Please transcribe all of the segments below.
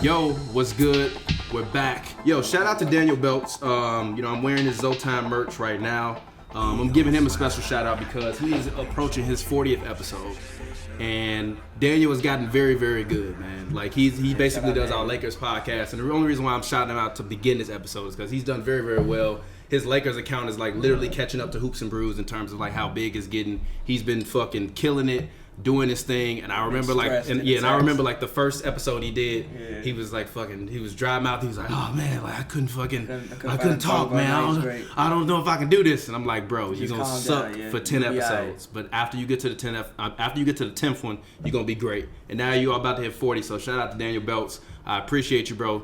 Yo, what's good? We're back. Yo, shout out to Daniel Belts. I'm wearing his Zotan merch right now. I'm giving him a special shout out because he is approaching his 40th episode. And Daniel has gotten very, very good, man. Like he basically does our Lakers podcast. And the only reason why I'm shouting him out to begin this episode is because he's done very, very well. His Lakers account is like literally catching up to Hoops and Brews in terms of like how big it's getting. He's been fucking killing it, doing his thing. And I remember I remember like the first episode he did, he was like he was dry mouthed. He was like, oh man, like I couldn't talk, man. I don't know if I can do this. And I'm like, bro, you're gonna suck for 10 episodes. But after you get to the 10th one, you're gonna be great. And now you are about to hit 40. So shout out to Daniel Belts. I appreciate you, bro.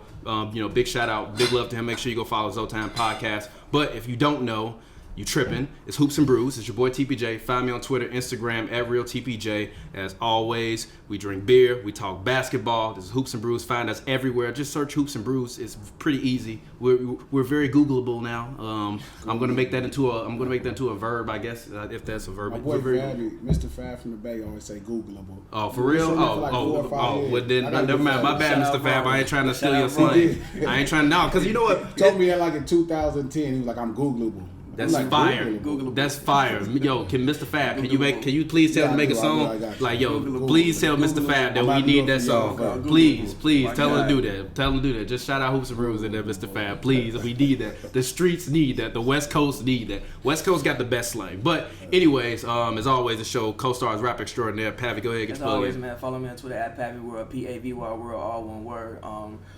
Big shout out, big love to him. Make sure you go follow Zotan Podcast. But if you don't know, you tripping. It's Hoops and Brews. It's your boy TPJ. Find me on Twitter, Instagram, @RealTPJ. As always, we drink beer, we talk basketball. This is Hoops and Brews. Find us everywhere. Just search Hoops and Brews. It's pretty easy. We're very Googleable now. I'm gonna make that into a verb, I guess, if that's a verb. My boy Fabby, Mr. Fab from the Bay, always say Googleable. Oh, for real? Well then, never mind. My bad, Mr. Fab. I ain't trying to steal your slang. I ain't trying to know, because you know what? Told me in 2010, he was like, I'm Googleable. That's fire. That's fire. Yo, can Mr. Fab, can you please tell him to make a song? Please tell Mr. Fab that we need that song. Please, tell him to do that. Tell him to do that. Just shout out Hoops and Brews in there, Mr. Fab. Please, we need that. The streets need that. The West Coast need that. West Coast got the best slang. But anyways, as always, the show co-stars rap extraordinaire Pavy. Go ahead, get your plug in. As always, man, follow me on Twitter @Pavy World, Pavy World, all one word.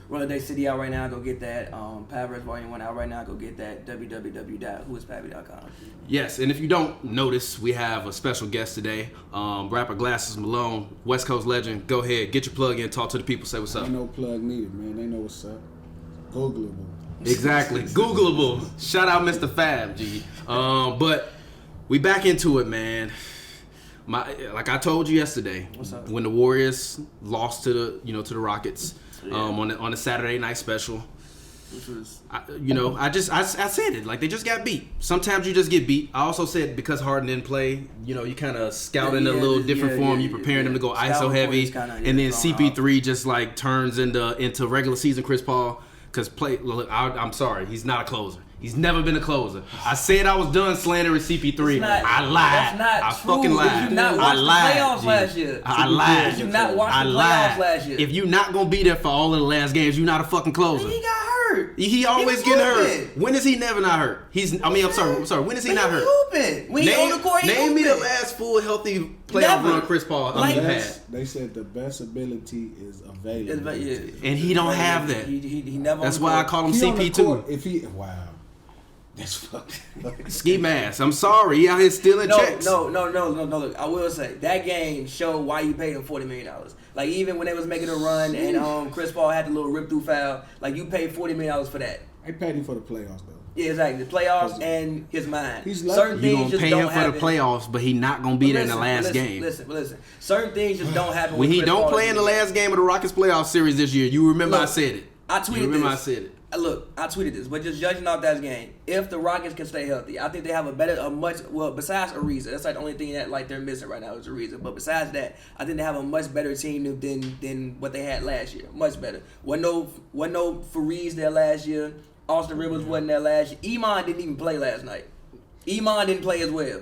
Roller Day City out right now, go get that. Pavers Volume 1 out right now, go get that. www.whoispavy.com. Yes, and if you don't notice, we have a special guest today. Rapper Glasses Malone, West Coast legend. Go ahead, get your plug in, talk to the people, say what's up. Ain't no plug needed, man. They know what's up. Googleable. Exactly, Googleable. Shout out Mr. Fab, G. But we back into it, man. Like I told you yesterday, when the Warriors lost to the Rockets on the Saturday night special. I said it, like they just got beat. Sometimes you just get beat. I also said because Harden didn't play, you kind of scouting a little different form. You preparing them to go ISO heavy, and then CP3 just like turns into regular season Chris Paul. Because I'm sorry, he's not a closer. He's never been a closer. I said I was done slandering CP3. I lied. That's not I true. fucking lied. Did you not watch the playoffs last year? I lied. Did you not watch the playoffs last year? If you're not gonna be there for all of the last games, you're not a fucking closer. He got hurt. He always getting hurt. When is he never not hurt? I'm sorry. When is he not hurt? When he on the court, he name me the last full healthy playoff run Chris Paul had. They said the best ability is available. And he don't have that. He never. That's why I call him CP2. Wow. That's fucking ski mask. I'm sorry, he out here stealing checks. No. Look, I will say that game showed why you paid him $40 million. Like even when they was making a run and Chris Paul had the little rip through foul, like you paid $40 million for that. They paid him for the playoffs though. Yeah, exactly. The playoffs and his mind. Certain you gonna pay him for the playoffs, but he not gonna be there in the last game. Listen. Certain things just don't happen when he don't play in the last game of the Rockets playoff series this year. You remember I said it. I tweeted this. I said it. Look, I tweeted this, but just judging off that game, if the Rockets can stay healthy, I think they have besides Ariza, that's like the only thing that like they're missing right now is Ariza. But besides that, I think they have a much better team than what they had last year. Much better. Wasn't no Fariz there last year. Austin Rivers wasn't there last year. Iman didn't even play last night. Iman didn't play as well.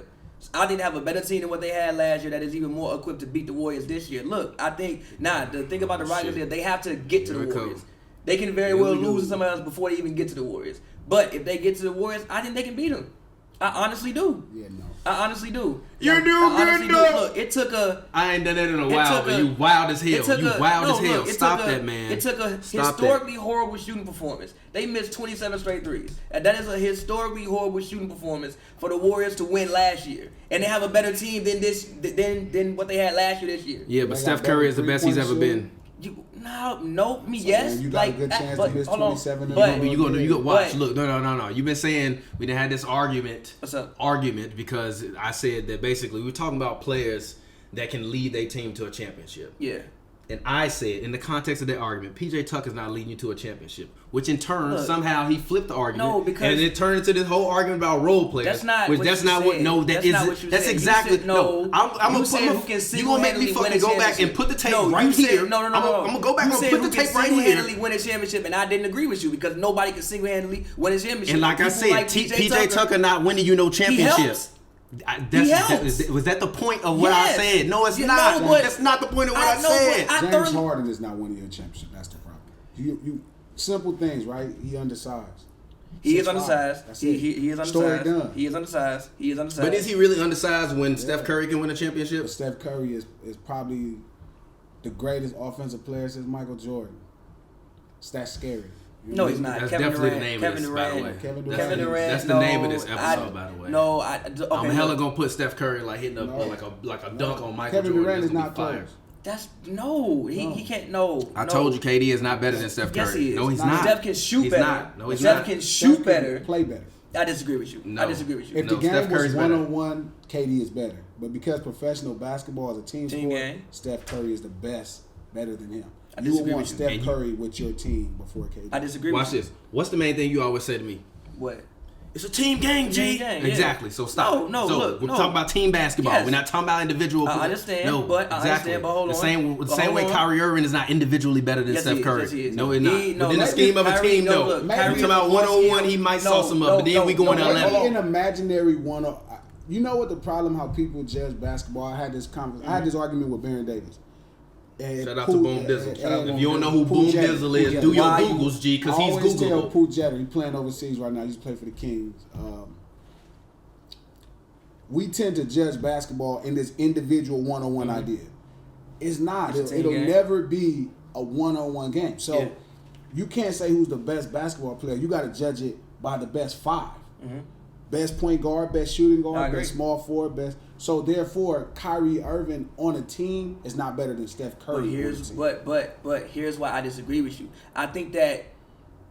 I think they have a better team than what they had last year that is even more equipped to beat the Warriors this year. Look, I think the thing about the Rockets is they have to get to the Warriors. They can very well lose to somebody else before they even get to the Warriors. But if they get to the Warriors, I think they can beat them. I honestly do. Yeah, no. I honestly do. You do good, though. Look, it took a... I ain't done that in a while, but you wild as hell. Stop that, man. It took a historically horrible shooting performance. They missed 27 straight threes. And that is a historically horrible shooting performance for the Warriors to win last year. And they have a better team than what they had last year this year. Yeah, but Steph Curry is the best he's ever been. Yes. You got a good chance to miss 27. You go watch. Look, no. You've been saying we done had this argument. What's up? Argument because I said that basically we were talking about players that can lead their team to a championship. Yeah. And I said, in the context of that argument, PJ Tucker's not leading you to a championship. Which in turn, somehow he flipped the argument. No, because and it turned into this whole argument about role players. That's not which what that's you not said. what. No, That's not what you that's said. exactly. You said, no, I'm you said who can you gonna make me single-handedly fucking win a go back and put the tape right here. No. I'm gonna go back You and said put who the can tape right single-handedly here. win a championship, and I didn't agree with you because nobody can single-handedly win a championship. And like I People said, like PJ Tucker not winning you no championship. helps. Was that the point of what I said? No, it's not. That's not the point of what I said. James Harden is not winning your championship. That's the problem. You simple things, right? He undersized. He is undersized. That's He is Story undersized. done. He is undersized. He is undersized. But is he really undersized when Steph Curry can win a championship? But Steph Curry is probably the greatest offensive player since Michael Jordan. That's scary. No, he's not. That's Kevin definitely Durant. the name Kevin of this, by the way. Durant. Kevin Kevin Durant. That's the name of this episode, by the way. No, I'm hella gonna put Steph Curry like hitting up like a dunk on Michael Kevin Jordan. Durant That's is gonna not be fire. close. That's he can't. No, I told you, KD is not better than Steph Curry. Yes, he is. No, he's not. Steph can shoot He's better. not. No, he's Steph not. can shoot Steph better. Play better. I disagree with you. No. I disagree with you. If the Steph game was Curry's better. 1-on-1, KD is better. But because professional basketball is a team sport, game. Steph Curry is better than him. I You would disagree want with you. Steph Curry with your team before KD. I disagree Watch with this. What's the main thing you always say to me? you. What? It's a team game, G. Team game, yeah. Exactly. So stop. No, so look, we're no. talking about team basketball. Yes. We're not talking about individual. I understand, No, but I exactly. understand, but hold on. The same But way hold on. Kyrie Irving is not individually better than Yes, Steph he is. Curry. Yes, he is. No, it's not. No, Within the maybe scheme of a Kyrie- team, no, no. look, We're Kyrie talking about is more 1-on-one, skilled. he might No, sauce him up, no, but then no, we go on no, that hold level. on. An imaginary one. You know what the problem? How people judge basketball? I had this conversation. I had this argument with Baron Davis. And Shout out to Boom Dizzle. Shout out to If you don't know who Pooh Boom Jetter. Dizzle is, Pooh do your Jetter. Googles, G, because he's I always tell Googleable. Pooh Jetter, he's playing overseas right now. He used to play for the Kings. We tend to judge basketball in this individual one-on-one idea. It's not. It's a team It'll game. never be a one-on-one game. So Yeah. you can't say who's the best basketball player. You got to judge it by the best 5. Best point guard, best shooting I guard, agree. best small forward, best. So therefore, Kyrie Irving on a team is not better than Steph Curry. But on a here's team. but here's why I disagree with you. I think that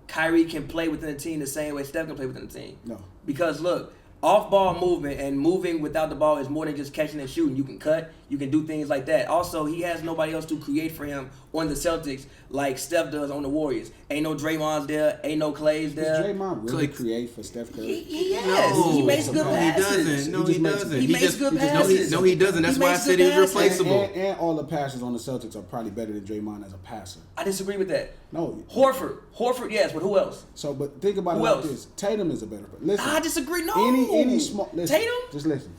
Kyrie can play within a team the same way Steph can play within a team. No. Because look, off-ball movement and moving without the ball is more than just catching and shooting. You can cut, you can do things like that. Also, he has nobody else to create for him on the Celtics like Steph does on the Warriors. Ain't no Draymond's there, ain't no Clay's Does there. Draymond really Clay- create for Steph Curry? He makes good No, he passes. No, He he just doesn't. He makes good passes. No, he doesn't. That's He why I makes said good he was passes. replaceable. And all the passers on the Celtics are probably better than Draymond as a passer. I disagree with that. No. Horford, yes, but who else? So, but think about it Who like else? this: Tatum is a better player. Listen, I disagree. No. any small. Listen, Tatum?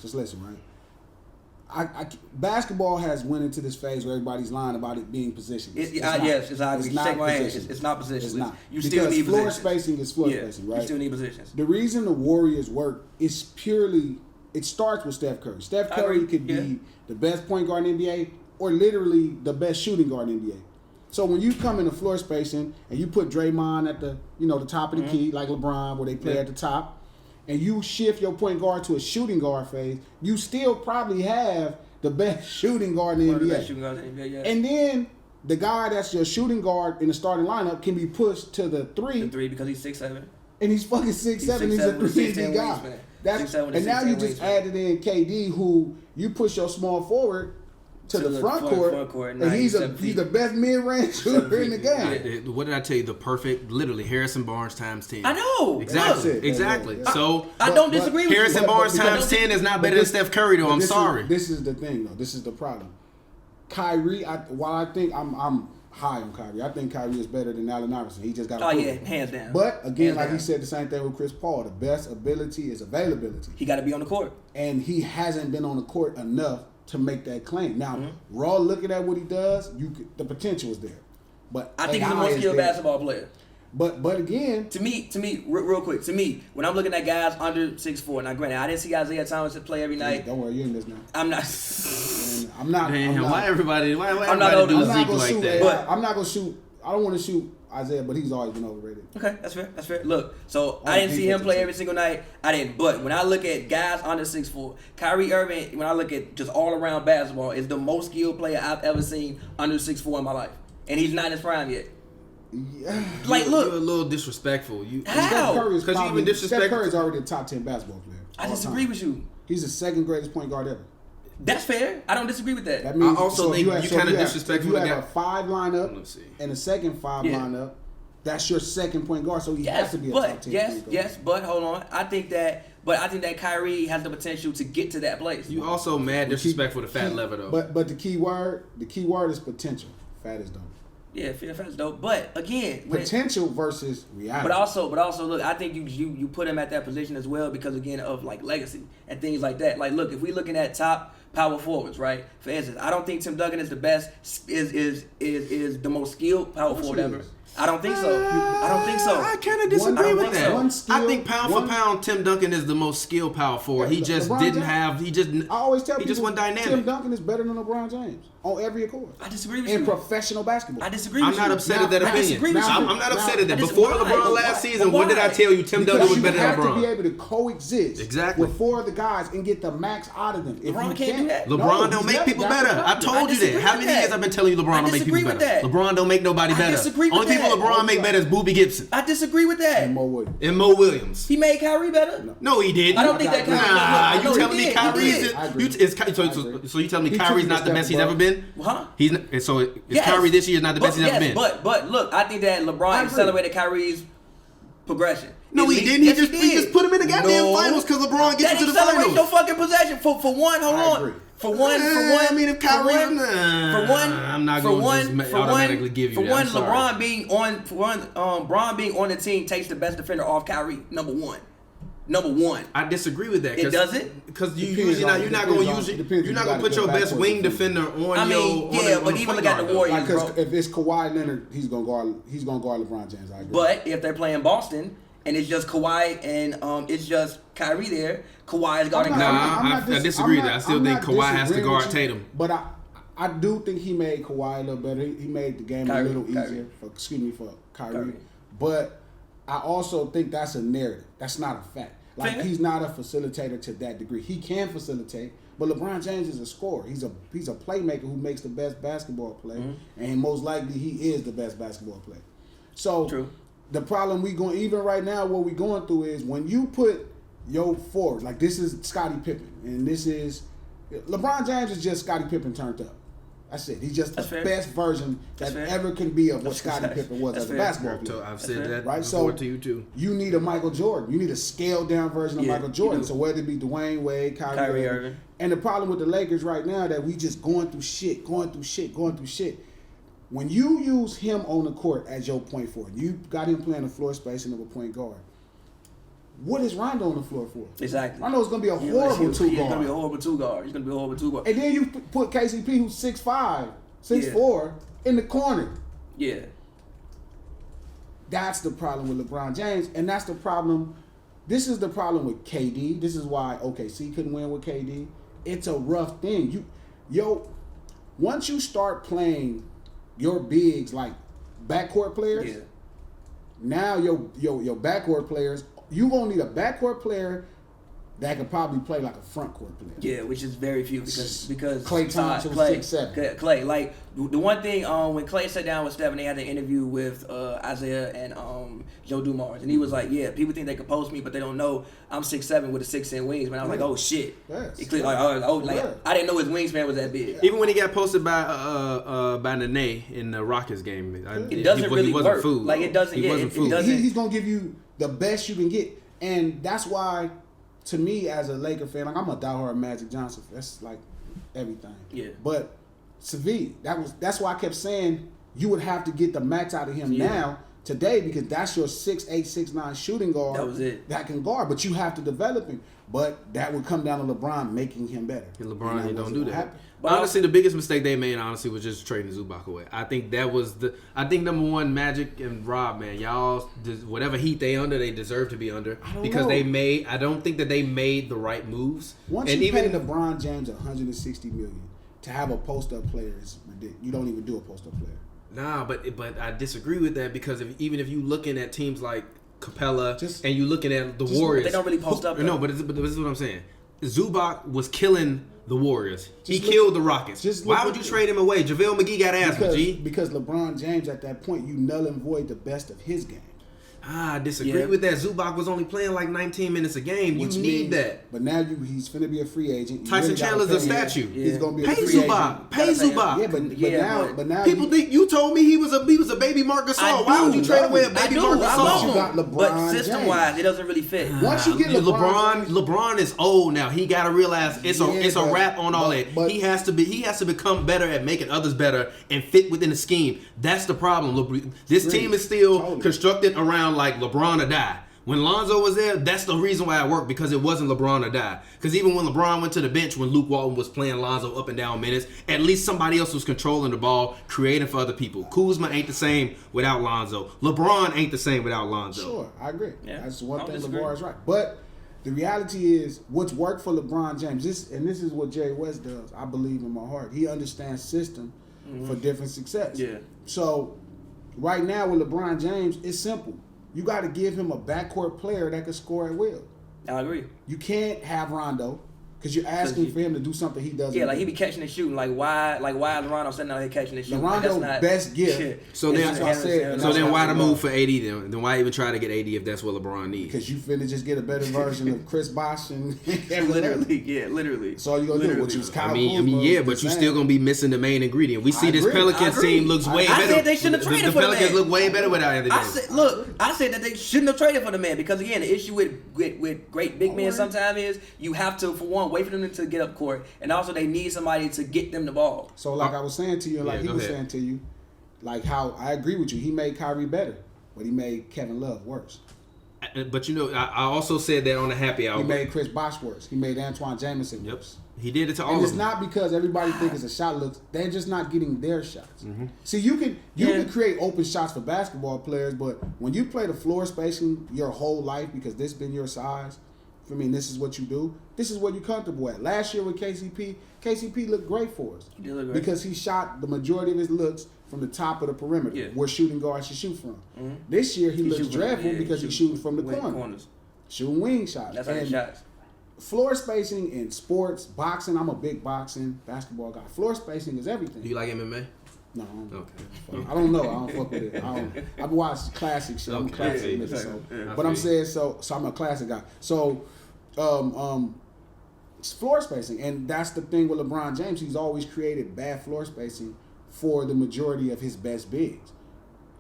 Just listen, right? Basketball has went into this phase where everybody's lying about it being positionless. Yes, it's not Shake my hand. positionless. It's not positionless. It's not. You still Because need floor positions. spacing is floor spacing, right? You still need positions. The reason the Warriors work is purely, it starts with Steph Curry. Steph I Curry agree, could yeah. be the best point guard in the NBA or literally the best shooting guard in the NBA. So when you come into floor spacing and you put Draymond at the top of the key, like LeBron, where they play at the top, and you shift your point guard to a shooting guard phase, you still probably have the best shooting guard in the One of the NBA. best shooting guards in the NBA, yeah. And then the guy that's your shooting guard in the starting lineup can be pushed to the three, The 3 because he's 6'7". and he's fucking 6'7". He's a 6'7" with a 3D 6'10" guy. wingspan. That's 6'7" with a and now 6'10" you just wingspan. added in KD, who you push your small forward to the front court, and and now he's he's 7 the feet. best mid-range shooter in the game. What did I tell you? The perfect, literally, Harrison Barnes times 10. I know. Exactly. That's it. Exactly. Yeah. So I don't disagree with you. Harrison Barnes times 10 is not better than Steph Curry, though. I'm sorry. This is the thing, though. This is the problem. Kyrie, while I think I'm high on Kyrie, I think Kyrie is better than Allen Iverson. He just got to Oh, prove yeah, it. hands down. But again, Hands like down. he said, the same thing with Chris Paul. The best ability is availability, He got to be on the court. and he hasn't been on the court enough to make that claim. Now, Mm-hmm. raw looking at what he does, the potential is there. But I think he's a AI more is skilled there. basketball player. But again, To me, real quick, to me, when I'm looking at guys under 6'4", now granted, I didn't see Isaiah Thomas play every night. don't worry, you're in this now. I'm not. And I'm not. Damn, why everybody do I'm not old Zeke enough. gonna like shoot. that? But- I'm not gonna shoot. I don't want to shoot Isaiah, but he's always been overrated. Okay, that's fair. That's fair. Look, so On I didn't see him defensive play team. every single night. I didn't. But when I look at guys under 6'4", Kyrie Irving, when I look at just all around basketball, is the most skilled player I've ever seen under 6'4" in my life, and he's not in his prime yet. Yeah. Like, You're a look, little disrespectful. You How? Steph Curry is 'Cause you probably even disrespect- Steph Curry is already a top 10 basketball player. I all disagree time. with you. He's the second greatest point guard ever. That's fair. I don't disagree with that. That means I also think you kind of disrespectful to to you have guy. a 5 lineup and a second 5 lineup. That's your second point guard, so he has to be a top 10 point guard. Yes, but hold on. I think that Kyrie has the potential to get to that place. You also mad disrespectful to Fat Lever though. But the key word is potential. Fat is dope. Yeah, Fat is dope. But again, potential versus reality. But also, look, I think you put him at that position as well because again of like legacy and things like that. Like, look, if we looking at top power forwards, right? For instance, I don't think Tim Duncan is the best. Is the most skilled power forward ever. I don't think so. I kind of disagree with that. So. I think pound for pound, Tim Duncan is the most skilled power forward. He just didn't have. I always tell people just wasn't dynamic. Tim Duncan is better than LeBron James on every accord. I disagree with you. In professional basketball, I disagree with you. I'm not upset at that opinion. I'm not upset at that. Before Why? LeBron last season, what did I tell you? Tim Duncan was better than LeBron. You have to be LeBron. able to coexist with 4 of the guys and get the max out of them. If LeBron you can't do that. LeBron don't make people better. I told you that. How many years I've been telling you LeBron don't make people better? LeBron don't make nobody better. Only people LeBron make better is Boogie Gibson. I disagree with that. And Mo Williams. He made Kyrie better? No, he didn't. I don't think that Kyrie. You telling me Kyrie? So you telling me Kyrie's not the best he's ever been? Huh? Is Kyrie this year not the best he's ever been? But look, I think that LeBron accelerated Kyrie's progression. No, he didn't. He just put him in the goddamn finals because LeBron gets you to the finals. Accelerate your fucking possession for one. Hold on. For one. I mean, if Kyrie, I'm not going to just automatically give you that. For one, LeBron being on the team takes the best defender off Kyrie. Number one. I disagree with that. It doesn't, because you're not going to put your best wing defender on but even look at the Warriors, bro. If it's Kawhi Leonard, he's gonna guard LeBron James. I agree. But if they're playing Boston and it's just Kawhi and it's just Kyrie there, Kawhi is guarding Kyrie. I disagree with that. I still think Kawhi has to guard Tatum. But I do think he made Kawhi a little better. He made the game a little easier for Kyrie. But I also think that's a narrative. That's not a fact. Like, he's not a facilitator to that degree. He can facilitate, but LeBron James is a scorer. He's a playmaker who makes the best basketball play, and most likely he is the best basketball player. So the problem even right now, what we're going through is when you put your forward, like this is Scottie Pippen, and this is LeBron James is just Scottie Pippen turned up. That's it. He's just the best version that ever can be of what Scottie Pippen was as a basketball player. I've said that right? before So to you too. You need a Michael Jordan. You need a scaled down version of Michael Jordan. So whether it be Dwayne Wade, Kyrie Irving. And the problem with the Lakers right now that we just going through shit. When you use him on the court as your point forward, you got him playing the floor spacing of a point guard. What is Rondo on the floor for? Exactly. Rondo's going to be a horrible 2 guard. He's going to be a horrible 2 guard. And then you put KCP, who's 6'5", 6'4", in the corner. Yeah. That's the problem with LeBron James, and that's the problem. This is the problem with KD. This is why OKC couldn't win with KD. It's a rough thing. Once you start playing your bigs like backcourt players, now your backcourt players, you gonna need a backcourt player that can probably play like a front court player. Yeah, which is very few because Klay Thompson was 6'7". Klay, like the one thing when Klay sat down with Steph and they had the interview with Isaiah and Joe Dumars, and he was like, "Yeah, people think they can post me, but they don't know I'm 6'7" with a 6'10" wingspan." I was like, "Oh shit!" Yes. I didn't know his wingspan was that big. Even when he got posted by Nene in the Rockets game, it doesn't really work. Fooled. Like it doesn't. He wasn't fooled. He's gonna give you the best you can get, and that's why. To me, as a Laker fan, like I'm a diehard Magic Johnson. That's like everything. Yeah. But Savi, that's why I kept saying you would have to get the max out of him now today because that's your 6'8", 6'9" shooting guard. That was it. That can guard, but you have to develop him. But that would come down to LeBron making him better. And LeBron, he don't do that. Happen. But honestly, the biggest mistake they made, was just trading Zubac away. I think that was number one, Magic and Rob, man, y'all, whatever heat they under, they deserve to be under because I don't think that they made the right moves. Once you pay LeBron James $160 million to have a post-up player is ridiculous. You don't even do a post-up player. Nah, but I disagree with that because even if you looking at teams like Capella and you looking at the Warriors, they don't really post up. No, but this is what I'm saying. Zubac was killing the Warriors. He killed the Rockets. Why would you trade him away? JaVale McGee got asthma, because LeBron James at that point, you null and void the best of his game. I disagree with that. Zubac was only playing like 19 minutes a game. You need that. But now he's finna be a free agent. Tyson Chandler's a statue. He's gonna be a Pay free Zubac. agent. Pay Zubac. Yeah, but now people think you told me he was a baby Marc Gasol. Why would you trade away a baby Marc Gasol? You got LeBron but system wise, it doesn't really fit. Once you get LeBron is old now. He got to realize it's a wrap on all that. He has to become better at making others better and fit within the scheme. That's the problem. This team is still constructed around like LeBron or die. When Lonzo was there, that's the reason why it worked, because it wasn't LeBron or die. Because even when LeBron went to the bench, when Luke Walton was playing Lonzo up and down minutes, at least somebody else was controlling the ball, creating for other people. Kuzma ain't the same without Lonzo. LeBron ain't the same without Lonzo. Sure, I agree. Yeah, that's one thing LeBron is right. But the reality is, what's worked for LeBron James, this is what Jerry West does, I believe in my heart. He understands system for different success. Yeah. So right now with LeBron James, it's simple. You got to give him a backcourt player that can score at will. I agree. You can't have Rondo because you're asking for him to do something he doesn't. Yeah, like he be catching and shooting. Like why is Rondo sitting out here catching and shooting? Rondo's best gift. Shit. So then why the move for AD then? Then why even try to get AD if that's what LeBron needs? Because you finna just get a better version of Chris Bosh and literally. So all you gonna do, which was Kyle Kuzma, but you still gonna be missing the main ingredient. We see this Pelicans team looks way better. I said they shouldn't have traded for the man. The Pelicans look way better without Anthony Davis. I said that they shouldn't have traded for the man because again, the issue with great big men sometimes is you have to, for one, wait for them to get up court, and also they need somebody to get them the ball. So like I was saying to you, like he was saying to you, like how I agree with you. He made Kyrie better, but he made Kevin Love worse. But you know, I also said that on the happy hour. He made Chris Bosh worse. He made Antoine Jameson worse. He did it to all of them. And it's not because everybody thinks it's a shot looks. They're just not getting their shots. Mm-hmm. See, you can create open shots for basketball players, but when you play the floor spacing your whole life because this been your size, this is what you do. This is what you're comfortable at. Last year with KCP looked great for us. He did look great. Because he shot the majority of his looks from the top of the perimeter, where shooting guards should shoot from. Mm-hmm. This year he looks dreadful because he's shooting from the corners. Shooting wing shots. That's how he shots. Floor spacing in sports, boxing, I'm a big boxing, basketball guy. Floor spacing is everything. Do you like MMA? No. Okay. I don't know. I don't fuck with it. I've watched classic shit. I'm a classic nigga. But I'm saying so I'm a classic guy. So floor spacing. And that's the thing with LeBron James. He's always created bad floor spacing for the majority of his best bigs.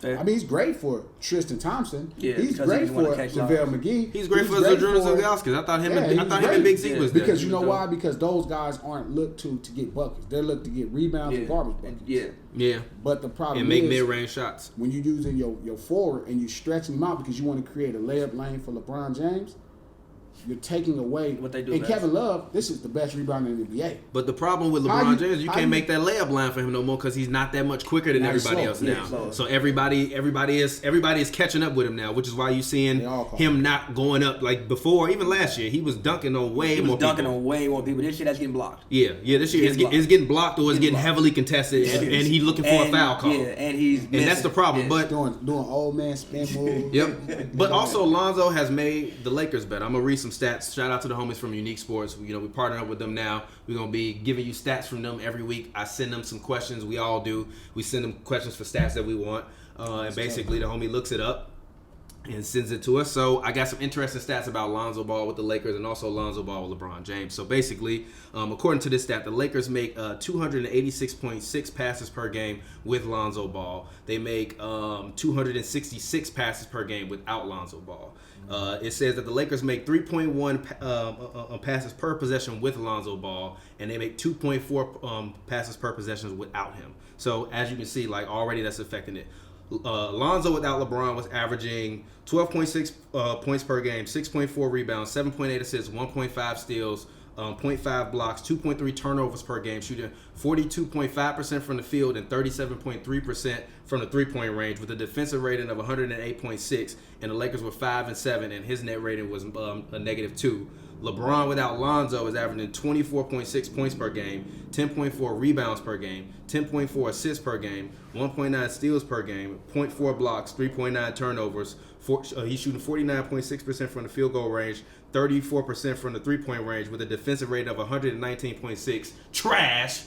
Yeah. He's great for Tristan Thompson. Yeah, he's great for JaVale McGee. He's great for Zydrunas Ilgauskas. I thought him and Big Z was there. Because you know why? Because those guys aren't looked to get buckets. They're looked to get rebounds and garbage buckets. Yeah. But the problem and make mid-range shots. When you're using your forward and you stretching him out because you want to create a layup lane for LeBron James, you're taking away what they do. And Kevin Love, this is the best rebounder in the NBA. But the problem with LeBron James, you can't make that layup line for him no more because he's not that much quicker than everybody else now. So everybody is catching up with him now, which is why you're seeing him not going up like before. Even last year, he was dunking on way more people. This year, that's getting blocked. Yeah. This year it's getting blocked or it's getting heavily contested, and he's looking for a foul call. Yeah, and that's the problem. But doing old man spin moves. Yep. But also Lonzo has made the Lakers better. I'm gonna read some stats. Shout out to the homies from Unique Sports. We partner up with them now. We're gonna be giving you stats from them every week. I send them some questions. We all do. We send them questions for stats that we want, and basically the homie looks it up and sends it to us. So I got some interesting stats about Lonzo Ball with the Lakers and also Lonzo Ball with LeBron James. So basically, according to this stat, the Lakers make 286.6 passes per game with Lonzo Ball. They make 266 passes per game without Lonzo Ball. It says that the Lakers make 3.1 passes per possession with Lonzo Ball, and they make 2.4 passes per possession without him. So as you can see, like already that's affecting it. Lonzo without LeBron was averaging 12.6 points per game, 6.4 rebounds, 7.8 assists, 1.5 steals, 0.5 blocks, 2.3 turnovers per game, shooting 42.5% from the field and 37.3% from the three-point range with a defensive rating of 108.6, and the Lakers were 5-7, and his net rating was a -2. LeBron without Lonzo is averaging 24.6 points per game, 10.4 rebounds per game, 10.4 assists per game, 1.9 steals per game, 0.4 blocks, 3.9 turnovers. He's shooting 49.6% from the field goal range, 34% from the three-point range with a defensive rating of 119.6. Trash.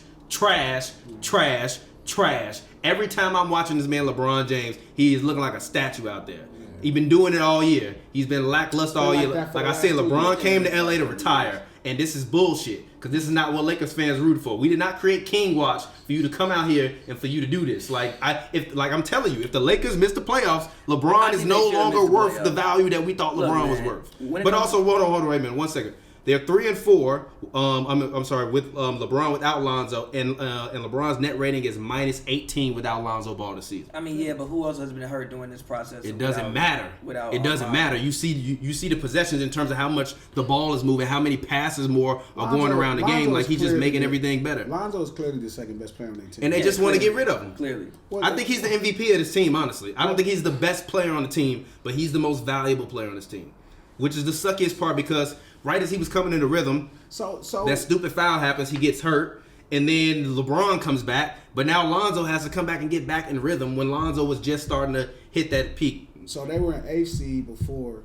Every time I'm watching this man LeBron James, he is looking like a statue out there. He's been doing it all year. He's been lackluster all year. Like I said, LeBron came to LA to retire, and this is bullshit. Because this is not what Lakers fans root for. We did not create King Watch for you to come out here and for you to do this. Like I'm telling you, if the Lakers miss the playoffs, LeBron is no longer worth the value that we thought LeBron was worth. But also, hold on, wait a minute, 1 second. They're 3-4. I'm sorry, with LeBron without Lonzo, and LeBron's net rating is -18 without Lonzo Ball this season. I mean, yeah, but who else has been hurt during this process? It doesn't matter. It doesn't matter. You see the possessions in terms of how much the ball is moving, how many passes more are going around the game. Like he's just making everything better. Lonzo is clearly the second best player on their team, and they just want to get rid of him. Clearly, I think he's the MVP of this team. Honestly, I don't think he's the best player on the team, but he's the most valuable player on this team, which is the suckiest part because right as he was coming into rhythm, so that stupid foul happens, he gets hurt, and then LeBron comes back, but now Lonzo has to come back and get back in rhythm when Lonzo was just starting to hit that peak. So they were in 8th seed before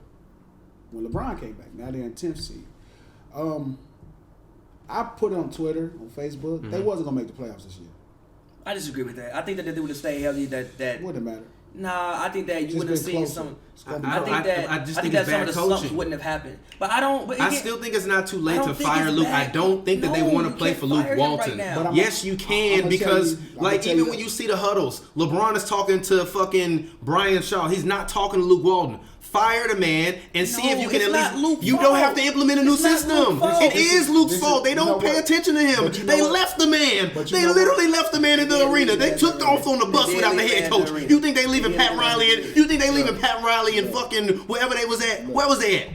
when LeBron came back. Now they're in 10th seed. I put it on Twitter, on Facebook, they wasn't going to make the playoffs this year. I disagree with that. I think that if they would have stayed healthy, that wouldn't matter. Nah, I think that you would have seen some. I think that some of the slumps wouldn't have happened. But I don't. But I still think it's not too late to fire Luke. I don't think that they want to play for Luke Walton. Right yes, you can because even when you see the huddles, LeBron is talking to fucking Brian Shaw. He's not talking to Luke Walton. Fire the man and see if you can at least. You don't have to implement a new system. It is Luke's fault. They don't pay attention to him. They left the man. They literally left the man in the arena. They took off on the bus without the head coach. You think they leaving Pat Riley in? You think they leaving Pat Riley in fucking wherever they was at? Where was they at?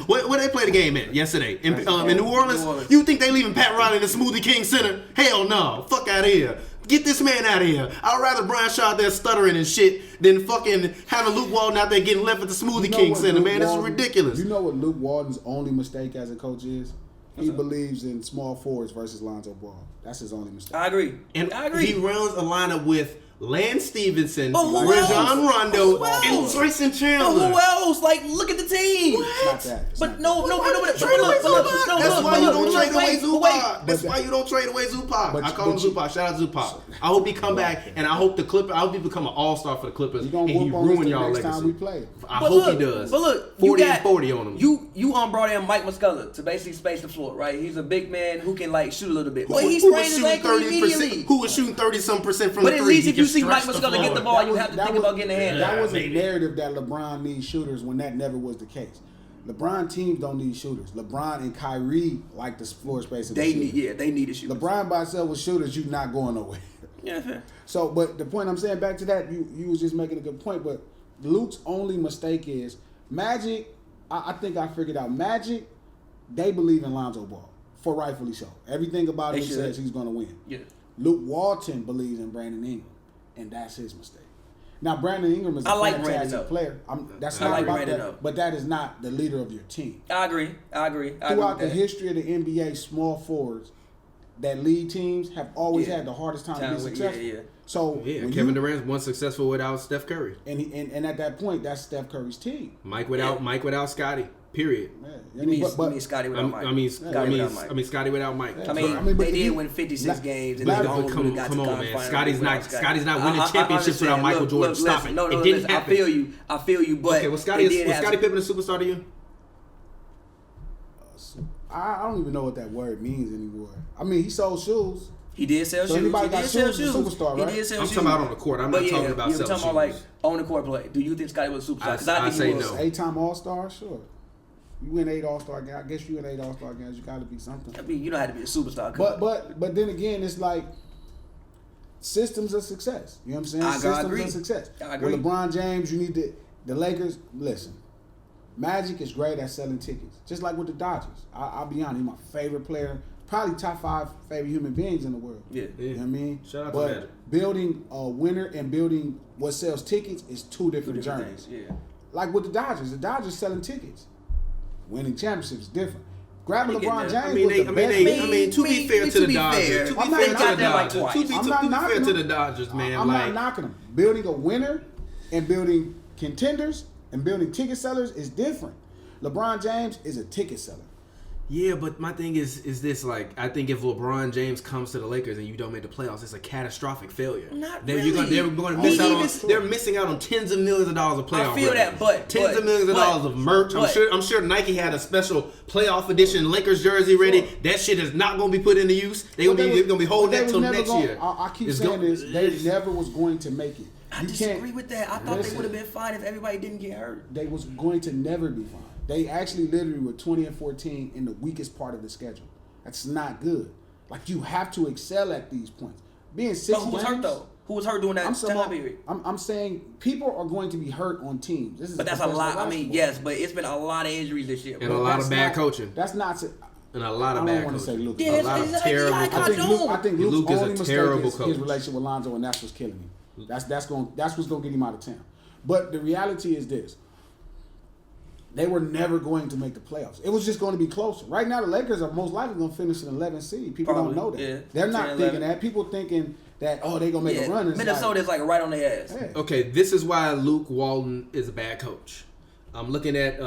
Where they play the game at yesterday? In New Orleans? You think they leaving Pat Riley in the Smoothie King Center? Hell no. Fuck out of here. Get this man out of here. I'd rather Brian Shaw out there stuttering and shit than fucking having Luke Walton out there getting left at the Smoothie King Center, man. It's ridiculous. You know what Luke Walton's only mistake as a coach is? He believes in small forwards versus Lonzo Ball. That's his only mistake. I agree. And I agree. He runs a lineup with Lance Stevenson, Rajon Rondo, and Grayson Chandler. But who else? Like, look at the team. Not that. But no. That's why you don't trade away Zubac. That's why you don't trade away Zubac. I call him Zubac. Shout out Zubac. I hope he come back, and I hope the Clippers. I hope he become an all-star for the Clippers, and he ruin y'all next time legacy. we play. I hope he does. But look, 40 and 40 on him. You brought in Mike Muscala to basically space the floor, right? He's a big man who can like shoot a little bit. But he sprained his ankle immediately. Who was shooting 30-some% from the three? But at least if you see Mike Muscala get the ball, you have to think about getting a hand. That was a narrative that LeBron needs shooters when that never was the case. LeBron teams don't need shooters. LeBron and Kyrie like the floor space. They need a shooter. LeBron by himself with shooters, you're not going nowhere. Yeah, fair. So, but the point I'm saying back to that, you was just making a good point. But Luke's only mistake is Magic. I think I figured out Magic. They believe in Lonzo Ball for rightfully so. Everything about him says he's going to win. Yeah. Luke Walton believes in Brandon Ingram, and that's his mistake. Now, Brandon Ingram is a fantastic player. That's not about that, but that is not the leader of your team. I agree. Throughout the history of the NBA, small forwards that lead teams have always had the hardest time to be successful. Yeah. So Kevin Durant was successful without Steph Curry, and at that point, that's Steph Curry's team. Mike without Scotty. Period. Yeah. I mean Scotty without Mike. I mean Scotty without Mike. I mean they did win 56 games and they almost got to the man. Scotty's not winning championships without Michael Jordan. Stop it. It didn't happen. I feel you. But okay, was Scottie Pippen a superstar to you? I don't even know what that word means anymore. I mean, he sold shoes. He did sell shoes. Anybody got shoes, superstar, right? He did sell I'm shoes. talking about on the court. I'm not talking about selling shoes. You're talking about like on the court play. Do you think Scotty was a superstar? Because I think he was. No. 8-time All-Star, sure. You win 8 All-Star games. I guess you win 8 All-Star games. You got to be something. I mean, you don't have to be a superstar. But then again, it's like systems of success. You know what I'm saying? Systems of success. I agree. With LeBron James, you need the Lakers. Listen, Magic is great at selling tickets, just like with the Dodgers. I'll be honest, he's my favorite player. Probably top 5 favorite human beings in the world. Yeah. You know what I mean? Shout out to Magic. Building a winner and building what sells tickets is two different journeys. Yeah. Like with the Dodgers selling tickets. Winning championships is different. Grabbing LeBron James to be fair to the Dodgers. To be fair to the Dodgers, man. I'm not knocking them. Building a winner and building contenders and building ticket sellers is different. LeBron James is a ticket seller. Yeah, but my thing is this, like, I think if LeBron James comes to the Lakers and you don't make the playoffs, it's a catastrophic failure. Not they're, really. they're going to miss out on. They're missing out on tens of millions of dollars of playoff. I feel that, but tens of millions of dollars of merch. I'm sure Nike had a special playoff edition Lakers jersey ready. Sure. That shit is not going to be put into use. They're going to be holding that till next year. I keep saying this. They never was going to make it. I disagree with that. I thought they would have been fine if everybody didn't get hurt. They was going to never be fine. They actually literally were 20-14 in the weakest part of the schedule. That's not good. Like, you have to excel at these points. Being 6 But who was hurt though? Who was hurt during that time period? I'm saying people are going to be hurt on teams. But that's a lot. I mean, yes, but it's been a lot of injuries this year. And a lot of bad coaching. That's not. And a lot of bad coaching. I don't want to say Luke. Yeah, a lot of terrible coaching. I think Luke's only mistake is coach. his relationship with Lonzo, and that's what's killing him. That's what's going to get him out of town. But the reality is this. They were never going to make the playoffs. It was just going to be closer. Right now, the Lakers are most likely going to finish in 11th seed. People don't know that. Yeah. They're not thinking that. People thinking that, they're going to make a run. Minnesota's like right on their ass. Yeah. Okay, this is why Luke Walton is a bad coach. I'm looking at,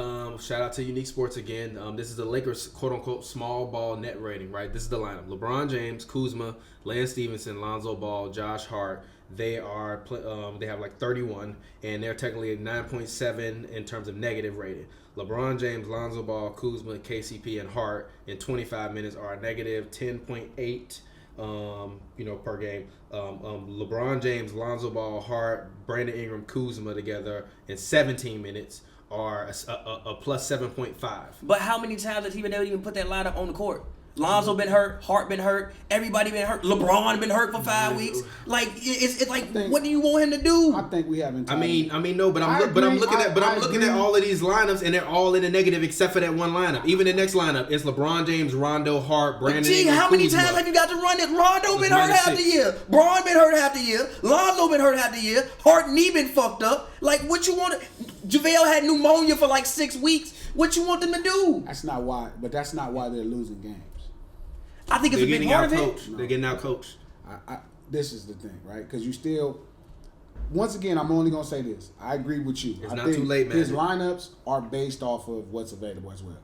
shout out to Unique Sports again. This is the Lakers, quote-unquote, small ball net rating, right? This is the lineup. LeBron James, Kuzma, Lance Stevenson, Lonzo Ball, Josh Hart. They have like 31, and they're technically a 9.7 in terms of negative rating. LeBron James, Lonzo Ball, Kuzma, KCP, and Hart in 25 minutes are a negative 10.8, per game. LeBron James, Lonzo Ball, Hart, Brandon Ingram, Kuzma together in 17 minutes are a plus 7.5. But how many times has he been able to even put that lineup on the court? Lonzo been hurt, Hart been hurt, everybody been hurt. LeBron been hurt for 5 weeks. Like it's like, what do you want him to do? I think we haven't. I mean, no, but I'm looking at all of these lineups, and they're all in the negative except for that one lineup. Even the next lineup, it's LeBron James, Rondo, Hart, Brandon. How many times have you got to run it? Rondo been hurt half the year. Braun been hurt half the year. Lonzo been hurt half the year. Hart knee been fucked up. Like, what you want? JaVale had pneumonia for like 6 weeks. What you want them to do? That's not why they're losing games. I think it's a big part of it. No. They're getting out coached. This is the thing, right? Because you still, once again, I'm only going to say this. I agree with you. It's not too late, man. His lineups are based off of what's available as well.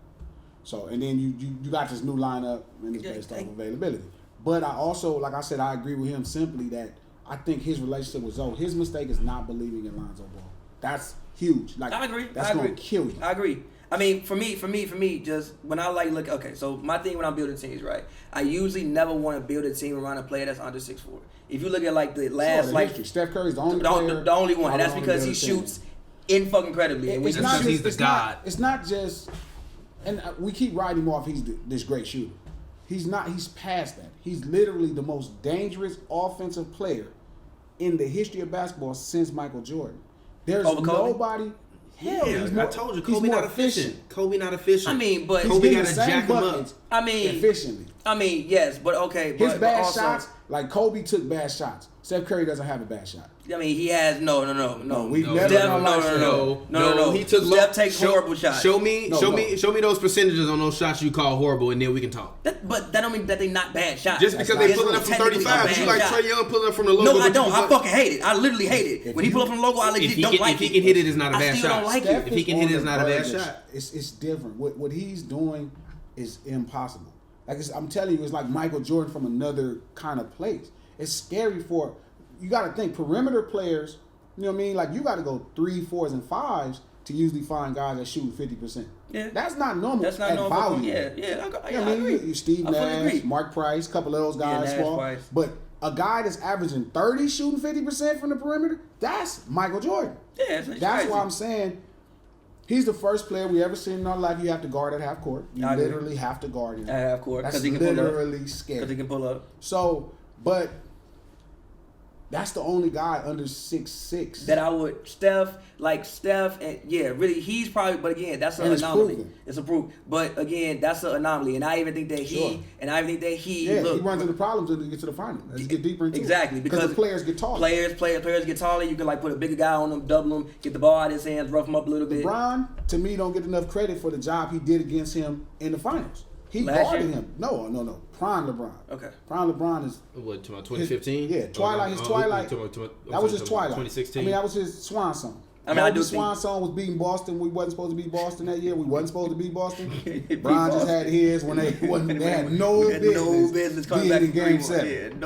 So, and then you got this new lineup, and it's based off availability. But I also, like I said, I agree with him simply that I think his relationship with Zoe, his mistake is not believing in Lonzo Ball. That's huge. Like, I agree. That's going to kill you. I agree. I mean, for me, just when I look, okay, so my thing when I'm building teams, right, I usually never want to build a team around a player that's under 6'4". If you look at like the last, history. Steph Curry's the only player. The only one, and that's because he shoots fucking incredibly. It's not just, he's the god. It's not just, and we keep writing him off. He's this great shooter. He's not. He's past that. He's literally the most dangerous offensive player in the history of basketball since Michael Jordan. There's nobody. Hell, I told you, Kobe not efficient. Kobe not efficient. I mean, but Kobe got to jack him up. I mean, efficiently. I mean, yes, but okay. His bad shots, like Kobe took bad shots. Steph Curry doesn't have a bad shot. I mean, he has no. We've never no. He took Steph takes horrible shots. Show me those percentages on those shots you call horrible, and then we can talk. But that don't mean that they not bad shots. Just because they pulling up from 35, you like Trae Young pulling up from the logo. No, I don't. I fucking hate it. I literally hate it. When he pull up from the logo, I legit don't like it. If he can hit it, it's not a bad shot. I still don't like it. If he can hit it, it's not a bad shot. It's different. What he's doing is impossible. Like I'm telling you, it's like Michael Jordan from another kind of place. It's scary for. You got to think perimeter players. You know what I mean? Like you got to go 3, 4s, and 5s to usually find guys that shoot 50%. Yeah, that's not normal. That's not normal. Volume. Yeah. I agree. Steve Nash, Mark Price, a couple of those guys. But a guy that's averaging 30 shooting 50% from the perimeter, that's Michael Jordan. Yeah, that's why I'm saying he's the first player we ever seen in our life. You have to guard at half court. You literally have to guard him at half court. That's literally scary. Because he can pull up. So, but. That's the only guy under 6'6" that I would Steph, and really he's probably. But again, that's an anomaly. Proven. It's a proof. But again, that's an anomaly, and I even think that he he runs into problems when he gets to the final. Let's get deeper into exactly it. because the players get taller. Players get taller. You can like put a bigger guy on them, double him, get the ball out of his hands, rough him up a little bit. LeBron, to me, don't get enough credit for the job he did against him in the finals. He guarded him. No. Prime LeBron. Okay. Prime LeBron is... What, 2015? Twilight. His Twilight. That was his Twilight. 2016? I mean, that was his swan song. I mean, I do Kobe Swan song was beating Boston. We wasn't supposed to beat Boston that year. We wasn't supposed to beat Boston. Bron just had his when they had no business being in Game 7.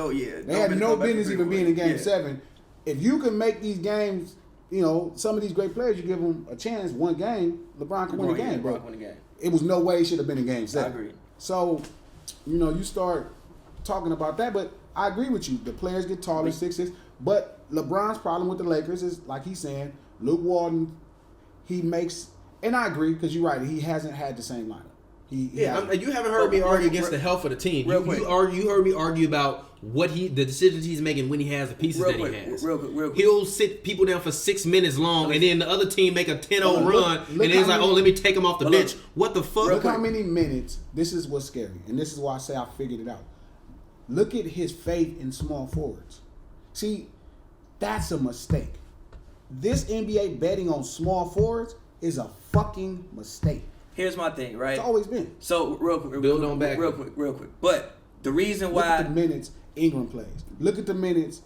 They had no business even being in Game 7. If you can make these games, you know, some of these great players, you give them a chance. One game, LeBron can win a game, bro. It was no way he should have been in Game 7. I agree. So, you know, you start talking about that, but I agree with you. The players get taller, 6'6", but LeBron's problem with the Lakers is, like he's saying, Luke Walton, he makes, and I agree because you're right, he hasn't had the same lineup. You haven't heard me argue against the health of the team. You heard me argue about the decisions he's making when he has the pieces that he has. Real quick. He'll sit people down for 6 minutes long, and then the other team make a 10-0 run, and then he's like, "Oh, let me take him off the bench." What the fuck? Look how many minutes. This is what's scary, and this is why I say I figured it out. Look at his faith in small forwards. See, that's a mistake. This NBA betting on small forwards is a fucking mistake. Here's my thing, right? It's always been. So real quick. But the reason why look at the minutes Ingram plays. Look at the minutes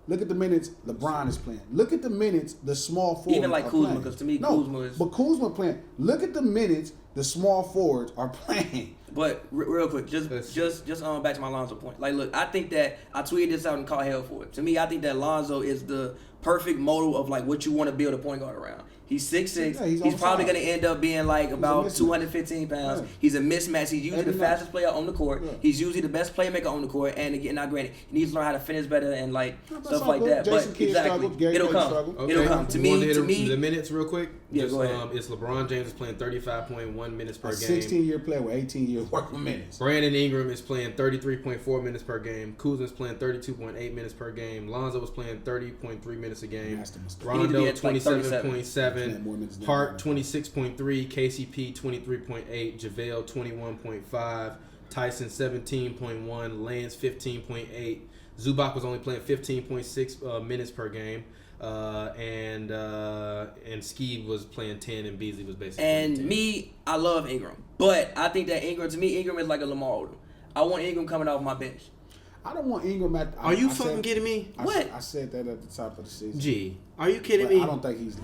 LeBron is playing. Look at the minutes the small forwards even like are Kuzma, playing. because to me No, Kuzma is. but Kuzma playing. Look at the minutes the small forwards are playing. But real quick, just back to my Lonzo point. Like, look, I think that I tweeted this out and caught hell for it. To me, I think that Lonzo is the perfect model of like what you want to build a point guard around. He's 6'6". Yeah, he's probably going to end up being like about 215 pounds. Yeah. He's a mismatch. He's usually the fastest player on the court. Yeah. He's usually the best playmaker on the court. And again, not granted, he needs to learn how to finish better and like stuff like that. Jason but Kidd exactly, it'll come. Okay. It'll come. To me, the minutes real quick. Yeah, go ahead. It's LeBron James is playing 35.1 minutes per game. 16-year player with 18 years worth of minutes. Brandon Ingram is playing 33.4 minutes per game. Kuzma's playing 32.8 minutes per game. Lonzo was playing 30.3 minutes a game. Rondo 27.7. Hart 26.3. KCP 23.8. JaVale 21.5. Tyson 17.1. Lance 15.8. Zubac was only playing 15.6 minutes per game. And Skeeb was playing 10 and Beasley was basically and 10. Me, I love Ingram, but I think that Ingram is like a Lamar Odom. I want Ingram coming off my bench. I don't want Ingram at. Are you fucking kidding me? What? I said that at the top of the season. Gee, are you kidding me? I don't think he's.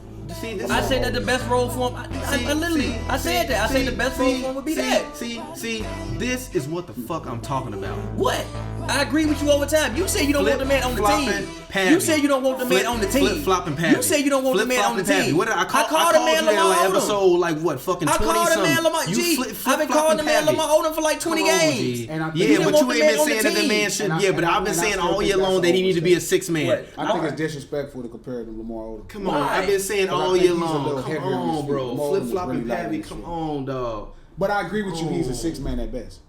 I said that the best role for him. I said that. I said the best role for him would be that. See, this is what the fuck I'm talking about. What? I agree with you over time. You say you don't want the man on the team. You say you don't want the man on the team. Flip-flopping Pavy. You say you don't want the man on the team. What did I called the man Lamar Odom. Episode like what? Fucking 20 something. I called the man Lamar. I've been calling the man Lamar Odom for like 20 games. Yeah, but you ain't been saying that the man should. Yeah, but I've been saying all year long that he needs to be a 6 man. I think it's disrespectful to compare him to Lamar Odom. Come on, I've been saying all year long. Come on, bro. Flip-flopping Pavy. Come on, dog. But I agree with you. He's a 6 man at best.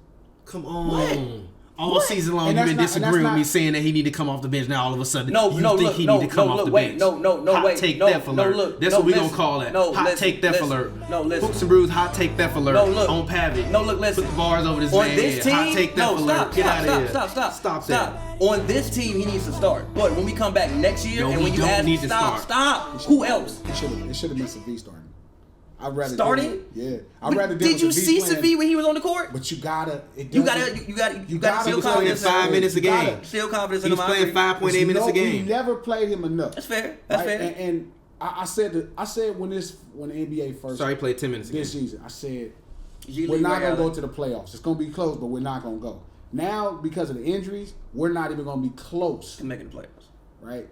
Come on. All season long, you've been disagreeing with me, saying that he need to come off the bench. Now all of a sudden, you think he need to come off the bench. Hot take theft alert. That's what we gonna call it. Hot take theft alert. HoopsNBrews hot take theft alert on Pavy. Put the bars over his head. Hot take theft alert. Get out of here. Stop that. On this team, he needs to start. But when we come back next year, and when you ask, stop. Who else? It should have been Savi starting. I'd rather starting. I'd rather. Did you see Savi when he was on the court? But you gotta still confidence. 5 minutes a game. Still confidence in him. He's playing 5.8 minutes a game. We never played him enough. That's fair. And I said when the NBA first. Sorry, he played 10 minutes this season. I said we're not gonna go to the playoffs. It's gonna be close, but we're not gonna go. Now because of the injuries, we're not even gonna be close to making the playoffs. Right.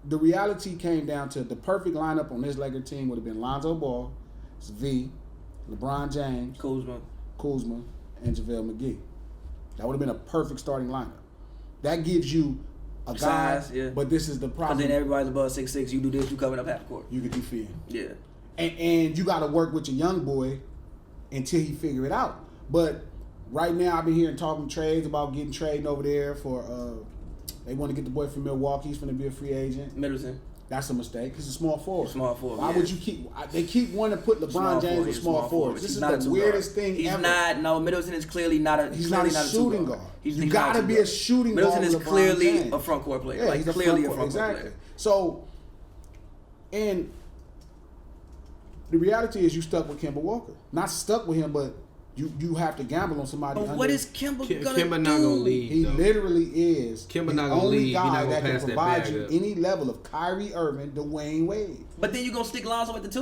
The reality came down to the perfect lineup on this Laker team would have been Lonzo Ball, V, LeBron James, Kuzma, and JaVale McGee. That would have been a perfect starting lineup. That gives you a guy, but this is the problem. Because then everybody's above 6'6". You do this, you coming up half the court. You can defend. Yeah. And you got to work with your young boy until he figure it out. But right now, I've been hearing talking trades about getting trading over there for. They want to get the boy from Milwaukee. He's going to be a free agent. Middleton. That's a mistake. He's a small forward. Why yeah. would you keep? They keep wanting to put LeBron James with small forwards. This is the weirdest thing he's ever. Not. No, Middleton is clearly not a. He's not a shooting guard. You got to be a shooting guard. Middleton is clearly a front court player. Yeah, like he's clearly a front court player. Player. So, and the reality is, you stuck with Kemba Walker. Not stuck with him, but You have to gamble on somebody. But what is Kemba gonna do? Kemba not gonna lead. He though. literally is Kemba the not gonna only lead. He not guy gonna that can pass that provide bag you up. any level of Kyrie Irving, Dwayne Wade. But then you gonna stick Lonzo at the 2?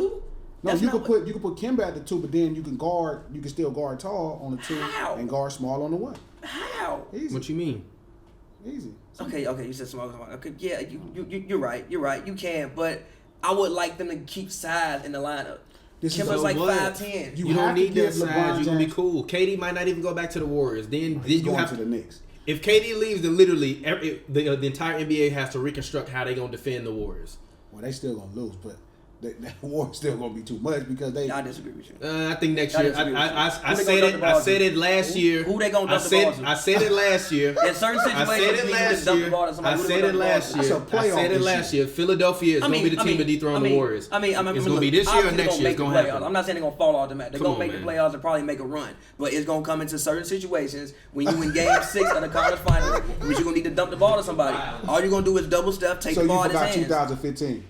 No, That's you not can put Kemba at the 2, but then you can still guard tall on the 2 How? and guard small on the 1. How? Easy. What you mean? Easy. Okay, you said small. Okay, yeah, you're right. You're right. You can, but I would like them to keep size in the lineup. Kemba's like 5'10". You don't need that size. LeBron You're gonna be James- cool. KD might not even go back to the Warriors. Then He's you going have to the Knicks. If KD leaves, then literally the entire NBA has to reconstruct how they gonna defend the Warriors. Well, they still gonna lose, but that war's still gonna be too much because they. I disagree with you. I think next I year. disagree with you. I Who they said gonna it. dump the I ball said to? it last year. Who they gonna dump the ball to? I said it last year. In certain situations, I said it you last just dump the year. ball to somebody. I Who they said gonna it dump the last ball to? year. That's a I said it playoff last issue. year. Philadelphia is gonna be the team to dethrone the Warriors. I mean, it's gonna be this year or obviously next year. It's make gonna the playoffs. happen. I'm not saying they're gonna fall off the mat. They're Come gonna on, make the man. playoffs and probably make a run. But it's gonna come into certain situations when you in Game 6 of the conference final, which you're gonna need to dump the ball to somebody. All you're gonna do is double step, take So the you ball in his forgot hands. 2015.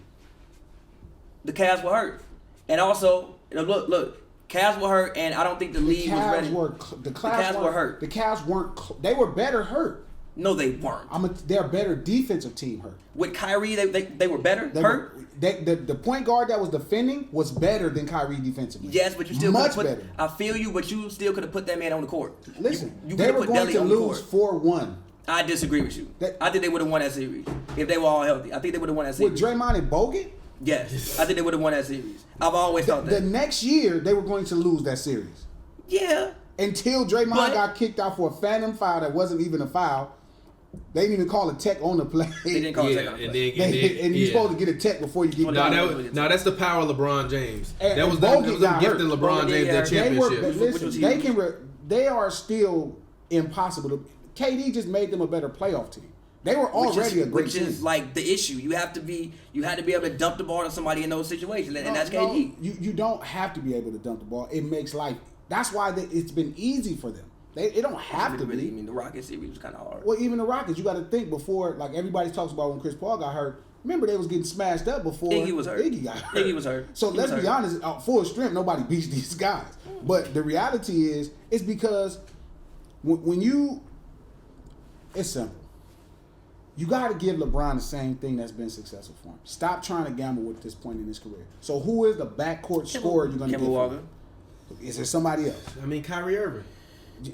The Cavs were hurt, and also look, Cavs were hurt, and I don't think the league was ready. The Cavs were hurt. The Cavs weren't. They were better hurt. No, they weren't. They're a better defensive team hurt. With Kyrie, they were better hurt. The point guard that was defending was better than Kyrie defensively. Yes, but you still much could have better. I feel you, but you still could have put that man on the court. Listen, you they could've were put going Dele to on the lose court. 4-1 I disagree with you. I think they would have won that series if they were all healthy. I think they would have won that with series. Draymond and Bogut. Yes, I think they would have won that series. I've always thought The that. next year they were going to lose that series Yeah, until Draymond But- got kicked out for a phantom foul that wasn't even a foul. They didn't even call a tech on the play. they didn't call it Yeah, take off. And you're supposed to get a tech before you get Well, down. No, that's the power of LeBron James. And- That was and them Bogut gifting got hurt. LeBron Bogut James got that hurt. They were, championship. Which listen, was they huge. they are still impossible to. KD just made them a better playoff team. They were already a great which team. is like the issue. You had to be able to dump the ball to somebody in those situations, and that's KD. You don't have to be able to dump the ball. It makes life. That's why it's been easy for them. It don't have to Really, I be. mean, the Rockets series was kind of hard. Well, even the Rockets, you got to think before. Like everybody talks about when Chris Paul got hurt. Remember, they was getting smashed up before Iggy was hurt. Iggy got hurt. Iggy was hurt. So He let's was be hurt. honest. Full strength, nobody beats these guys. But the reality is, it's because when you, it's simple. You got to give LeBron the same thing that's been successful for him. Stop trying to gamble at this point in his career. So who is the backcourt scorer you're going to Kemba get? Walker. Is there somebody else? I mean, Kyrie Irving.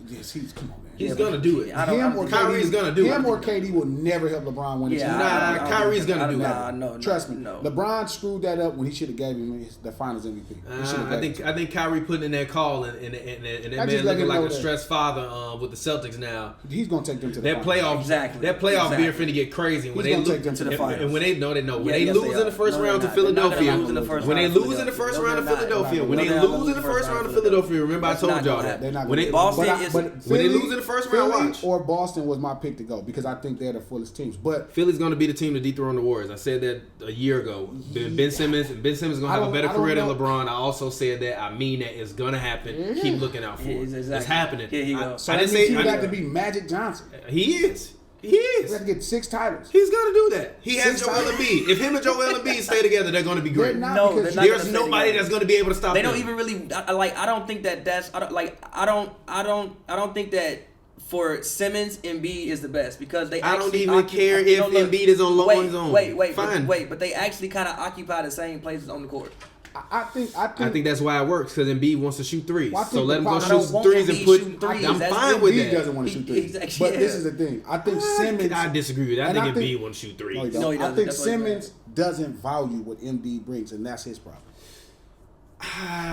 Yes, come on, man. He's gonna do it. I don't think- Kyrie's gonna do it. Him or KD will never help LeBron win. Yeah, Nah, I don't Kyrie's think- gonna do Nah, that. no, Trust me. No. LeBron screwed that up when he should have gave him the Finals MVP. He should have I gave it to him. think Kyrie putting in that call and that I man just let looking him like know a that. stressed father with the Celtics now. He's gonna take them to the That finals. playoff, Exactly. that playoff beer Exactly. finna get crazy when He's they gonna lose take them to the finals. And when they know, when Yeah, they yes, lose they in the are. first No, round to they're not. They're not gonna Philadelphia, lose in the first when they round to lose in the first Philadelphia. round to No, they're not. Philadelphia, when No, they they're not lose in the losing first round to Philadelphia, remember I That's told not y'all gonna that. happen. They're not When gonna they do it. Boston But is- when they lose in the first round, Philly watch. or Boston was my pick to go because I think they're the fullest teams. But Philly's going to be the team to dethrone the Warriors. I said that a year ago. Ben Simmons is going to have a better career than LeBron. I also said that. I mean that it's going to happen. Keep looking out for it. Exactly. It's happening. Here you I go. so didn't that means say he got to be Magic Johnson. he is. He He is. got to get 6 titles. He's going to do that. He has Six Joel titles. Embiid. If him and Joel Embiid stay together, they're going to be They're great. not No, because they're not There's gonna stay nobody together. that's going to be able to stop They them. don't even really I don't think that that's I don't think that for Simmons, Embiid is the best because they. I don't actually even care if Embiid is on low on his own. Wait, Fine. but they actually kind of occupy the same places on the court. I I think that's why it works because Embiid wants to shoot threes. Well, I think So let him go the I don't shoot want threes Embiid and put. shooting threes. I'm That's fine with Embiid that. doesn't want to shoot threes. Exactly, But yeah. this is the thing. I think Simmons. I disagree with that. And I I think think- Embiid wants to shoot No, he threes. don't. No, he I doesn't. think That's what he Simmons doesn't value what Embiid brings, and that's his problem.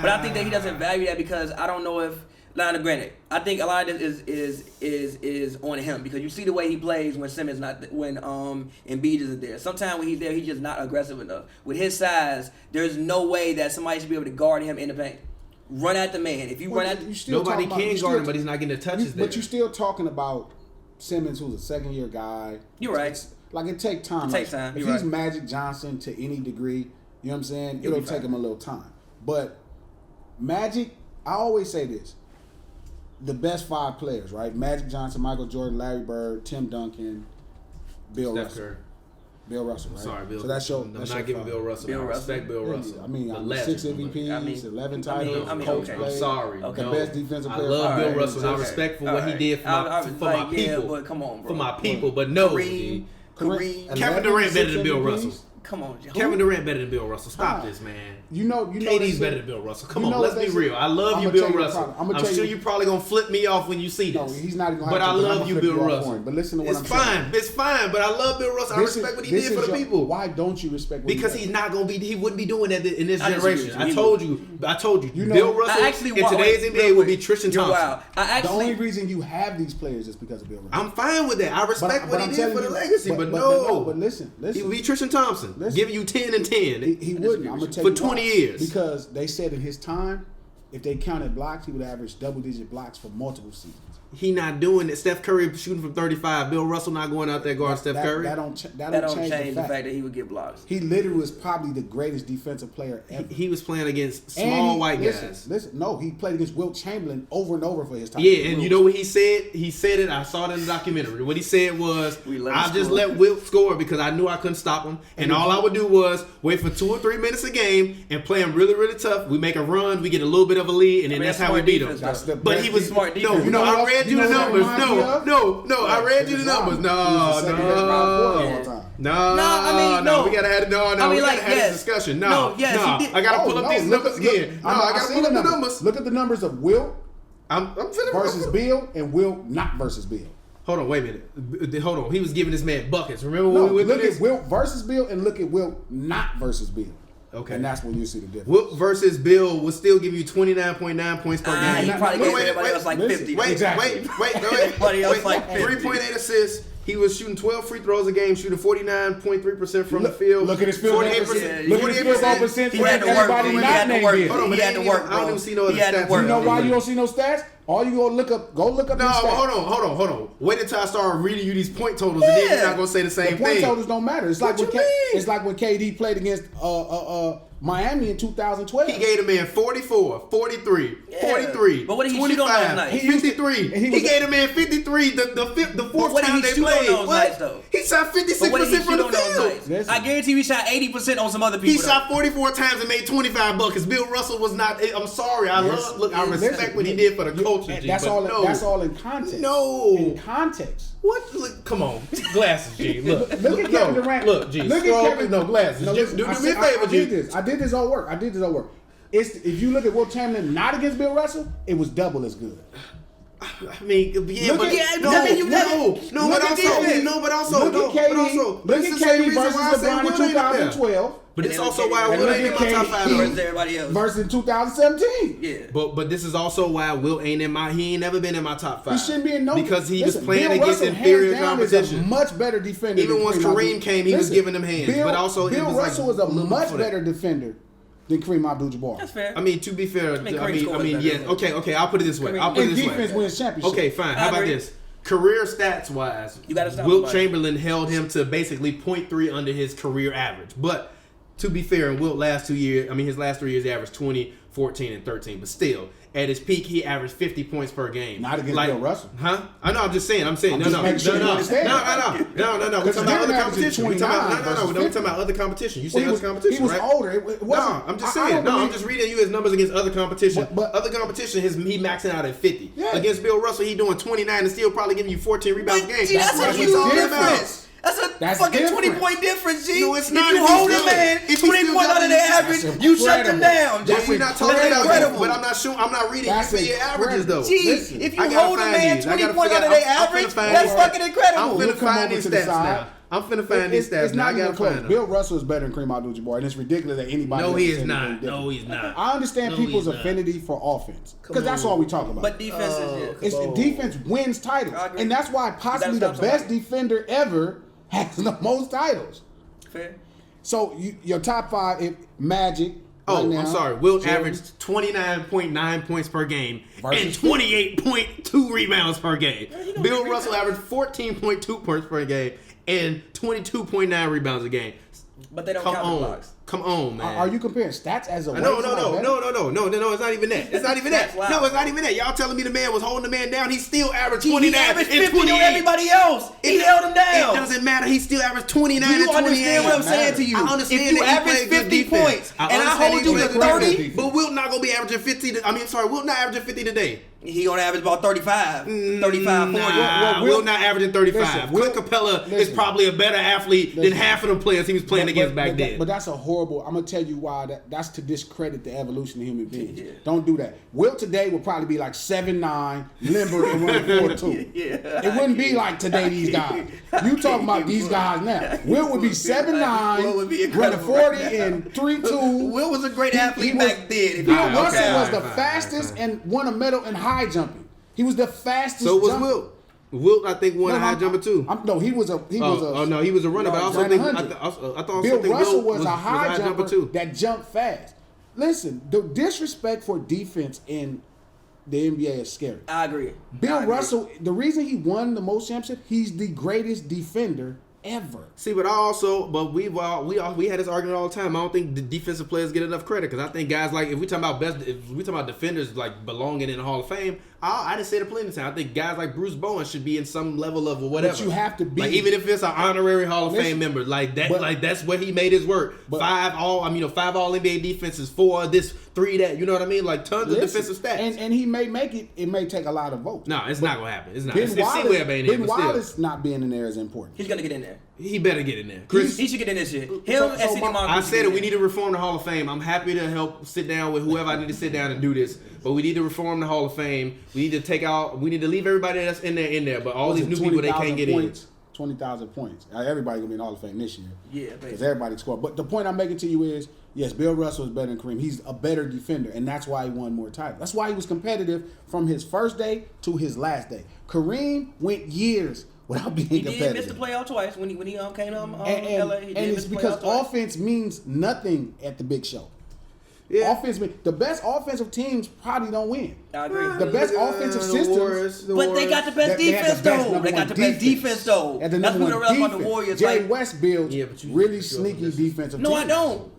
But I think that he doesn't value that because I don't know if. Now, granted, I think a lot of this is on him because you see the way he plays when Simmons when Embiid isn't there. Sometimes when he's there, he's just not aggressive enough. With his size, there's no way that somebody should be able to guard him in the paint. Run at the man. If you run at Nobody can guard him, but he's not getting the touches there. But you're still talking about Simmons, who's a second-year guy. You're right. It takes time. It takes time. If You're he's right. Magic Johnson to any degree, you know what I'm saying? He'll be It'll take fine. him a little time. But Magic, I always say this. The best 5 players, right? Magic Johnson, Michael Jordan, Larry Bird, Tim Duncan, Bill Steph Russell. Curry. Bill Russell, right? Sorry, Bill. So that's your. I'm that's not your giving five. Bill Russell. Bill I Russell. respect Bill Russell. I mean, the I'm legend. 6 MVPs, 11 titles, coach okay. I'm played, sorry. Okay. the No. best defensive I player. love Bill Alright, Russell. I okay. respect for what he did for I my was for like, my people. Yeah, but come on, bro. For my people, but no. Kareem. Kevin Durant better than Bill Russell. Come on, Joe. Kevin Durant better than Bill Russell. Stop Nah. this, man. You know. KD's better than Bill Russell. Come you on, know let's what be they said? real. I love I'ma you, tell Bill you the Russell. problem. I'ma I'm tell sure you- you're probably gonna flip me off when you see No, this. he's not even. But I love you, Bill Russell. But listen to what It's I'm saying. fine. It's fine. But I love Bill Russell. I respect what he did for the people. Why don't you respect? What Because he he's does? not gonna be. He wouldn't be doing that in this I disagree generation. with you. I told you. You know- Bill Russell I actually in today's NBA would be Tristan You're Thompson. wild. I The actually. only reason you have these players is because of Bill Russell. I'm fine with that. I respect what I'm he did telling for the you- legacy, but no. no. But listen. He would be Tristan Thompson, Listen. giving you 10 and 10. He wouldn't. I'm gonna tell For you 20 why. years. Because they said in his time, if they counted blocks, he would average double-digit blocks for multiple seasons. He not doing it. Steph Curry shooting from 35. Bill Russell not going out there guarding Steph Curry. That don't change the fact that he would get blocks. He literally was probably the greatest defensive player ever. He was playing against And small white listen, guys. Listen, no, he played against Wilt Chamberlain over and over for his time. Yeah, and you know what he said? He said it. I saw it in the documentary. What he said was, I just let Wilt score because I knew I couldn't stop him. And all I would do was wait for 2 or 3 minutes a game and play him really, really tough. We make a run, we get a little bit of a lead, and then that's how we beat him. But he was smart defense. No, You know I what read else- you you the know what numbers. it reminds me of? No, I read you the numbers. No, we gotta have we gotta have this discussion. I gotta pull up these numbers again. I gotta pull up the numbers. Look at the numbers of Wilt I'm finna versus Bill and Wilt not versus Bill. Hold on, wait a minute. Hold on. He was giving this man buckets. Remember No, when we went look through at this? Wilt versus Bill and look at Wilt not versus Bill. Okay. And that's when you see the difference. Wilt versus Bill will still give you 29.9 points per game. He probably gave everybody else like listen, 50. wait, Exactly. Everybody else like 50. 3.8 assists. He was shooting 12 free throws a game, shooting 49.3% from the field. Look at his field goal 48%. percentage. Look at his field goal percentage. He had to work. Everybody He not had to named work. Bill. Hold on, He had to work, I don't even see no other He had to stats. work. You know why you don't see no stats? All you go look up No, these stats. hold on. Wait until I start reading you these point totals, and then you're not gonna say the same The point thing. totals don't matter. It's What like you mean? it's like when KD played against Miami in 2012. He gave the man 44, 43, 43, But what did he shoot on 25, those nights? 53. And he He was- gave the man 53 the fourth what did time he they shoot on played. those What? nights, though? He shot But what did he 56% from shoot the on those field. nights? Listen. I guarantee he shot 80% on some other people. He shot 44 times and made 25 buckets. Bill Russell was not. I'm sorry. I respect Listen, what he did for the culture. G, That's but all. no. That's all in context. No. in context. What? Look, come on, glasses, G. Look, Look at Kevin Durant. Look, G. Look scroll at Kevin. No glasses. No, Just listen, do me a favor, I did G. this. I did this all work. It's if you look at Wilt Chamberlain not against Bill Russell, it was double as good. I mean, yeah, Look but at- no, I mean, you no, got- no, look but at also, defense. no, but also, Look no, at KD. but also, Look this at is the same KD reason versus why I say LeBron in Wilt ain't up there. 2012 But it's And also then why look at Wilt ain't in my KD. top five. versus though. everybody else. versus 2017. Yeah. But this is also why Wilt ain't in my. He ain't never been in my top five. He shouldn't be in no because he listen, was playing Bill against Russell, inferior hands down, is a competition. much better defender. Even than once Kareem Kareem Abdul- came, he was Listen, giving them hands, but also it Bill was like Russell is a a little much before that. better defender than Kareem Abdul-Jabbar. That's fair. I mean, to be fair, I mean, Kareem scored better yes. than- Okay. I'll put it this way. Kareem- I'll put it And this defense way. wins championship. Okay, fine. How I about agree. this? Career stats wise, You gotta stop Wilt somebody. Chamberlain held him to basically 0.3 under his career average. But to be fair, in Wilt his last 3 years he averaged 20, 14, and 13. But still, at his peak, he averaged 50 points per game. Not against Bill Russell. Huh? I know. I'm just saying. I'm just making sure you understand. No. We're Because talking about the other average is competition. We're 29 talking about versus we're 50. talking about other competition. You Well, say other competition, he was right? older. It wasn't, No, I'm just saying. don't I'm believe- just reading you his numbers against other competition. But other competition, he maxing out at 50. Yeah. Against Bill Russell, he doing 29 and still probably giving you 14 rebounds a game. Gee, that's a what huge we're talking about. difference. That's Fucking fucking different. 20-point difference, G. No, it's not. If you If he's hold a still- man if he's 20 still points out of dropping their these- average, you shut them down. Yeah, That's we're not talking That's about incredible. that, but I'm not reading That's for your averages though. incredible. Gee, Listen, if you I gotta hold a find man these. I 20 gotta points out of figure- their I'm finna average, find that's these. fucking incredible. I'm We'll finna come find over these to the stats side. now. I'm finna find these stats It's now. I not even gotta close. find them. Bill Russell is better than Kareem Abdul-Jabbar, and it's ridiculous that anybody. No, else he is is saying not. anything different. No, he's not. I understand No, people's he's not. affinity for offense because that's on. all we talk about. But defense is It's defense wins titles, I agree. and that's why possibly the stop best somebody. defender ever has the most titles. fair. So your top five, if Magic. Oh, right now, I'm sorry. Wilt Jordan, averaged 29.9 points per game Versus and 28.2 rebounds per game. Bill Russell averaged 14.2 points per game and 22.9 rebounds a game. But they don't Come count the on. blocks. Come on, man. Are you comparing stats as a weight? No, it's not even that. It's not even that. No, it's not even that. Y'all telling me the man was holding the man down. He still averaged 29 He averaged 50 and 28. on everybody else. He held him down. It doesn't matter. He still averaged 29 and Do you 28. understand what I'm saying to you? I understand if you that he average played good 50 defense. points and I understand hold he you to played good 30, defense. But Wilt not going to be averaging 50. Wilt not averaging 50 today. he gonna average about 35, 35, 40. Nah, Wilt not averaging 35. Clint Capella is probably a better athlete than half of the players he was playing against back then. But that's a horrible. I'm gonna tell you why. That's to discredit the evolution of human beings. Yeah. Don't do that. Wilt today would probably be like 7'9", limber, and running 4'2". It wouldn't be like today these guys. You talking about these guys now? Wilt would be 7'9", running 40 and 3'2". Wilt was a great athlete back then. Bill Russell was the fastest and won a medal in high jumping. He was the fastest. So was jumper. Wilt. Wilt, I think, won a high jumper too. He was a. He was a runner, but I also think I thought Bill Russell Wilt was a high jumper too. that jumped fast. Listen, the disrespect for defense in the NBA is scary. I agree. Bill Russell, the reason he won the most championships, he's the greatest defender ever. See, but we had this argument all the time. I don't think the defensive players get enough credit because I think guys like if we talking about defenders like belonging in the Hall of Fame, I didn't say it plenty of times. I think guys like Bruce Bowen should be in some level of whatever. But you have to be, like, even if it's an honorary Hall of Fame member, like that. Like that's where he made his work. 5 all NBA defenses, 4 of this, 3 that. You know what I mean? Like tons of defensive stats. And he may make it. It may take a lot of votes. No, it's not gonna happen. It's not. Ben Wallace not being in there is important. He's gonna get in there. He better get in there. He should get in this shit. I said it. We need to reform the Hall of Fame. I'm happy to help sit down with whoever I need to sit down and do this. But we need to reform the Hall of Fame. We need to leave everybody that's in there. But all these new people, they can't get in. 20,000 points. Everybody gonna be in the Hall of Fame this year. Yeah, because everybody scored. But the point I'm making to you is, yes, Bill Russell is better than Kareem. He's a better defender, and that's why he won more titles. That's why he was competitive from his first day to his last day. Kareem went years without being competitive. He did miss the playoff twice when he came to LA. And it's because offense means nothing at the big show. Yeah. The best offensive teams probably don't win. I agree. The best offensive systems, but they got the best defense though. They got the best defense though. That's what we realize about the Warriors. Jerry West builds really sneaky defensive. No, I don't.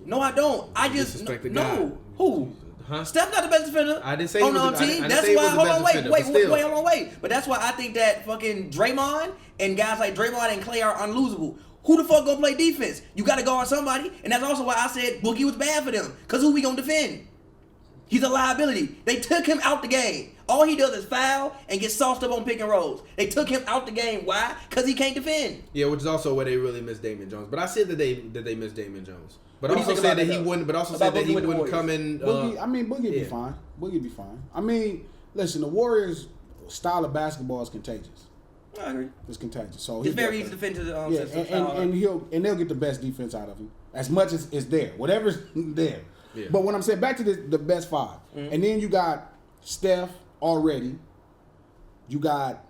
I just no. Who? Huh? Steph not the best defender. I didn't say on our team. That's why. Hold on, wait. But that's why I think that fucking Draymond and guys like Draymond and Klay are unlosable. Who the fuck gonna play defense? You gotta guard somebody, and that's also why I said Boogie was bad for them. Cause who we gonna defend? He's a liability. They took him out the game. All he does is foul and get sauced up on pick and rolls. They took him out the game. Why? Cause he can't defend. Yeah, which is also where they really miss Damian Jones. But I said that they miss Damian Jones. But also said that he wouldn't. But also said that he wouldn't come in. Boogie be fine. Boogie be fine. I mean, listen, the Warriors' style of basketball is contagious. I agree. It's contagious. So it's very easy to defend to the system. And they'll get the best defense out of him as much as it's there, whatever's there. Yeah. But when I'm saying back to the best 5, and then you got Steph already, you got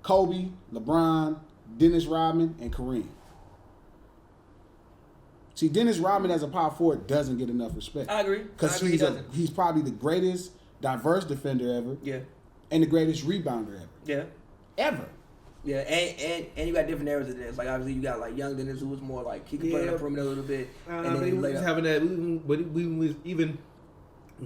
Kobe, LeBron, Dennis Rodman, and Kareem. See, Dennis Rodman as a power forward doesn't get enough respect. I agree. Because he's probably the greatest diverse defender ever. Yeah. And the greatest rebounder ever. Yeah. Ever. Yeah, and you got different areas of Dennis. Like obviously you got like young Dennis who was more like he could play on the perimeter a little bit. And then we was having that. We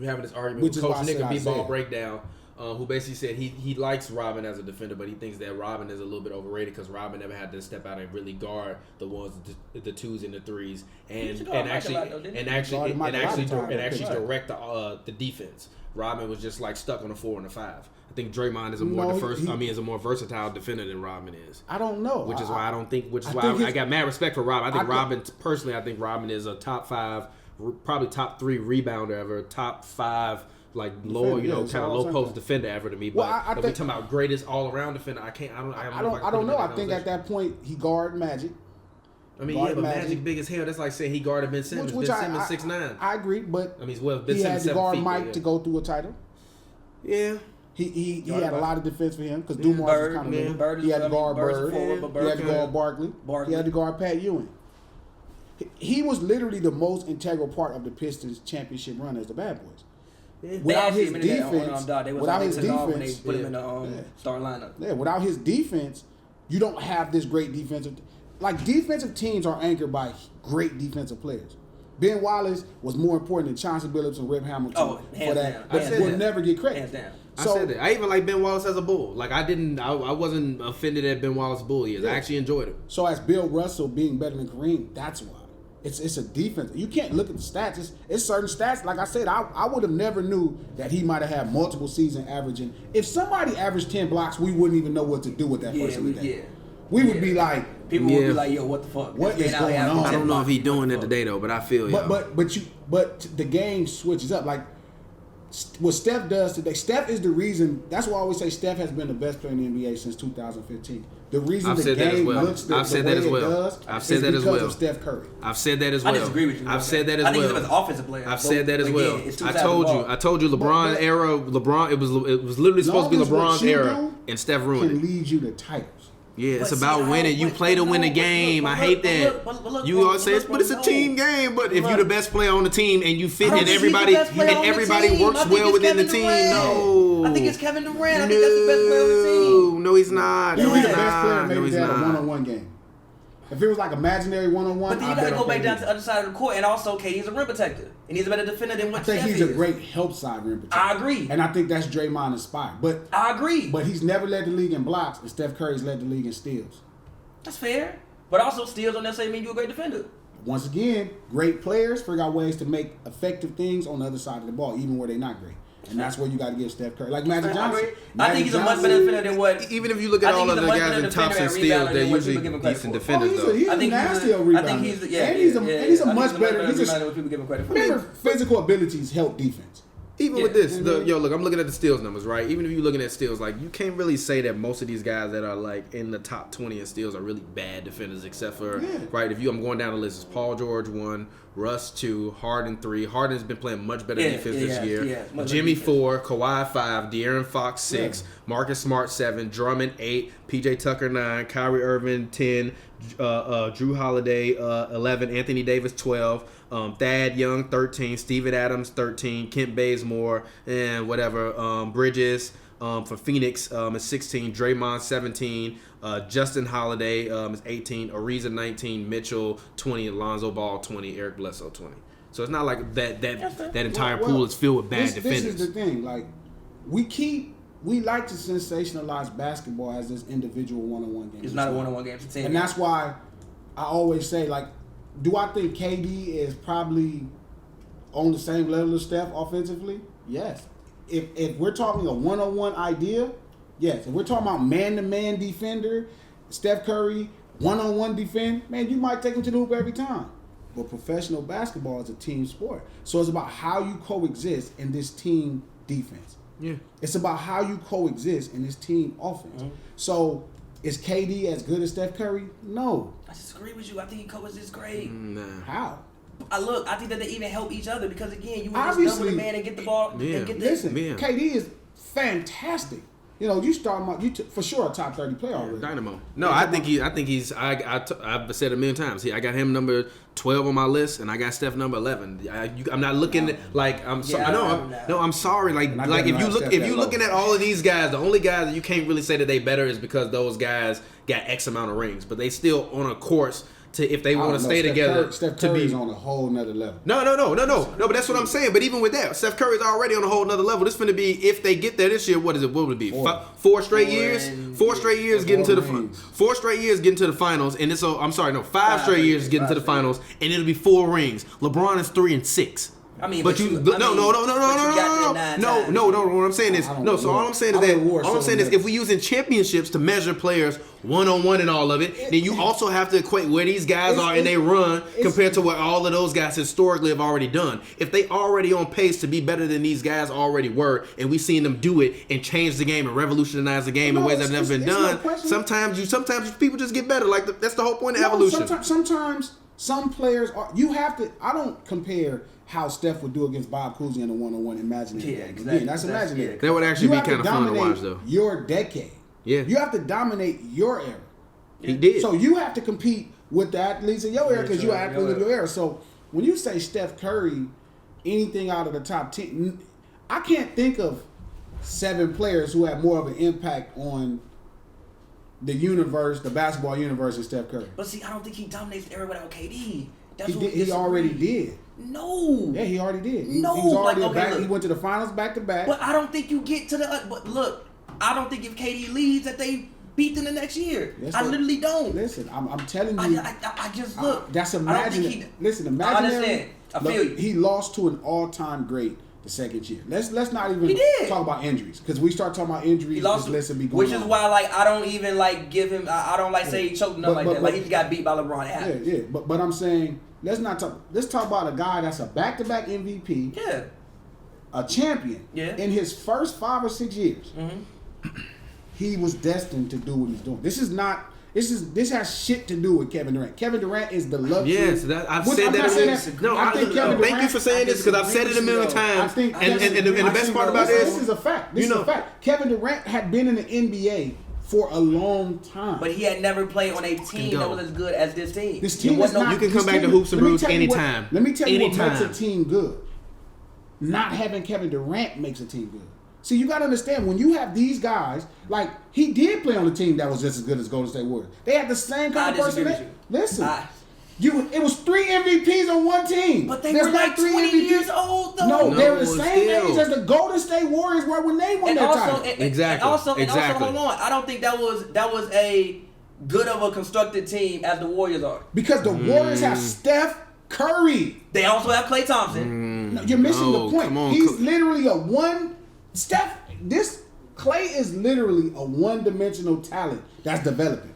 were having this argument with Coach Nick and B-Ball Breakdown, who basically said he likes Robin as a defender, but he thinks that Robin is a little bit overrated because Robin never had to step out and really guard the ones, the 2s and the 3s, and actually direct the defense. Robin was just like stuck on a 4 and a 5. I think Draymond is a more versatile defender than Robin is. I don't know. Which is why I got mad respect for Robin. I think Robin is a top 5, probably top 3 rebounder ever, top 5 like low, kind of low post defender ever to me. But if we're talking about greatest all around defender, I don't know. I think at that point he guarded Magic. I mean, but Magic big as hell. That's like saying he guarded Ben Simmons. Ben Simmons 6'9". I agree, but I mean, Ben he Simmons had to guard Mike to go through a title. Yeah. He had a lot of defense for him because Dumars was kind of Bird. He had to guard Bird. He had to guard Barkley. He had to guard Pat Ewing. He was literally the most integral part of the Pistons championship run as the Bad Boys. Yeah. Without his defense, they put him in the starting lineup. Yeah, without his defense, you don't have this great defensive. Like defensive teams are anchored by great defensive players. Ben Wallace was more important than Chauncey Billups and Rip Hamilton Oh, for hands that. down. But Hands will down. never get credit. Hands down. I said that. I even like Ben Wallace as a Bull. Like I wasn't offended at Ben Wallace Bull years. I actually enjoyed him. So as Bill Russell being better than Kareem, that's why. It's a defense. You can't look at the stats. It's certain stats. Like I said, I would have never knew that he might have had multiple season averaging. If somebody averaged 10 blocks, we wouldn't even know what to do with that person today. We would be like, people would be like, yo, what the fuck? What is going on? I don't know if he's doing it today though, but I feel you. But the game switches up. Like what Steph does today. Steph is the reason. That's why I always say Steph has been the best player in the NBA since 2015. The reason the game looks the way it does is because of Steph Curry. I've said that as well. I disagree with you. I've said that as well. I think he's the best offensive player. I've said that as well. Again, I told you LeBron era. LeBron. It was literally supposed to be LeBron's era, and Steph ruined can it. lead you to titles. Yeah, it's about winning. You play to win a game. I hate that. You always say, but it's a team game. But if you're the best player on the team and you fit and everybody works well within the team, no. I think it's Kevin Durant. I think that's the best player on the team. No, he's not. No, he's the best player. Maybe they had a one-on-one game. If it was like imaginary one-on-one, but then you got to go back down to the other side of the court, and also KD's a rim protector, and he's a better defender than what Steph is. I think he's a great help side rim protector. I agree, and I think that's Draymond inspired. But I agree. But he's never led the league in blocks, and Steph Curry's led the league in steals. That's fair, but also steals don't necessarily mean you're a great defender. Once again, great players figure out ways to make effective things on the other side of the ball, even where they're not great. And that's where you got to give Steph Curry. Like Magic Johnson. I think he's a much better defender than what... Even if you look at all of the guys in tops and steals, they're usually decent defenders, though. He's a nasty rebounder. I think he's a much better... Remember, physical abilities help defense. Even with this, look, I'm looking at the steals numbers, right? Even if you're looking at steals, like, you can't really say that most of these guys that are, like, in the top 20 in steals are really bad defenders, except for, right, I'm going down the list, it's Paul George 1, Russ 2, Harden 3. Harden's been playing much better defense this year. Jimmy 4, Kawhi 5, De'Aaron Fox 6, Marcus Smart 7, Drummond 8, PJ Tucker 9, Kyrie Irving 10, Drew Holiday 11, Anthony Davis 12, Thad Young 13, Steven Adams 13, Kent Bazemore and whatever, Bridges for Phoenix is 16, Draymond 17, Justin Holiday is 18, Ariza 19, Mitchell 20, Lonzo Ball 20, Eric Bledsoe 20. So it's not like that entire pool is filled with bad defenders. This is the thing, like we like to sensationalize basketball as this individual one-on-one game. It's not a one-on-one game. It's a team. And that's why I always say, like, do I think KD is probably on the same level as Steph offensively? Yes. If we're talking a one-on-one idea, yes. If we're talking about man-to-man defender, Steph Curry, one-on-one defend, man, you might take him to the hoop every time. But professional basketball is a team sport. So it's about how you coexist in this team defense. Yeah. It's about how you coexist in this team offense. Mm-hmm. So is KD as good as Steph Curry? No. I disagree with you. I think he coexists great. Nah. How? I think that they even help each other because, again, you want to double the man and get the ball. Yeah. And get the, Listen, KD is fantastic. You know, you start him out, for sure a top 30 player already. Dynamo. No, I think he's. I've said it a million times. I got him number 12 on my list, and I got Steph number 11. I'm not looking at, like, I'm sorry. I'm sorry. Like if you're looking at all of these guys, the only guys that you can't really say that they better is because those guys got X amount of rings, but they still on a course to, if they want to stay together, Steph to Curry's be on a whole nother level. No. But that's what I'm saying. But even with that, Steph Curry's already on a whole nother level. This finna be, if they get there this year, what would it be? Four straight years getting to the 4 straight years getting to the finals, and it's 5 straight years getting to the finals, and it'll be 4 rings. LeBron is 3 and 6. I mean, but no. What I'm saying is So all I'm saying is if we're using championships to measure players one-on-one and all of it, then you also have to equate where these guys are in their run compared to what all of those guys historically have already done. If they already on pace to be better than these guys already were, and we seen them do it and change the game and revolutionize the game in ways that have never been done, sometimes people just get better. Like that's the whole point of evolution. Sometimes some players are. You have to. I don't compare how Steph would do against Bob Cousy in a one-on-one imaginary. Yeah, exactly. That's imaginary. That would actually be kind of fun to watch, though. Your decade. Yeah. You have to dominate your era. He did. So you have to compete with the athletes in your era because you're an athlete of your era. So when you say Steph Curry, anything out of the top 10, I can't think of 7 players who have more of an impact on the universe, the basketball universe, than Steph Curry. But see, I don't think he dominates the era without KD. He already did. No. Yeah, he already did. He No, was already like, okay, back. look. He went to the finals back to back. But I don't think you get to the. But look, I don't think if KD leaves that they beat them the next year. I literally don't. Listen, I'm telling you. I just look. That's I don't think imaginary. Listen, imaginary. I understand. I feel you. He lost to an all-time great the second year. Let's not even He did. talk about injuries because we start talking about injuries. He lost, this list will be going which is on. why like I don't even like give him. I don't like say he choked nothing like that. Like he just got beat by LeBron. It happens. Yeah. But I'm saying let's talk about a guy that's a back-to-back MVP. Yeah. A champion. Yeah. In his first 5 or 6 years, he was destined to do what he's doing. This has shit to do with Kevin Durant. Kevin Durant is the luxury. Yes, I've said that. No, thank you for saying this because I've said it a million times. And the best part about this is a fact. This is a fact. Kevin Durant had been in the NBA for a long time, but he had never played on a team that was as good as this team. This team is not. You can come back to Hoops and Brews anytime. Let me tell you what makes a team good. Not having Kevin Durant makes a team good. See, you got to understand, when you have these guys, like, he did play on a team that was just as good as Golden State Warriors. They had the same kind of personality. Listen, it was 3 MVPs on one team. But they were like 20 years old, though. No, they were the same age as the Golden State Warriors were when they won their title. Exactly. And also, hold on. I don't think that was a good of a constructed team as the Warriors are. Because the Warriors have Steph Curry. They also have Klay Thompson. No, you're missing the point. He's literally a one... Klay is literally a one-dimensional talent that's developing.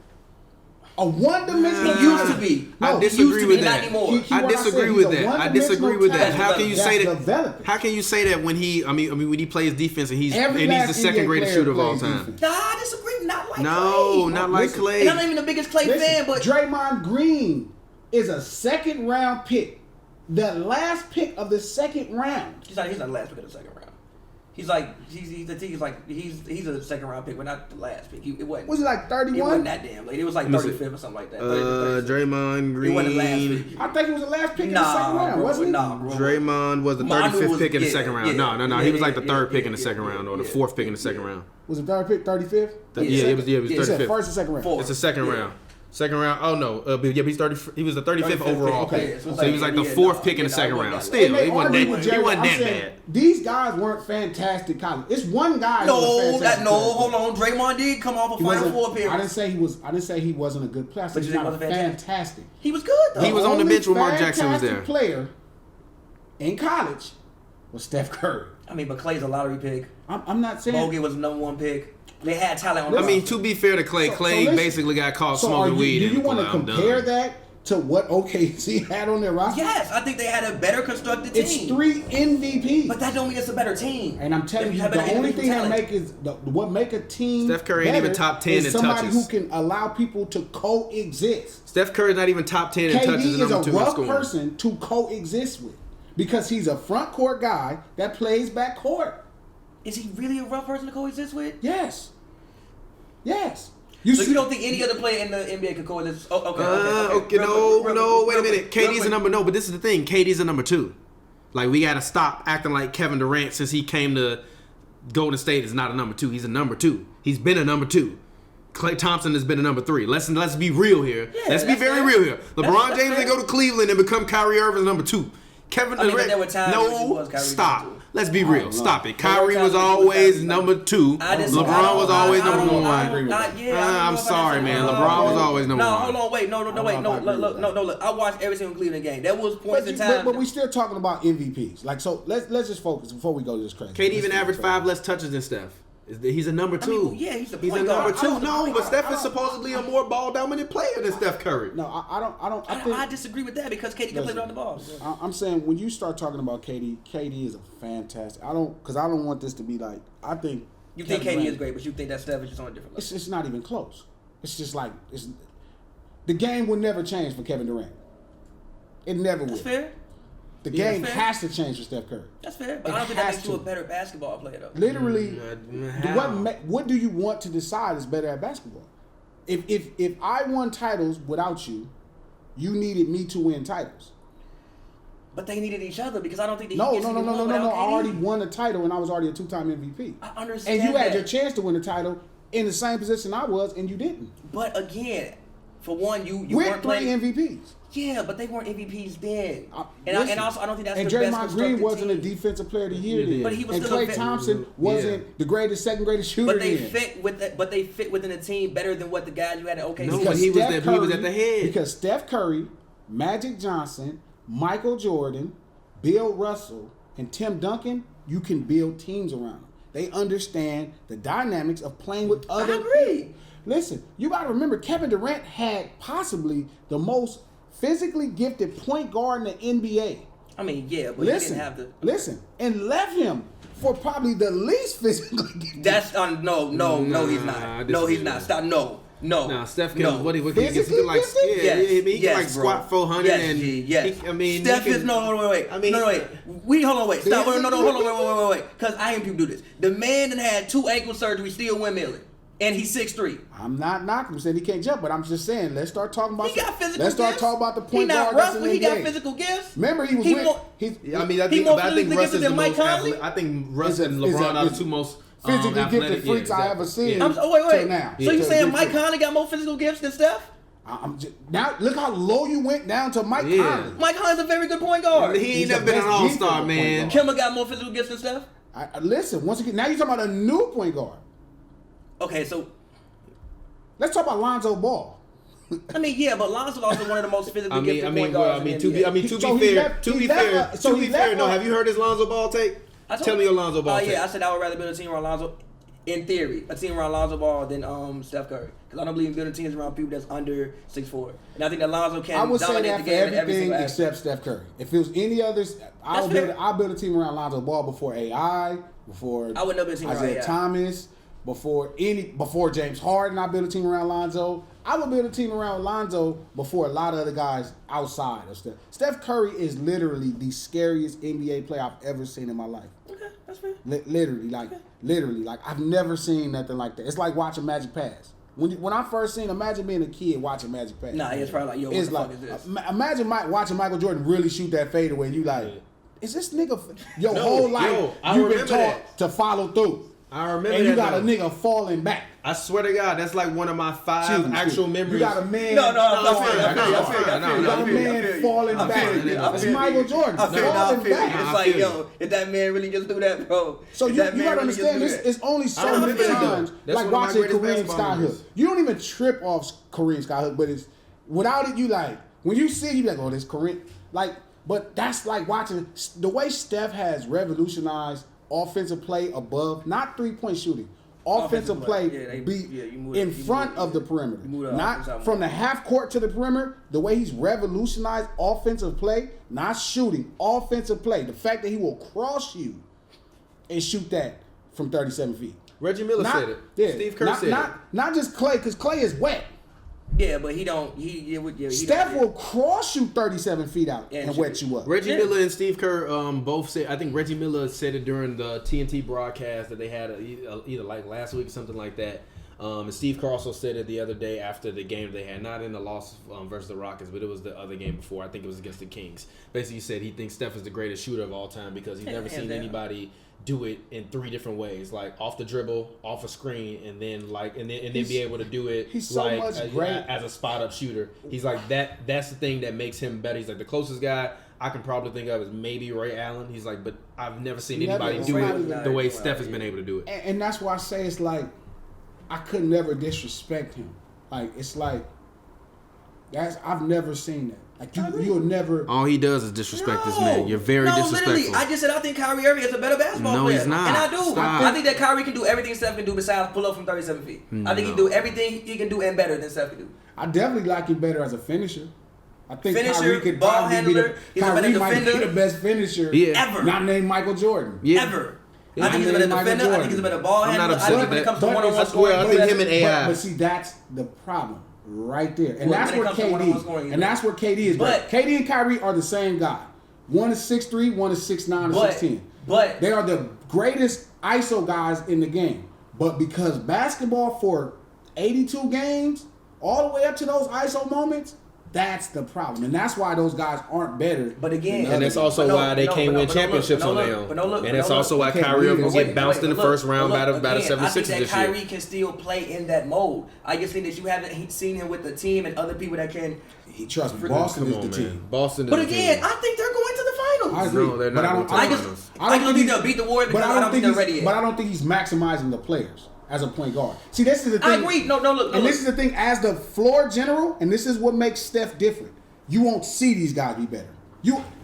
A one-dimensional He used to be. I disagree with that. Not anymore. I disagree with that. I disagree with that. How can you say that? Developing. How can you say that when he? I mean, when he plays defense and he's Every the second NBA greatest player shooter of all plays time. defense. Nah, I disagree. Not like Klay. No, not like Listen, Klay. And I'm not even the biggest Klay fan, but Draymond Green is a second-round pick. The last pick of the second round. he's not the last pick of the second round. He's a second round pick, but not the last pick. It wasn't. Was it like 31? It wasn't that damn late. It was like 35th or something like that. 35th, 36th. Draymond Green. It wasn't the last pick. I think it was the last pick in the second round, wasn't it? Nah, bro. Draymond was the 35th pick in the second round. No. He was like the third pick in the second round or the fourth pick in the second round. Was it third pick, 35th? Yeah, it was 35th. First or second round? Fourth. It's the second round. Second round. Oh no. he's 30. He was the 35th overall. Okay. So he was like the fourth pick in the second round. Still, he wasn't that bad. These guys weren't fantastic college. It's one guy. Hold on. Draymond did come off a Final Four appearance. I didn't say he wasn't a good player. He's not fantastic. He was good though. He was on the bench when Mark Jackson was there. The player in college was Steph Curry. I mean, but Klay's a lottery pick. I'm not saying Bogey was the number 1 pick. They had talent on the I mean, roster. to be fair to Klay, Klay basically got caught smoking weed. Do you want to compare that to what OKC had on their roster? Yes, I think they had a better constructed team. It's 3 MVPs. But that don't mean it's a better team. And I'm telling you, the only thing that what make a team Steph Curry ain't even top 10 in touches. Somebody who can allow people to coexist. Steph Curry's not even top 10 in touches and number 2 in KD is a scoring. rough person to coexist with because he's a front court guy that plays back court. Is he really a rough person to coexist with? Yes. You don't think any other player in the NBA could coexist? Oh, okay. Wait a minute. KD's a number. No, but this is the thing. KD's a number 2. Like, we got to stop acting like Kevin Durant since he came to Golden State is not a number 2. He's a number 2. He's been a number 2. Klay Thompson has been a number 3. Let's be real here. Yeah, let's be very real here. LeBron James didn't go to Cleveland and become Kyrie Irving's number 2. Kevin Durant. There were times when he was Kyrie's stop. number 2. Let's be real. Stop it. Kyrie was always number 2. LeBron was always number 1. I'm sorry, man. LeBron was always number 1. No, hold on. Wait. No. Look. I watched every single Cleveland game. There was points in time. But we still talking about MVPs. Like, so let's just focus before we go to this crazy. KD even averaged 5 less touches than Steph. He's a number 2. I mean, yeah, he's a number 2. guard. No, but Steph is supposedly a more ball dominant player than Steph Curry. No, I disagree with that because KD can play around the ball. I'm saying when you start talking about KD is a fantastic. I don't want this to be like. I think you think KD is great, but you think that Steph is just on a different level. It's not even close. It's just like the game will never change for Kevin Durant. It never will. That's fair. The game has to change for Steph Curry. That's fair, but I don't think that makes you a better basketball player, though. Literally, what do you want to decide is better at basketball? If I won titles without you, you needed me to win titles. But they needed each other because I don't think that No. he gets I already won a title and I was already a 2-time MVP. I understand. And you had your chance to win the title in the same position I was, and you didn't. But again, For one, you with weren't 3 playing. MVPs. Yeah, but they weren't MVPs then. Listen, And also, I don't think that's and the best Draymond constructed Green wasn't team. a defensive player of the year then. But he was and still Klay Thompson wasn't the greatest, second greatest shooter But they then. fit within the team better than what the guys you had at OKC. No, Because but he was Steph at the head. Because Steph Curry, Magic Johnson, Michael Jordan, Bill Russell, and Tim Duncan, you can build teams around them. They understand the dynamics of playing with other I agree. people. Listen, you got to remember, Kevin Durant had possibly the most physically gifted point guard in the NBA. I mean, yeah, but he didn't have the. Listen, and left him for probably the least physically gifted. That's no, he's not. No, he's not. Stop. No. Nah, Steph can. No. What he can he can like Physically he can like bro. squat 400 yes, and yes. he, I mean Steph he can, is no wait. I mean, no wait. Hold on wait. Stop. Physically? No hold on wait. Because I hear people do this. The man that had 2 ankle surgeries still windmilling, and he's 6'3". I'm not knocking him, saying he can't jump, but I'm just saying, let's start talking about. He got physical Let's start gifts. talking about the point He not guard that's rough, in but the he got NBA. physical gifts. Remember, he was He with. more- I mean, I He think more but I think physically Russ gifted is than the Mike most. Conley? I think Russ Is it- and is LeBron it- are the is 2 most physically gifted athletic. freaks I ever seen. Yeah. Wait. Till now. So you Yeah. saying Till Mike this- Conley got more physical gifts than Steph? I'm just, now look how low you went down to Mike Yeah. Conley. Mike Conley's a very good point guard. He He's ain't the never been an best all-star, defensive man. point Kemba got more physical gifts than Steph. Listen, once again, now you're talking about a new point guard. Okay, so Let's talk about Lonzo Ball. I mean, yeah, but Lonzo's also one of the most physically I mean, gifted point guards. in the to NBA. be So he fair, left- he left, no. Have you heard his Lonzo Ball take? Tell me your Lonzo Ball take. Yeah, I said I would rather build a team around Lonzo. In theory, a team around Lonzo Ball than Steph Curry, because I don't believe in building teams around people that's under 6'4". And I think that Lonzo can I would say dominate that the for game in every everything single aspect. except Steph Curry. If it was any others, I'll fair. build a team around Lonzo Ball before AI, before I would never build a team around Isaiah AI. Thomas, before James Harden. I build a team around Lonzo. I would build a team around Lonzo before a lot of other guys outside of Steph. Steph Curry is literally the scariest NBA player I've ever seen in my life. Okay, that's fair. Literally, like I've never seen nothing like that. It's like watching Magic pass. When I first seen, imagine being a kid watching Magic pass. Nah, it's probably like, yo, what It's the like fuck is this? Imagine watching Michael Jordan really shoot that fadeaway, and you like, is this nigga your No, whole life I you've been remember taught that. to follow through, I remember and you that. got a nigga falling back. I swear to God, that's like one of my 5 Excuse me, actual memories. You got a man. No, falling I back. feel you, I feel you, I No, feel You you, got I a feel you, I man feel you. falling I back. feel you, I It's feel you. Michael Jordan I feel you, I falling feel you. back. It's I like, feel yo, if that man really just do that, bro. So if you that man gotta really just understand do this. that. It's only I so don't many feel it, though. times, That's like one of my watching greatest Kareem basketball Skyhook. memories. You don't even trip off Kareem Skyhook, but it's without it. You like when you see, it, you be like, oh, this Kareem. Like, but that's like watching the way Steph has revolutionized offensive play above, not 3-point shooting. Offensive play you move in it, you front move of it. the perimeter, You move the offense not out from more. the half court to the perimeter. The way he's revolutionized offensive play, not shooting, offensive play. The fact that he will cross you and shoot that from 37 feet. Reggie Miller said it. Yeah, Steve Kerr said it. Not just Klay, because Klay is wet. Yeah, but he don't. He Steph will cross you 37 feet out Yeah, and sure. wet you up. Reggie Yeah. Miller and Steve Kerr both said. I think Reggie Miller said it during the TNT broadcast that they had either like last week or something like that. And Steve Kerr also said it the other day after the game they had, not in the loss versus the Rockets, but it was the other game before. I think it was against the Kings. Basically, he said he thinks Steph is the greatest shooter of all time because he's never seen down. anybody do it in 3 different ways, like off the dribble, off a screen, and then be able to do it He's so like much great. as a spot up shooter. He's like that. That's the thing that makes him better. He's like the closest guy I can probably think of is maybe Ray Allen. He's like, but I've never seen anybody do it the way Steph has been able to do it. And that's why I say it's like I could never disrespect him. Like it's like I've never seen that. Like you'll never. All he does is disrespect this man. You're very disrespectful. Literally, I just said I think Kyrie Irving is a better basketball No, player. he's not. And I do. Stop. I think that Kyrie can do everything Steph can do besides pull up from 37 feet. I think he can do everything he can do and better than Steph can do. I definitely like him better as a finisher. I think Finisher, Kyrie could ball probably handler, be he's a Kyrie better might be defender. the best finisher Yeah. Ever. not named Michael Jordan. Yeah. Ever. Yeah, I think he's a I better mean, Michael defender. I think Jordan. he's a better ball I'm not handler. I upset think with when it that. comes to But- one-on-one but- scoring, I think him and AI. But see, that's the problem right there, and When that's it where comes to one-on-one KD, scoring, and that's where KD is. But- KD and Kyrie are the same guy. One is 6'3", one is 6'9", or But- 6'10". but- they are the greatest ISO guys in the game. But because basketball for 82 games, all the way up to those ISO moments, That's the problem, and that's why those guys aren't better. But again, and that's also why they can't win championships on their own. And that's also why Kyrie will get bounced in the first round by the 76ers I think that this year. Kyrie can still play in that mold. I just think that you haven't seen him with the team and other people that can. He trusts Boston is the team. Boston is But the again, team. I think they're going to the finals. I agree. No, they're not going to the finals. I don't think they'll beat the Warriors because I don't think they're ready yet. But I don't think he's maximizing the players as a point guard. See, this is the thing. I agree. No, look. This is the thing. As the floor general, and this is what makes Steph different. You won't see these guys be better.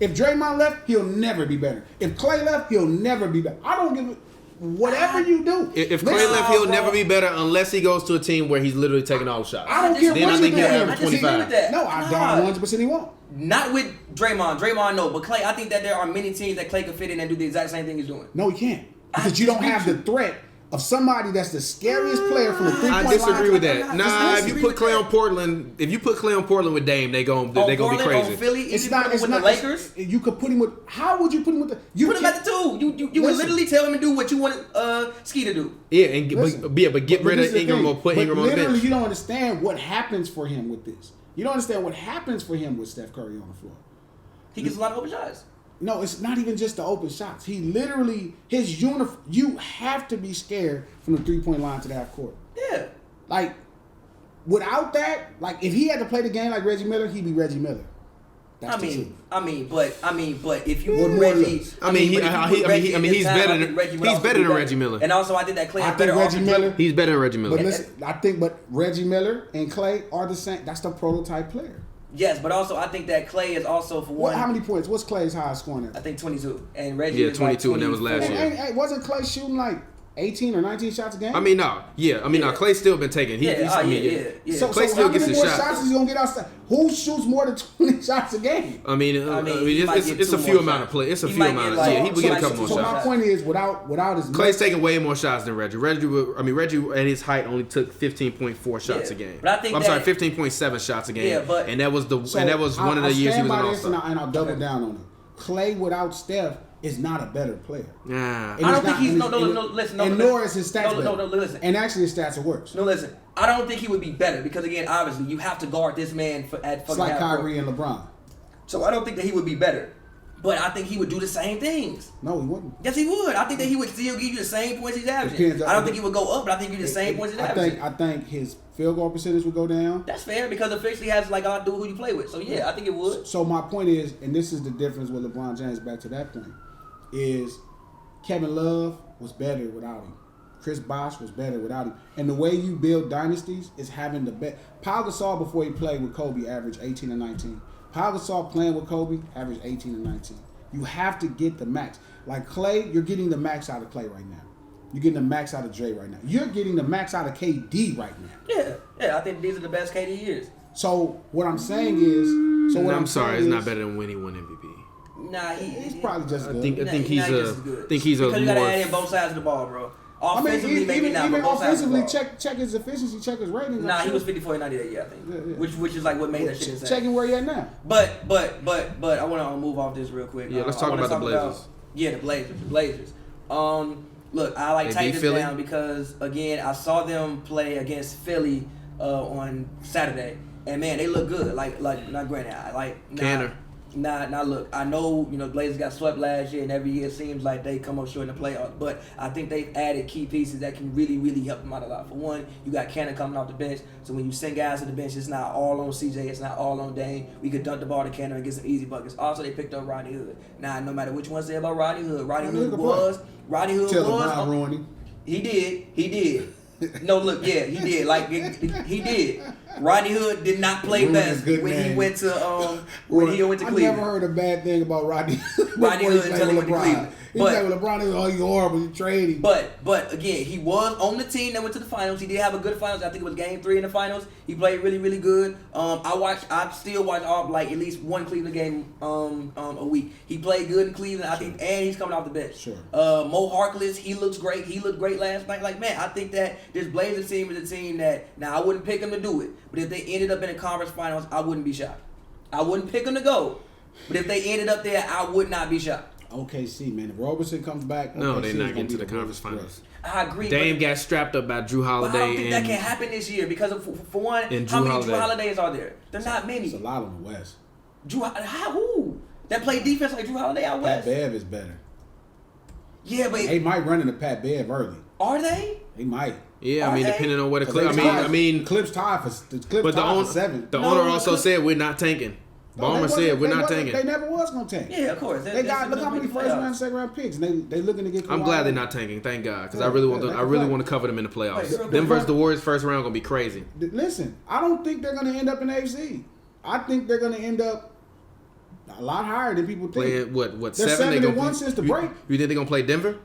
If Draymond left, he'll never be better. If Klay left, he'll never be better. I don't give a whatever you do. If Klay left, he'll never be better unless he goes to a team where he's literally taking all the shots. I don't care then what I you think do. he'll I average 25. No, I don't 100% he won't. Not with Draymond. Draymond, no. But Klay, I think that there are many teams that Klay can fit in and do the exact same thing he's doing. No, he can't. Because you don't have the threat of somebody that's the scariest player from the three-point line. I disagree with that. Nah, if you put Klay on that. Portland, with Dame, they gonna be crazy. On Philly, It's not with the Lakers. You could put him with. How would you put him with the? You Put him at the two. You would literally tell him to do what you want Ski to do. Yeah, but get rid of Ingram or put Ingram on the literally, bench. you don't understand what happens for him with this. You don't understand what happens for him with Steph Curry on the floor. He gets a lot of open shots. No, it's not even just the open shots. He literally, his uniform, you have to be scared from the three-point line to the half court. Yeah. Like, without that, like, if he had to play the game like Reggie Miller, he'd be Reggie Miller. That's the truth. I mean, but if you What put more Reggie, looks? He's better than Reggie Miller. And also, I think that Klay I is better think Reggie Miller. He's better than Reggie Miller. But listen, but Reggie Miller and Klay are the same. That's the prototype player. Yes, but also I think that Klay is also for one. How many points? What's Klay's highest scoring I at? think 22, and Reggie is 22, like and that was last 24. year. And wasn't Klay shooting like 18 or 19 shots a game? Klay's still been taking. So Klay how still many gets his more shots. shots is he gonna get outside? Who shoots more than 20 shots a game? It's a few amount of play. It's a few amount of. He would get a couple more So my shots. point is, without his Klay's taking way more shots than Reggie. Reggie at his height only took 15.4 shots a game. But I think 15.7 shots a game. Yeah, but and that was one of the years he was an all-star. And I'll double down on it. Klay without Steph is not a better player. Nah. I don't think he's listen. And nor is his stats better. No, listen. And actually, his stats are worse. No, listen. I don't think he would be better because again, obviously, you have to guard this man at It's fucking like half court. Kyrie and LeBron. So I don't think that he would be better. But I think he would do the same things. No, he wouldn't. Yes, he would. I think that he would still give you the same points he's averaging. I don't think he would go up, but I think he would the same points he's averaging. I think his field goal percentage would go down. That's fair because officially has like I do who you play with. So yeah, I think it would. So my point is, and this is the difference with LeBron James. Back to that point, is Kevin Love was better without him. Chris Bosh was better without him. And the way you build dynasties is having the best. Pau Gasol before he played with Kobe averaged 18 and 19. Pau Gasol playing with Kobe averaged 18 and 19. You have to get the max. Like Klay, you're getting the max out of Klay right now. You're getting the max out of Dre right now. You're getting the max out of KD right now. Yeah. I think these are the best KD years. So what I'm saying is, I'm sorry, it's not better than when he won MVP. Nah, he's probably just good. I think he's a because you gotta add in both sides of the ball, bro. Offensively, maybe not, but even both sides of the offensively, ball. check his efficiency, check his ratings. Nah, he was 54 and 98, I think. Yeah. Which is like what made that shit insane. Checking where he at now. But I want to move off this real quick. Yeah, let's talk about the Blazers. The Blazers. Look, I like tighten this down because again, I saw them play against Philly on Saturday, and man, they look good. Like not granted, Canner. Look, I know, Blazers got swept last year, and every year it seems like they come up short in the playoffs. But I think they've added key pieces that can really, really help them out a lot. For one, you got Cannon coming off the bench, so when you send guys to the bench, it's not all on CJ, it's not all on Dame. We could dump the ball to Cannon and get some easy buckets. Also, they picked up Rodney Hood. Now, no matter which one say about Rodney Hood was. LeBron ruined him. He did. No, look, yeah, he did. Like he did. Rodney Hood did not play best when he went to Cleveland. I never heard a bad thing about Rodney. Rodney Hood until he went to Cleveland. He played with LeBron. He was horrible. You trade him. But again, he was on the team that went to the finals. He did have a good finals. I think it was Game 3 in the finals. He played really, really good. I still watch at least one Cleveland game a week. He played good in Cleveland. I think, and he's coming off the bench. Sure. Mo Harkless, he looks great. He looked great last night. Like, man, I think that this Blazers team is a team that now I wouldn't pick them to do it, but if they ended up in the conference finals, I wouldn't be shocked. I wouldn't pick them to go, but if they ended up there, I would not be shocked. OKC, man. If Robertson comes back, No, OKC they're is not gonna getting to be the conference finals. I agree. Dame got strapped up by Drew But I don't Holiday think that can happen this year because for one, and how Drew many Drew Holiday. Holidays are there? There's not many. It's a lot on the West. Who? That play defense like Drew Holiday out Pat west? Bev is better. Yeah, but They might run into Pat Bev early. are they? They might. Yeah, I mean, Are they? depending on where the 'Cause Clips. they tied- I mean, Clips tied for but the 7. the No, owner the also Clips- said we're not tanking. No, Ballmer they said we're wasn't- not they tanking. They never was gonna tank. Yeah, of course. They got look how many first round, second round picks, and they looking to get. I'm Kawhi. glad they're not tanking. Thank God, because I Yeah, really yeah, want to. they I can really play. want to cover them in the playoffs. Wait, real Them quick, versus the Warriors first round gonna be crazy. Listen, I don't think they're gonna end up in AFC. I think they're gonna end up a lot higher than people think. Playing what They're 7? They 7-1 gonna since the you- break. You think they're gonna play Denver?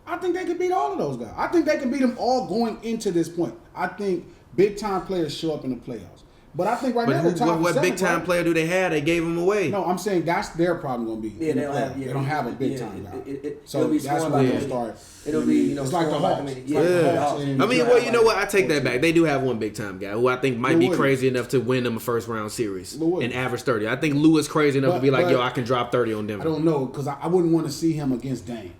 I think they can beat all of those guys. I think they can beat them all going into this point. I think big time players show up in the playoffs. But I think right But now they're tied what for big seventh, time right? player do they have? They gave him away. No, I'm saying that's their problem gonna be. Yeah, in the they don't have. playoffs. Yeah, They don't have a big yeah, time guy. So it'll be that's scoring where by they'll committee. start. It'll be, you know, it's like the scoring by Hawks. committee. It's like the Yeah. Hawks and I mean, the well, you know Hawks. what? I take that back. They do have one big time guy who I think might be Lou crazy enough to win them a first round series Lou and average 30. I think Lou is crazy enough to be like, But- yo, I can drop 30 on I Denver. don't know because I wouldn't want to see him against Dame.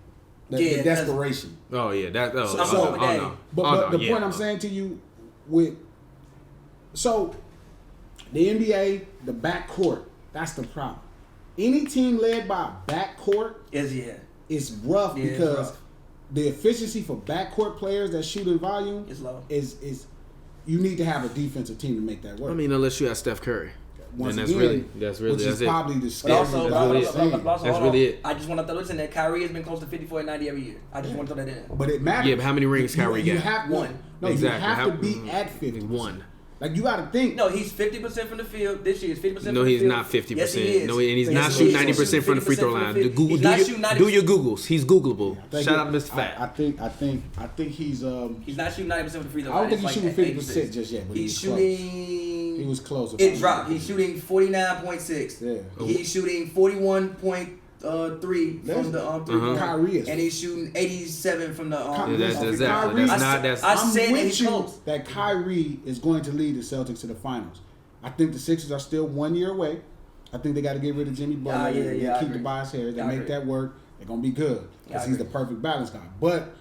The Yeah, desperation. Oh yeah, that. Oh, So- oh, so- no, oh, no. But, Oh, no, the yeah. point I'm saying to you, so the NBA, the backcourt, that's the problem. Any team led by a backcourt is rough Yeah, it's because rough. the efficiency for backcourt players that shoot in volume It's low. is you need to have a defensive team to make that work. I mean, unless you have Steph Curry, Once then that's again, really which that's is it. probably the But scary. also, That's but really also, it. but also, That's hold really on. it. I just want to throw this in there. Kyrie has been close to 54 and 90 every year. I just want to throw that in. But it matters. Yeah, but how many rings Kyrie you got? have One. No, Exactly. you have How- to be at 50. One. Like you got to think. No, he's 50% from the field. This year is 50% No, from the he's field. not 50%. Yes, he is. No, and he's Yes, not he shooting is. 90% from the free throw 50% line. from the field. He's Do not your- shooting 90%. do your Googles. He's Googleable. I think Shout out it- to Mr. Fat. I think he's He's not shooting 90% from the free throw I line. don't think It's he's like shooting 8%. 50% just yet, but He's he was shooting. He was close. It dropped. He's shooting 49.6. Yeah. He's shooting 41.3 from the three point. Kyrie is. And he's shooting 87 from the Yeah, that's Kyrie- exactly. That's not. That's. I I'm said that with he's you close. that Kyrie is going to lead the Celtics to the finals. I think the Sixers are still 1 year away. I think they got to get rid of Jimmy Butler Yeah, and I keep agree. Tobias Harris. They I make agree. that work. They're gonna be good Yeah, because I he's the agree. perfect balance guy. But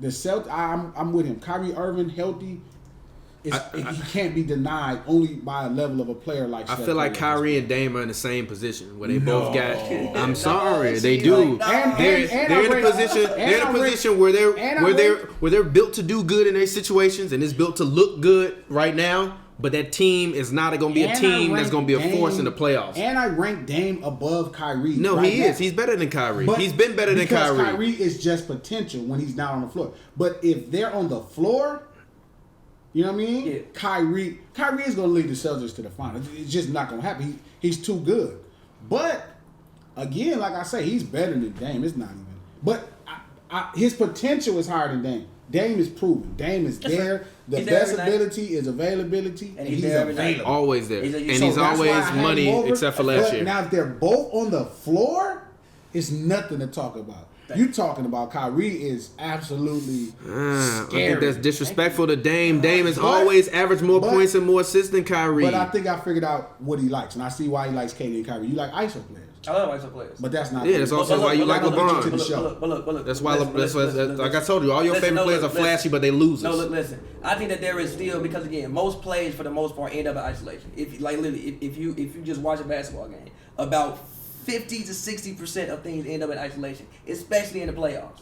the Celtics, I'm with him. Kyrie Irving healthy. He can't be denied only by a level of a player like. I Steph feel like Curry. Kyrie and Dame are in the same position where they No. both got. I'm No, sorry, see, they do. like, nah. They're And they're in I a rate- position. and They're in I a rate- position where and I they're built to do good in their situations, and it's built to look good right now. But that team is not going to be a And I team that's rank going to be a force Dame- in the playoffs. And I rank Dame above Kyrie. No, right he now. is. He's better than Kyrie. But He's been better than because Kyrie. Kyrie is just potential when he's not on the floor. But if they're on the floor, you know what I mean? Yeah. Kyrie is going to lead the Celtics to the finals. It's just not going to happen. He's too good. But again, like I say, he's better than Dame. It's not even. But his potential is higher than Dame. Dame is proven. Dame is there. The He's there best every night. ability is availability, and he's there every night. available. Always there, He's a- and so he's that's why I always had him money over. except for last But year. Now, if they're both on the floor, it's nothing to talk about. You talking about Kyrie is absolutely I scary. think that's disrespectful to Dame. Dame has But- always averaged more but- points and more assists than Kyrie. But I think I figured out what he likes, and I see why he likes KD and Kyrie. You like ISO players, I love ISO players. but that's not. Yeah, that's also why you like LeBron. to the show. But look. That's why, Listen, like I told you, all your favorite players are flashy, but they losers. No, look, listen. I think that there is still, because again, most plays for the most part end up in isolation. If like literally, if you just watch a basketball game, about 50 to 60% of things end up in isolation, especially in the playoffs.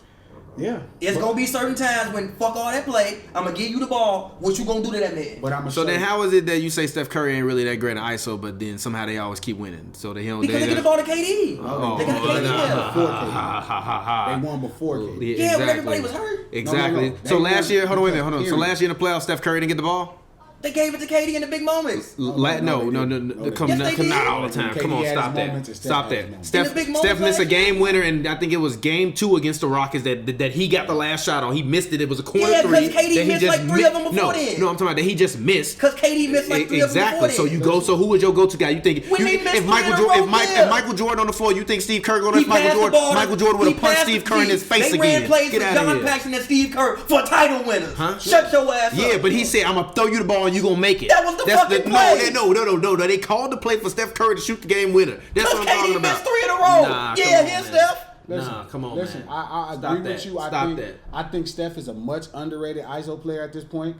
Yeah, It's gonna be certain times when fuck all that play. I'm gonna give you the ball. What you gonna do to that man? But I'm So then, how is it that you say Steph Curry ain't really that great in ISO, but then somehow they always keep winning? So they don't. Because they get the ball to KD. Oh, they got KD there. They won before KD. Yeah, when everybody was hurt. Exactly. No. So They last won year, hold on, wait a minute, hold on. So period. last year in the playoffs, Steph Curry didn't get the ball. They gave it to KD in the big moments. No, they no, didn't. come Yes, they not did. all the time. KD Come on, had stop his that. moments and Steph Stop had his that. moments. In the Steph big missed moments a last game winner, and I think it was game 2 against the Rockets that he got the last shot on. He missed it. It was a corner Yeah, 'cause three. KD that he missed just like 3 of them before no, then. No, I'm talking about that he just missed. Because KD missed like 3 Exactly. of them So before you then. go. So who was your go-to guy? You think When they missed if Michael three in a Jordan, row, yeah. if Michael Jordan on the floor, you think Steve Kerr gonna He let Michael passed the Jordan? ball to- Michael Jordan would he have punched passed Steve the- Kerr in his face They again. ran plays Get with out of John here. Paxson and Steve Kerr for title winners. Huh? Shut your ass up. Yeah, but he said, "I'm gonna throw you the ball and you gonna make it." That was the fucking play. No. They called the play for Steph Curry to shoot the game winner. That's Because what I'm talking KD about. missed 3 in a row. Nah, yeah, come on, here's man. Steph. Nah, come on, listen, man. I Stop agree that. with you. Stop that. I think Steph is a much underrated ISO player at this point.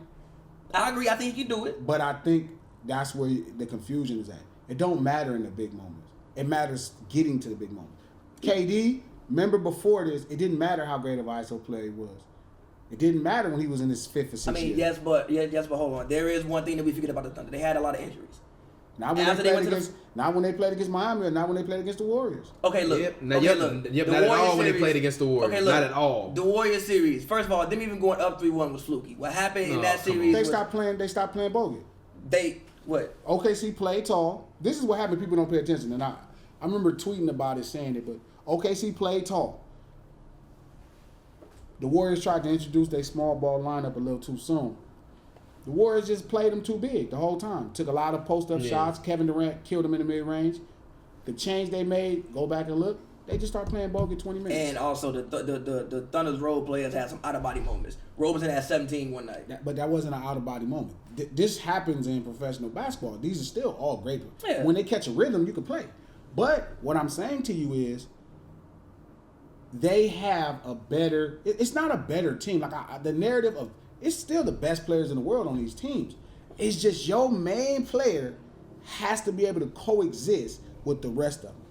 I agree. I think he can do it. But I think that's where the confusion is at. It don't matter in the big moments. It matters getting to the big moments. KD, remember before this, it didn't matter how great of an ISO player he was. It didn't matter when he was in his 5th or 6th year. yes, but hold on. There is one thing that we forget about the Thunder. They had a lot of injuries. Not when they played against Miami, or not when they played against the Warriors. Okay, look. Yep, look. not at all when they played against the Warriors. Okay, look. Not at all. The Warriors series. First of all, them even going up 3-1 was fluky. What happened in that series? They stopped playing Bogut. What? OKC played tall. This is what happened. People don't pay attention, and I remember tweeting about it, saying it. But OKC played tall. The Warriors tried to introduce their small ball lineup a little too soon. The Warriors just played them too big the whole time. Took a lot of post-up shots. Kevin Durant killed them in the mid-range. The change they made, go back and look, they just start playing Bogut 20 minutes. And also, the Thunder's role players had some out-of-body moments. Roberson had 17 one night. But that wasn't an out-of-body moment. This happens in professional basketball. These are still all great. Yeah. When they catch a rhythm, you can play. But what I'm saying to you is, they have a better. It's not a better team. Like the narrative of it's still the best players in the world on these teams. It's just your main player has to be able to coexist with the rest of them.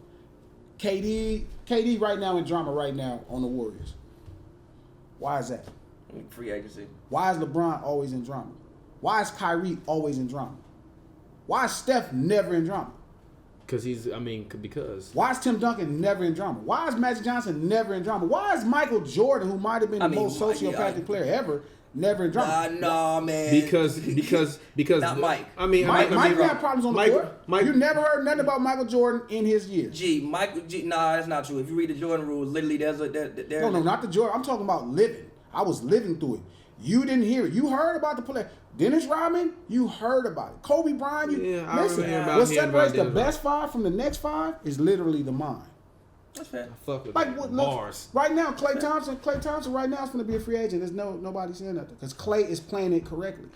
KD right now in drama right now on the Warriors. Why is that? Free agency. Why is LeBron always in drama? Why is Kyrie always in drama? Why is Steph never in drama? Because. Why is Tim Duncan never in drama? Why is Magic Johnson never in drama? Why is Michael Jordan, who might have been the most sociopathic player ever, never in drama? No, man. Because not Mike. Mike had problems on the court. You never heard nothing about Michael Jordan in his years. Nah, that's not true. If you read the Jordan rules, literally No, not the Jordan. I'm talking about living. I was living through it. You didn't hear it. You heard about the player. Dennis Rodman, you heard about it. Kobe Bryant, listen. What separates the best 5 from the next 5 is literally the mind. That's fair. I fuck with bars. Right now, Klay Thompson right now is going to be a free agent. There's nobody saying nothing because Klay is playing it correctly.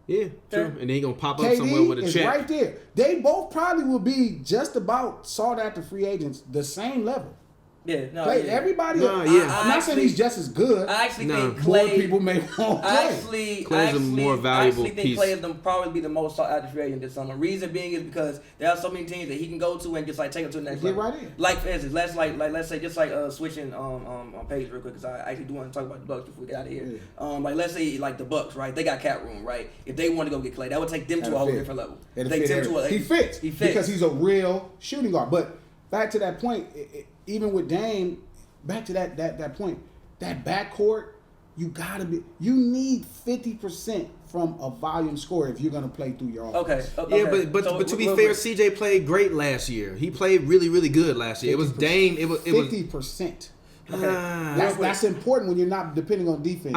Yeah, true. And he gonna pop up somewhere with a check. KD is right there. They both probably will be just about sought after free agents, the same level. Yeah, no. Everybody. I'm not saying he's just as good. I actually think more Klay. people may want Klay's a more valuable piece. Klay is probably be the most sought after free agent this summer. Reason being is because there are so many teams that he can go to and just take them to the next level. Right in. Like for instance, let's say switching on page real quick because I actually do want to talk about the Bucks before we get out of here. Yeah. Let's say the Bucks, right? They got cap room, right? If they want to go get Klay, that would take them to a whole different level. He fits because he's a real shooting guard. But back to that point, even with Dame. Back to that point, that backcourt, you need 50% from a volume score if you're gonna play through your offense. Okay. Yeah, but to be fair, CJ played great last year. He played really, really good last year. It was Dame. It was 50%. Okay. That's important when you're not depending on defense.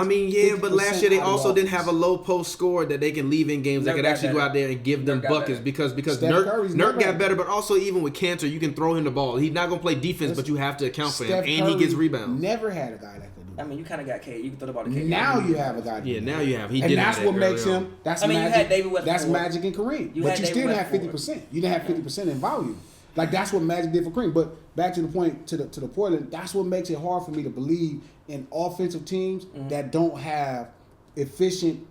But last year they also didn't have a low post scorer that they can leave in games that could actually go out there and give them buckets because Nurk got better, but also even with Cantor, you can throw him the ball. He's not gonna play defense, but you have to account for him, and he gets rebounds. Never had a guy that could do that. You kind of got K. You can throw the ball to K. Now you have a guy. Yeah, now you have. And that's what makes him. That's Magic. You had David West. That's Magic and Kareem. But you still didn't have 50%. You didn't have 50% in volume. That's what Magic did for Kareem. But back to the point, to the Portland, that's what makes it hard for me to believe in offensive teams that don't have efficient.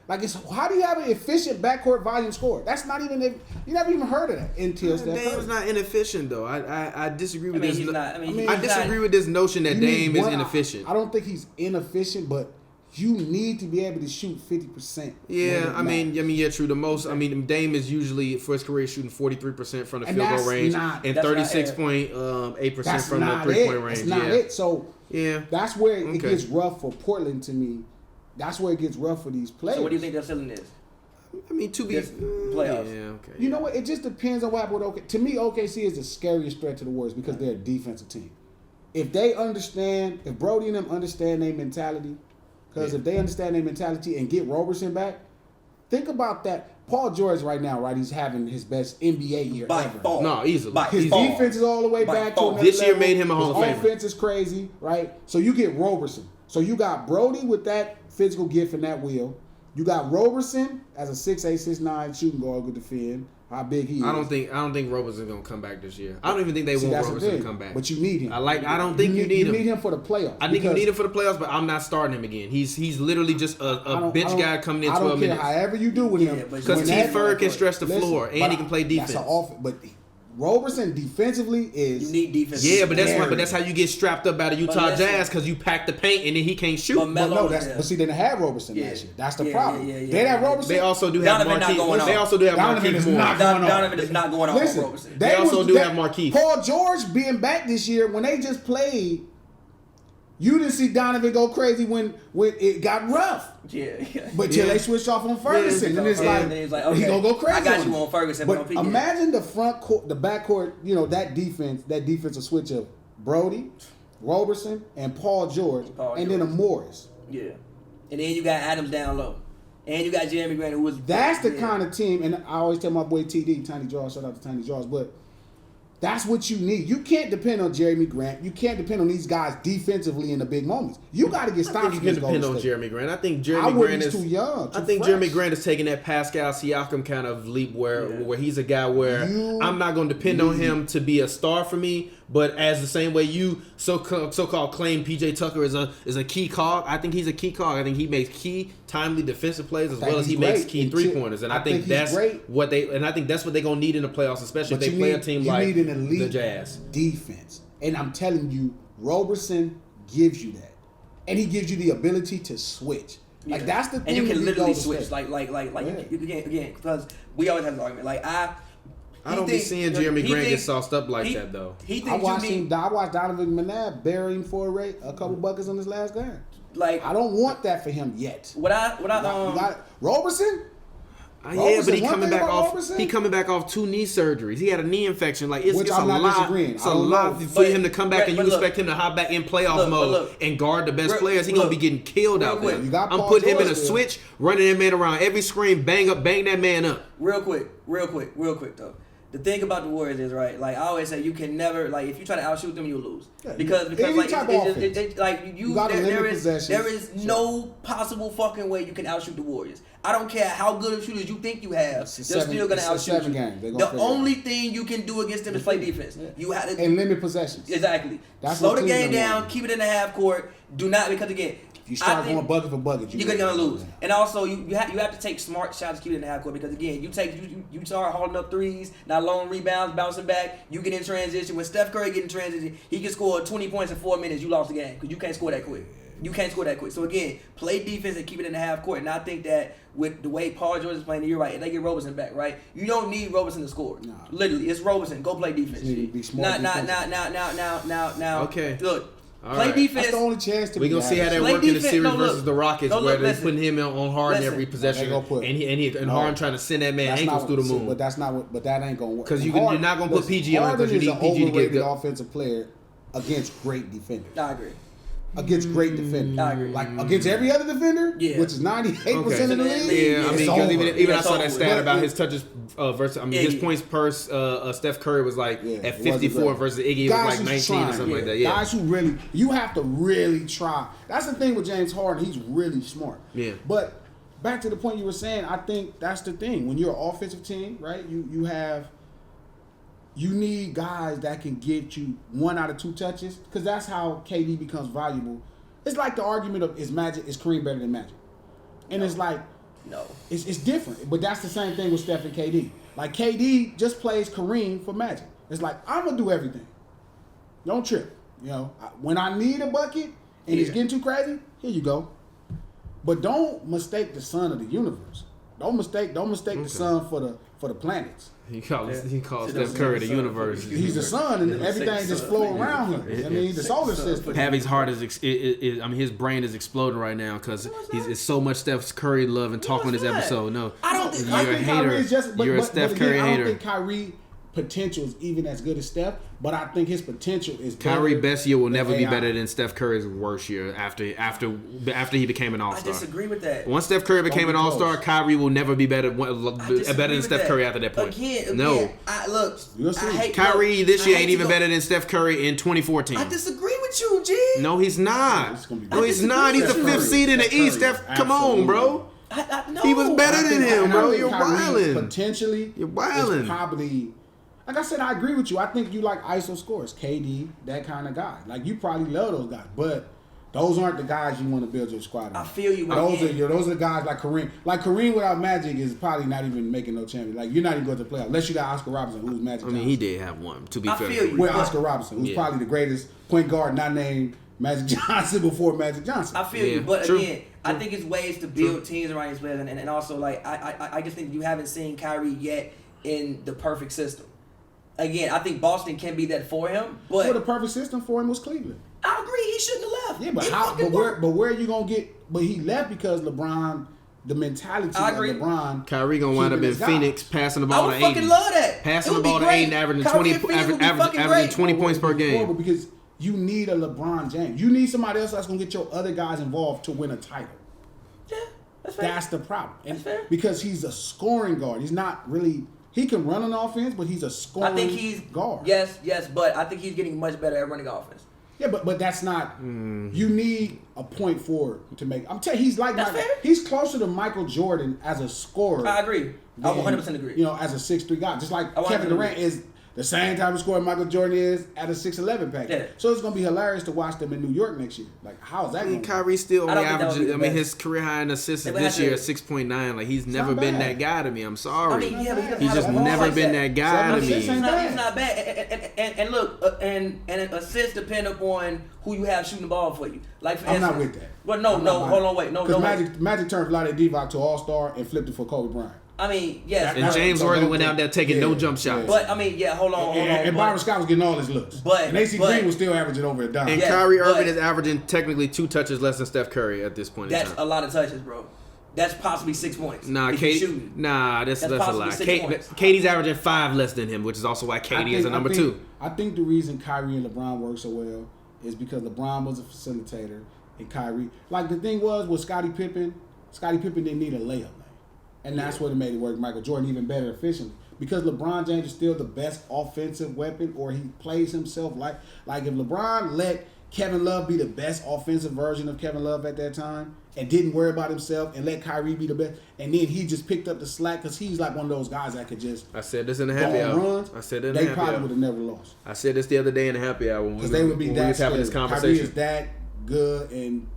How do you have an efficient backcourt volume score? That's not even. You never even heard of that until Steph Curry. Dame's not inefficient though. I disagree with this. I disagree with this notion that Dame is inefficient. I don't think he's inefficient, but you need to be able to shoot 50%. Yeah, true. The most, Dame is usually for his career shooting 43% from the field goal range and 36.8% from the 3-point range. That's not it. So yeah, that's where it gets rough for Portland to me. That's where it gets rough for these players. So what do you think their ceiling is? To be playoffs. Yeah, okay. You know what? It just depends on what happened with OKC. To me, OKC is the scariest threat to the Warriors because they're a defensive team. If Brody and them understand their mentality. Because if they understand their mentality and get Roberson back, think about that. Paul George right now, right? He's having his best NBA year ever. No, easily. His defense is all the way back to another this year level. made him a Hall of Famer. His offense is crazy, right? So you get Roberson. So you got Brody with that physical gift and that will. You got Roberson as a 6'8", 6'9" shooting guard who could defend. how big he is. I don't think Roberson's gonna come back this year. I don't even think they want that's Roberson the to come back. But you need him. I don't think you need him. You need him for the playoffs. I think you need him for the playoffs, but I'm not starting him again. He's literally just a bench guy coming in 12 minutes. However you do with him, because T. Furr can stretch the floor and he can play defense. But Roberson defensively is you need defense. Yeah, but that's how you get strapped up out of Utah Jazz because you pack the paint and then he can't shoot. But see, they didn't have Roberson last year. That's the problem. They have Roberson. They also do have Marquise. They also do have Marquise Moore. Donovan is not going on Roberson. They also do have Marquise. Paul George being back this year when they just played. You didn't see Donovan go crazy when it got rough. But till they switched off on Ferguson, and it's like okay, he gonna go crazy. I got you on Ferguson. But imagine the front court, the back court. That defensive switch of Brody, Roberson, and Paul George, and then a Morris. Yeah, and then you got Adams down low, and you got Jeremy Grant who was. That's the kind of team, and I always tell my boy TD, Tiny Jaws, shout out to Tiny Jaws, but. That's what you need. You can't depend on Jeremy Grant. You can't depend on these guys defensively in the big moments. You got to get stops. You can depend on Jeremy Grant. I think Jeremy Grant is too young. I think Jeremy Grant is taking that Pascal Siakam kind of leap where he's a guy where I'm not going to depend on him to be a star for me. But as the same way you so-called claim PJ Tucker is a key cog, I think he's a key cog. I think he makes key, timely defensive plays as well as he makes key 3-pointers. And I think that's what they're gonna need in the playoffs, especially if they play a team like the Jazz. Defense. And I'm telling you, Roberson gives you that. And he gives you the ability to switch. Like that's the thing. And you can literally switch. Like you again, because we always have an argument. I don't be seeing Jeremy Grant get sauced up like that though. I watched Donovan McNabb bury him for a couple buckets on his last game. I don't want that for him yet. Roberson? Yeah, but he coming back off 2 knee surgeries. He had a knee infection. It's a lot for him to come back and you expect him to hop back in playoff mode and guard the best players. He's gonna be getting killed out there. I'm putting him in a switch, running that man around every screen, bang that man up. Real quick though. The thing about the Warriors is right. I always say, you can never if you try to outshoot them, you'll lose because there is no possible fucking way you can outshoot the Warriors. I don't care how good of shooters you think you have, they're still gonna outshoot you. The only thing you can do against them is play defense. You have to and limit possessions. Exactly. Slow the game down. Keep it in the half court. Do not because again. You start going bucket for bucket, you're gonna lose. And also, you have to take smart shots to keep it in the half court because again, you start holding up threes, not long rebounds, bouncing back. You get in transition. When Steph Curry get in transition, he can score 20 points in 4 minutes. You lost the game because you can't score that quick. So again, play defense and keep it in the half court. And I think that with the way Paul George is playing, you're right. And they get Roberson back, right? You don't need Roberson to score. Nah. Literally, it's Roberson. Go play defense. Be smart. Now. Okay. Look. All play defense. That's the only chance to We're going to see how that works in the series versus the Rockets where they're putting him on Harden every possession. And Harden trying to send that man ankles through the moon. But that ain't going to work. Because you're not going to put PG on because you need PG to get good. Offensive player against great defenders. I agree. Against great defenders. I agree. Against every other defender, which is 98% of the league. Yeah, I mean, because even I saw that stat about his touches versus, his points per Steph Curry was at 54 versus Iggy was 19 or something like that. Yeah. Guys who you have to really try. That's the thing with James Harden. He's really smart. Yeah. But back to the point you were saying, I think that's the thing. When you're an offensive team, right, you need guys that can get you 1 out of 2 touches because that's how KD becomes valuable. It's like the argument of is Kareem better than Magic? And it's it's different. But that's the same thing with Steph and KD. KD just plays Kareem for Magic. It's I'm going to do everything. Don't trip. When I need a bucket and it's getting too crazy, here you go. But don't mistake the son of the universe. Don't mistake the sun for the planets. He calls Steph Curry the universe. He's the sun, and everything just flow around him. I mean, the solar system. Pavy's heart his brain is exploding right now because it's so much Steph Curry love and talk on this episode. No, I don't think you're a hater. You're a Steph Curry hater. I don't think Kyrie potential is even as good as Steph, but I think his potential is better. Kyrie best year will never be better than Steph Curry's worst year after he became an All-Star. I disagree with that. Once Steph Curry became an All-Star, Kyrie will never be better than Steph Curry after that point. No. I hate Kyrie this year ain't even better than Steph Curry in 2014. I disagree with you, G. No, he's not. No, he's not. He's the 5th seed in the East. Steph, come on, bro. No. He was better than him, bro. You're wilding. Potentially, you're wilding. Probably, like I said, I agree with you. I think you like ISO scores, KD, that kind of guy. Like you probably love those guys, but those aren't the guys you want to build your squad on. I feel you. Those are the guys like Kareem. Like Kareem without Magic is probably not even making no champion. Like you're not even going to the playoffs unless you got Oscar Robertson, who's Magic. I mean, he did have one. To be fair, feel you. With Oscar Robertson, who's probably the greatest point guard not named Magic Johnson before Magic Johnson. I feel you, but True. again, I think it's ways to build teams around these players, and also like I just think you haven't seen Kyrie yet in the perfect system. Again, I think Boston can be that for him, but well, the perfect system for him was Cleveland. I agree, he shouldn't have left. Yeah, but He how? fucking worked. But where are you gonna get? But he left because LeBron, the mentality I of agree. LeBron. Kyrie gonna wind up in keeping his Phoenix guys. passing the I ball would to fucking 80. love that. Passing It the would be ball to great. 80 and averaging Kyrie 20, and Phoenix would be fucking averaging great. 20 points per game. Horrible because you need a LeBron James. You need somebody else that's gonna get your other guys involved to win a title. Yeah, that's fair. That's the problem. And That's fair. because he's a scoring guard. He's not really. He can run an offense, but he's a scoring I think he's guard. Yes, but I think he's getting much better at running offense. Yeah, but that's not. You need a point forward to make. I'm telling you, he's like That's fair. he's closer to Michael Jordan as a scorer. I agree. I than, 100% agree. You know, as a 6'3" guy, just like I 100% Kevin Durant agree. is the same type of scorer Michael Jordan is at a 6'11" package. Yeah. So it's gonna be hilarious to watch them in New York next year. Like, how is that I going? mean, Kyrie still I only don't think that would be averages. the I mean, best. his career high in assists They would this have year to- is 6.9. Like he's never not been bad. that guy to me. I'm sorry. I mean, yeah, but he doesn't He's have just a ball never like been that. that guy to Seven me. assists ain't He's not bad. And look, and an assist depend upon who you have shooting the ball for you. Like for I'm not instance- with that. Well, no, I'm not buying hold it. on, wait, no, Because wait. Magic turned Vlade Divac to All-Star and flipped it for Kobe Bryant. I mean, yes, And James So Worthy don't went think- out there taking no jump shots. but I mean, yeah, hold on. And Byron Scott was getting all his looks. But- and AC but- Green was still averaging over a dime. And Yeah, Kyrie but- Irving is averaging technically 2 touches less than Steph Curry at this point in That's time. a lot of touches, bro. That's possibly 6 points. Nah, if you're Katie. shooting. Nah, that's a possibly lie. 6 points. Katie's averaging 5 less than him, which is also why Katie is a number 2. I think the reason Kyrie and LeBron work so well is because LeBron was a facilitator and Kyrie. Like the thing was with Scottie Pippen didn't need a layup lane. And that's what made it work. Michael Jordan even better efficiently. Because LeBron James is still the best offensive weapon, or he plays himself like if LeBron let Kevin Love be the best offensive version of Kevin Love at that time and didn't worry about himself and let Kyrie be the best, and then he just picked up the slack because he's like one of those guys that could just I said this in the go happy on hour. runs. I said it in the They happy probably hour. would have never lost. I said this the other day in the happy hour when Because they would be when that we was having this scary. Kyrie conversation. is that good, and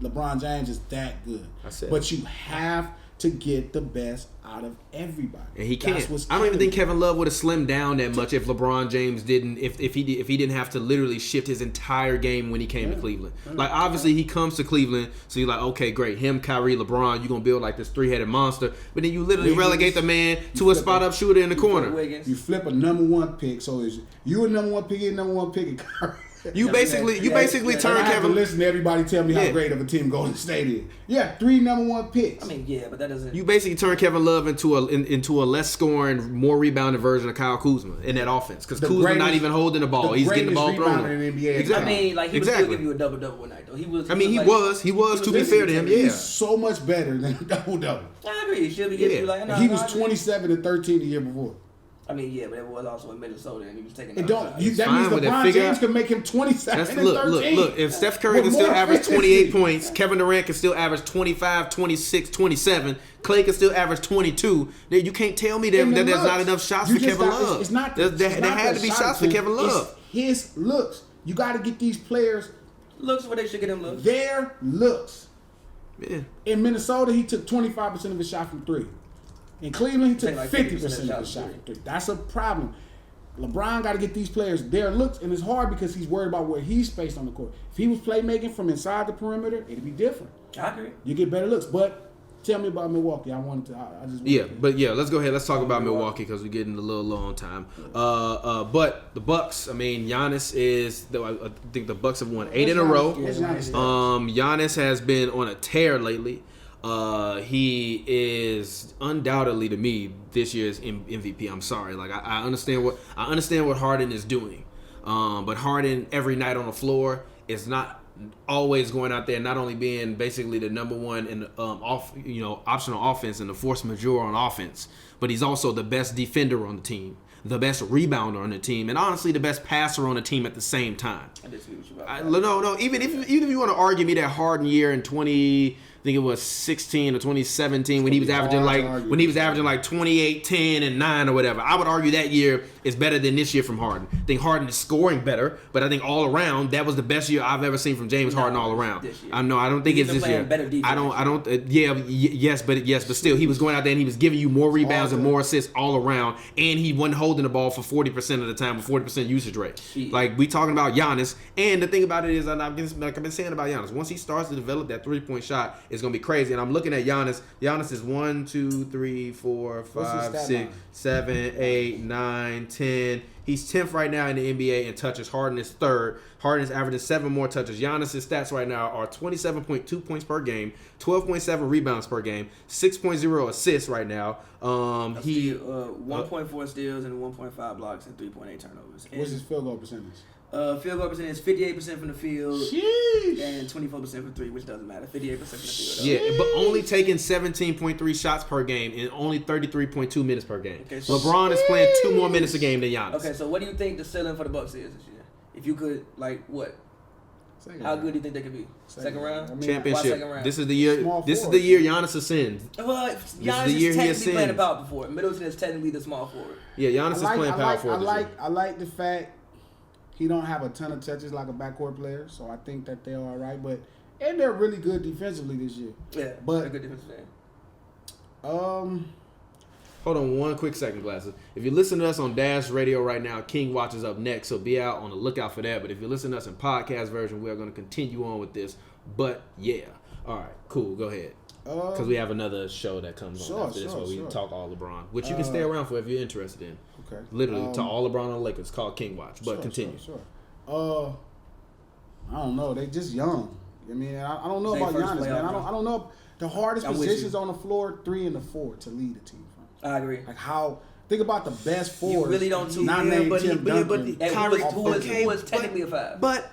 LeBron James is that good. I said but you have to get the best out of everybody. And he That's can't. what's I don't even killing think me. Kevin Love would have slimmed down that much if LeBron James didn't. If he didn't have to literally shift his entire game when he came to Cleveland. Like obviously he comes to Cleveland, so you're like, okay, great, him, Kyrie, LeBron, you're gonna build like this 3-headed monster. But then you literally Wiggins, relegate the man to a spot up shooter in the corner. Wiggins. You flip a number 1 pick, so is you a number 1 pick, and number 1 pick, and Kyrie. You basically turn I have to Kevin. listen to everybody tell me how Yeah. great of a team Golden State is. Yeah, 3 number 1 picks. I mean, yeah, but that doesn't. You basically turn Kevin Love into a less scoring, more rebounding version of Kyle Kuzma in that offense because The Kuzma not greatest- even holding the ball; the he's getting the greatest ball thrown. rebounder to him. in the NBA. Exactly. I mean, like he would Exactly. still give you a double when night though. He was. I mean, he like- was. To be fair to him, yeah. He's so much better than double. I agree. He should be giving Yeah. you like. No, He no, was I agree. 27 and 13 the year before. I mean, yeah, but it was also in Minnesota, and he was taking. It the don't. outside. That fine means with that LeBron figure James out. can make him 27 and Look. 13. If Steph Curry With can still more average 28 efficiency. points, Kevin Durant can still average 25, 26, 27. Klay can still average 22. You can't tell me that And the there's not looks. enough shots You for just Kevin got- Love. It's not. There it's not had the to be shot shots for attempts. Kevin Love. It's his looks. You got to get these players Looks where they should get him looks. their looks. Yeah. In Minnesota, he took 25% of his shot from 3. In Cleveland, he took Take like 50% of his shot from 3. That's a problem. LeBron got to get these players their looks, and it's hard because he's worried about where he's spaced on the court. If he was playmaking from inside the perimeter, it'd be different. I agree. You get better looks. But tell me about Milwaukee. I just Yeah, but yeah, let's go ahead. Let's talk about Milwaukee because we're getting a little low on time. But the Bucks. I mean, Giannis is. I think the Bucks have won 8 in a row. What's Giannis? Giannis has been on a tear lately. He is undoubtedly to me this year's MVP. I'm sorry. Like I understand what Harden is doing, but Harden every night on the floor is not always going out there, not only being basically the number one in optional offense and the force majeure on offense, but he's also the best defender on the team, the best rebounder on the team, and honestly the best passer on the team at the same time. I disagree with you about that. No. Even if you want to argue me that Harden year in think it was 16 or 2017 when he was averaging like 28, 10, and 9 or whatever. I would argue that year is better than this year from Harden. I think Harden is scoring better, but I think all around that was the best year I've ever seen from James Harden all around. I don't think it's this year. Yes, but still he was going out there and he was giving you more rebounds and more assists all around, and he wasn't holding the ball for 40% of the time with 40% usage rate. Like we talking about Giannis, and the thing about it is, like I've been saying about Giannis, once he starts to develop that 3-point shot, it's gonna be crazy. And I'm looking at Giannis. Giannis is 1, 2, 3, 4, 5, 6, 7, 8, 9, 10. He's 10th right now in the NBA in touches. Harden is 3rd. Harden is averaging 7 more touches. Giannis' stats right now are 27.2 points per game, 12.7 rebounds per game, 6.0 assists right now. 1.4 steals and 1.5 blocks and 3.8 turnovers. What's his field goal percentage? Field goal percentage is 58% from the field. Sheesh. And 24% from 3, which doesn't matter. 58% from the field. Yeah, but only taking 17.3 shots per game and only 33.2 minutes per game. Okay, so LeBron is playing 2 more minutes a game than Giannis. Okay, so what do you think the ceiling for the Bucks is this year? If you could, what? How good do you think they could be? Second round? I mean, championship. Second round? This is the year. This is the year Giannis ascends. Well, Giannis is technically playing the power forward. Middleton is technically the small forward. Yeah, Giannis is playing power forward. I like the fact he don't have a ton of touches like a backcourt player, so I think that they're all right. And they're really good defensively this year. Yeah, but they're good defensively. Hold on one quick second, Glasses. If you listen to us on Dash Radio right now, King Watch is up next, so be out on the lookout for that. But if you listen to us in podcast version, we are going to continue on with this. But yeah, all right, cool. Go ahead, because we have another show that comes on after this where we talk all LeBron, which you can stay around for if you're interested in. Okay. Literally, talk all LeBron on the Lakers. Called King Watch, but continue. I don't know. They just young. I mean, I don't know about Giannis, man. I don't know. The hardest positions on the floor, 3 and 4 to lead a team. I agree. Like how think about the best forwards. You really don't see Kyrie, who was technically a 5. But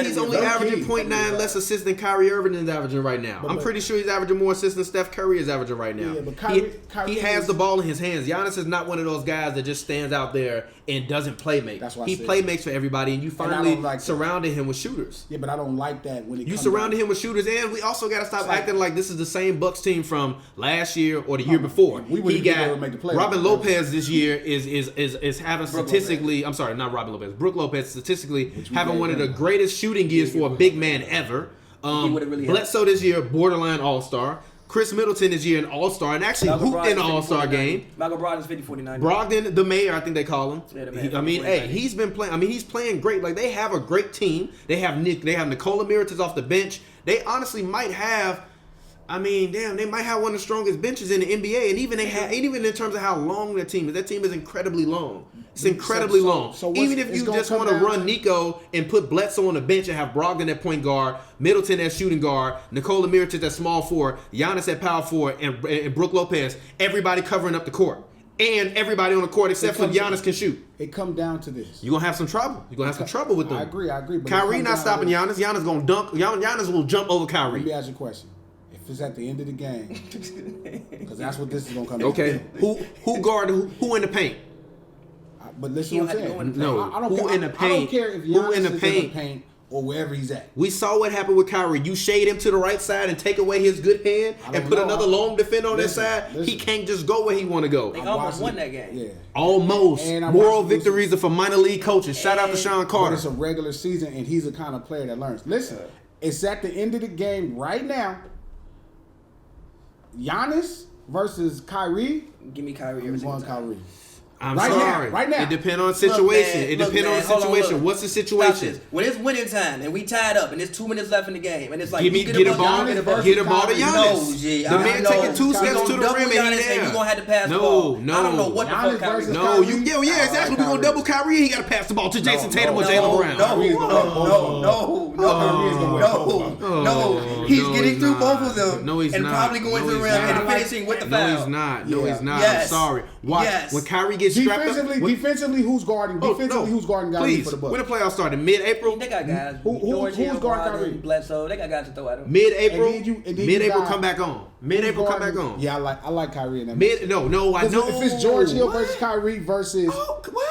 he's only averaging 0.9 less assists than Kyrie Irving is averaging right now. I'm pretty sure he's averaging more assists than Steph Curry is averaging right now. Yeah, but Kyrie he has the ball in his hands. Giannis is not one of those guys that just stands out there and doesn't play make. That's why he play makes for everybody, and you finally surrounded him with shooters. Yeah, but I don't like that when you surrounded him with shooters, and we also got to stop acting like this is the same Bucks team from last year or the year before. He got make the play. Robin Lopez this year is having statistically. I'm sorry, not Robin Lopez. Brook Lopez statistically having one of the greatest shooting years for a big man ever. Bledsoe this year borderline All-Star. Chris Middleton this year an All-Star and actually hooped in an All-Star game. Michael Brogdon's 50-49. Brogdon, the mayor, I think they call him. Yeah, the mayor. He's been playing. He's playing great. Like they have a great team. They have Nikola Mirotic off the bench. They honestly might have. They might have one of the strongest benches in the NBA, and even in terms of how long that team is incredibly long. It's incredibly long. So even if you just want to run Nico and put Bledsoe on the bench and have Brogdon at point guard, Middleton at shooting guard, Nikola Mirotic at small forward, Giannis at power forward, and Brook Lopez, everybody covering up the court. And everybody on the court except for Giannis can shoot. It come down to this. You're going to have some trouble. You're going to have some trouble with them. I agree. But Kyrie not stopping Giannis. Giannis going to dunk. Giannis will jump over Kyrie. Let me ask you a question. If it's at the end of the game, because that's what this is going to come down to. Okay. Who guard who in the paint? But listen what I'm saying. No. I don't care if Giannis is in the paint or wherever he's at. We saw what happened with Kyrie. You shade him to the right side and take away his good hand and put another long defender on his side. He can't just go where he want to go. They almost won that game. Yeah. Almost. Moral victories are for minor league coaches. Shout out to Sean Carter. But it's a regular season, and he's the kind of player that learns. Listen, it's at the end of the game right now. Giannis versus Kyrie. Give me Kyrie. I'm going Kyrie. I'm sorry. Right now. It depends on the situation. It depends on the situation. What's the situation? When it's winning time and we tied up and there's 2 minutes left in the game and it's like get a ball to Giannis. The man taking 2 steps to the rim and he's there. You're gonna have to pass the ball. No. I don't know what the fuck Kyrie. No, exactly. We're gonna double Kyrie. He gotta pass the ball to Jason Tatum or Jaylen Brown. No. He's getting through both of them. No, he's not. And probably going to the rim and finishing with the foul. No, he's not. I'm sorry. Watch when Kyrie gets Defensively, who's guarding? Who's guarding Kyrie for the Bucks? When the playoffs started, mid-April. They got guys. Who's guarding Kyrie? Bledsoe. They got guys to throw at him. Mid-April, come back on. Mid-April, come back on. Yeah, I like Kyrie in that. I know. If it's George Hill versus Kyrie versus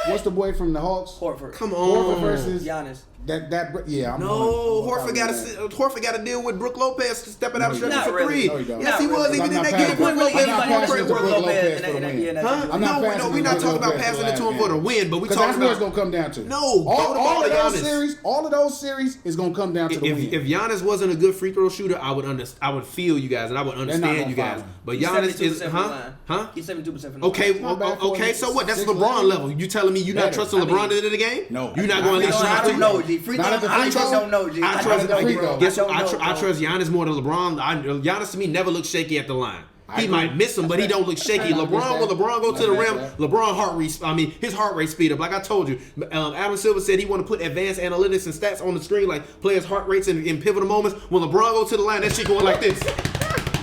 what's the boy from the Hawks? Horford. Come on. Horford versus Giannis. Yeah. No, Horford got to deal with Brook Lopez stepping out of stretch for really. three. No, he don't. Yes, he was. Even in that game, Brook Lopez was going crazy. No, we're not talking about passing it to him for the win, but we talking that's what it's about. gonna come down to. No, all of those series is gonna come down to the win. If Giannis wasn't a good free throw shooter, I would feel you guys and I would understand you guys. But Giannis is, He's 72% from the Okay. So what? That's LeBron level. You telling me you not trusting LeBron into the game? No, you're not going to at least try to. No, G. Free throw. I don't know, G. I trust Giannis more than LeBron. Giannis to me never looks shaky at the line. He might miss him, but he don't look shaky. When LeBron go to the rim, his heart rate speed up. Like I told you, Adam Silver said he want to put advanced analytics and stats on the screen, like players' heart rates in pivotal moments. When LeBron go to the line, that shit going like this.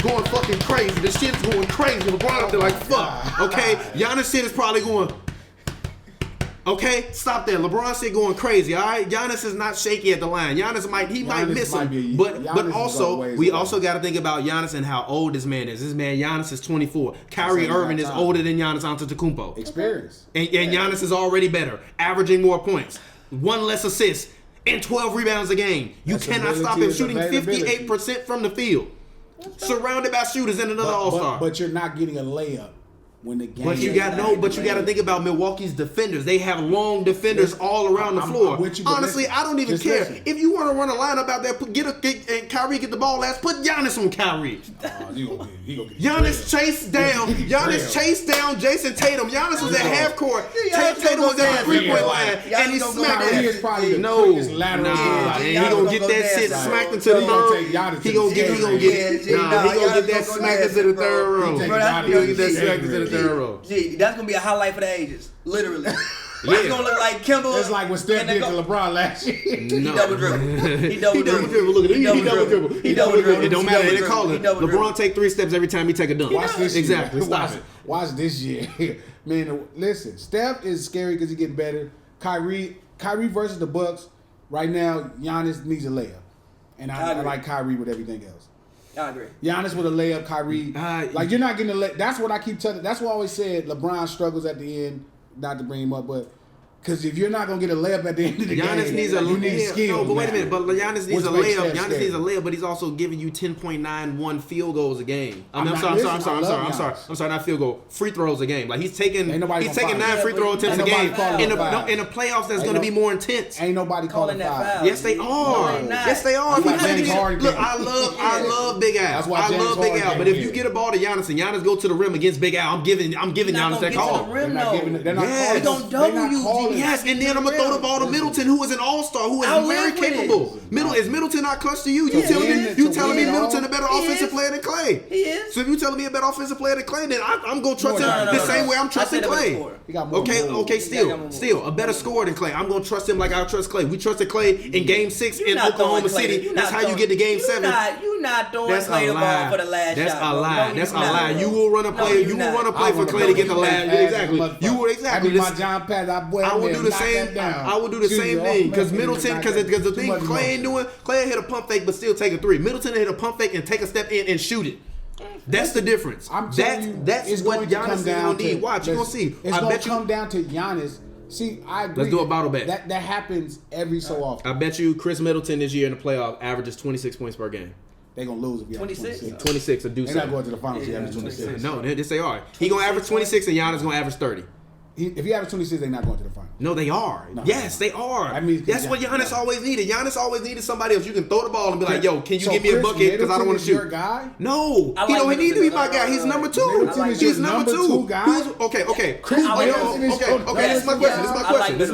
Going fucking crazy. The shit's going crazy. LeBron up there like, fuck. Okay? Giannis shit is probably going... Okay, stop there. LeBron shit going crazy. All right, Giannis is not shaky at the line. Giannis might miss him, but also we also got to think about Giannis and how old this man is. This man Giannis is 24. Kyrie Irving is older than Giannis Antetokounmpo. Experience, and Giannis is already better, averaging more points, 1 less assist, and 12 rebounds a game. You cannot stop him shooting 58% from the field, surrounded by shooters and another All-Star. But you're not getting a layup. When the game but you got to think about Milwaukee's defenders. They have long defenders all around the floor. Honestly, I don't even care. If you want to run a lineup out there, and Kyrie get the ball last, put Giannis on Kyrie. Giannis chased down Jason Tatum. Giannis was at half court. Tatum was at the 3-point line, and he smacked it. He gonna get that shit smacked into the third. He gonna get that smacked into the third row. He gonna get that smacked into the third row. Gee, that's gonna be a highlight for the ages, literally. Yeah. It's gonna look like Kimball. It's like what Steph did to LeBron last year. He double dribble. He double dribble. Look at him. He double dribble. It don't matter. They call it. LeBron take 3 steps every time he take a dunk. Watch this year. Exactly. Stop it. Watch this year. Man, listen. Steph is scary because he getting better. Kyrie versus the Bucks. Right now, Giannis needs a layup. And I like Kyrie with everything else. I agree. Giannis with a layup, Kyrie. Like, you're not getting a layup. That's what I keep telling. That's why I always said LeBron struggles at the end. Not to bring him up, but because if you're not gonna get a layup at the end of the game, you need skill. No, but wait a minute. But Giannis needs a layup. Giannis needs a layup, but he's also giving you 10.91 field goals a game. I'm sorry. Not field goal. Free throws a game. Like he's taking 9 free throw attempts a game. In the playoffs, that's gonna be more intense. Ain't nobody calling that foul. Yes, they are. Yes, they are. Look, I love Big Al. I love Big Al. But if you get a ball to Giannis and Giannis go to the rim against Big Al, I'm giving Giannis that call. They're not gonna double you. Yes, and then I'm gonna throw the ball to Middleton, who is an all-star, who is very capable. Is Middleton not clutch to you? You telling me Middleton a better offensive player than Klay? He is. So if you telling me a better offensive player than Klay, then I'm gonna trust him the same way I'm trusting Klay. Okay, still a better scorer than Klay. I'm gonna trust him like I trust Klay. We trusted Klay in Game 6 in Oklahoma City. That's how you get to Game 7. You not throwing Klay the ball for the last shot. That's a lie. You will run a play. You will run a play for Klay to get the last. Exactly. You will exactly. I will do the same. I will do the same thing because Middleton. Because the thing Klay ain't doing. Klay hit a pump fake but still take a 3. Middleton hit a pump fake and take a step in and shoot it. That's the difference. That's what Giannis is gonna need. Watch, you gonna see. It's gonna come down to Giannis. See, I agree. Let's do a bottle bet. That happens every so often. I bet you Chris Middleton this year in the playoff averages 26 points per game. They're going to lose if you have 26. 26 or do something. They're not going to the finals if you have 26. No, yes they are. He going to average 26 and Giannis going to average 30. If you average 26, they're not going to the finals. No, they are. No, yes, they are. I mean, that's what Giannis always needed. Giannis always needed somebody else. You can throw the ball and be like, "Yo, can you give me a bucket? Because I don't want to shoot." Your guy? No, he don't need to be my guy. He's number 2. He's number 2. Okay. Okay. This is my question. This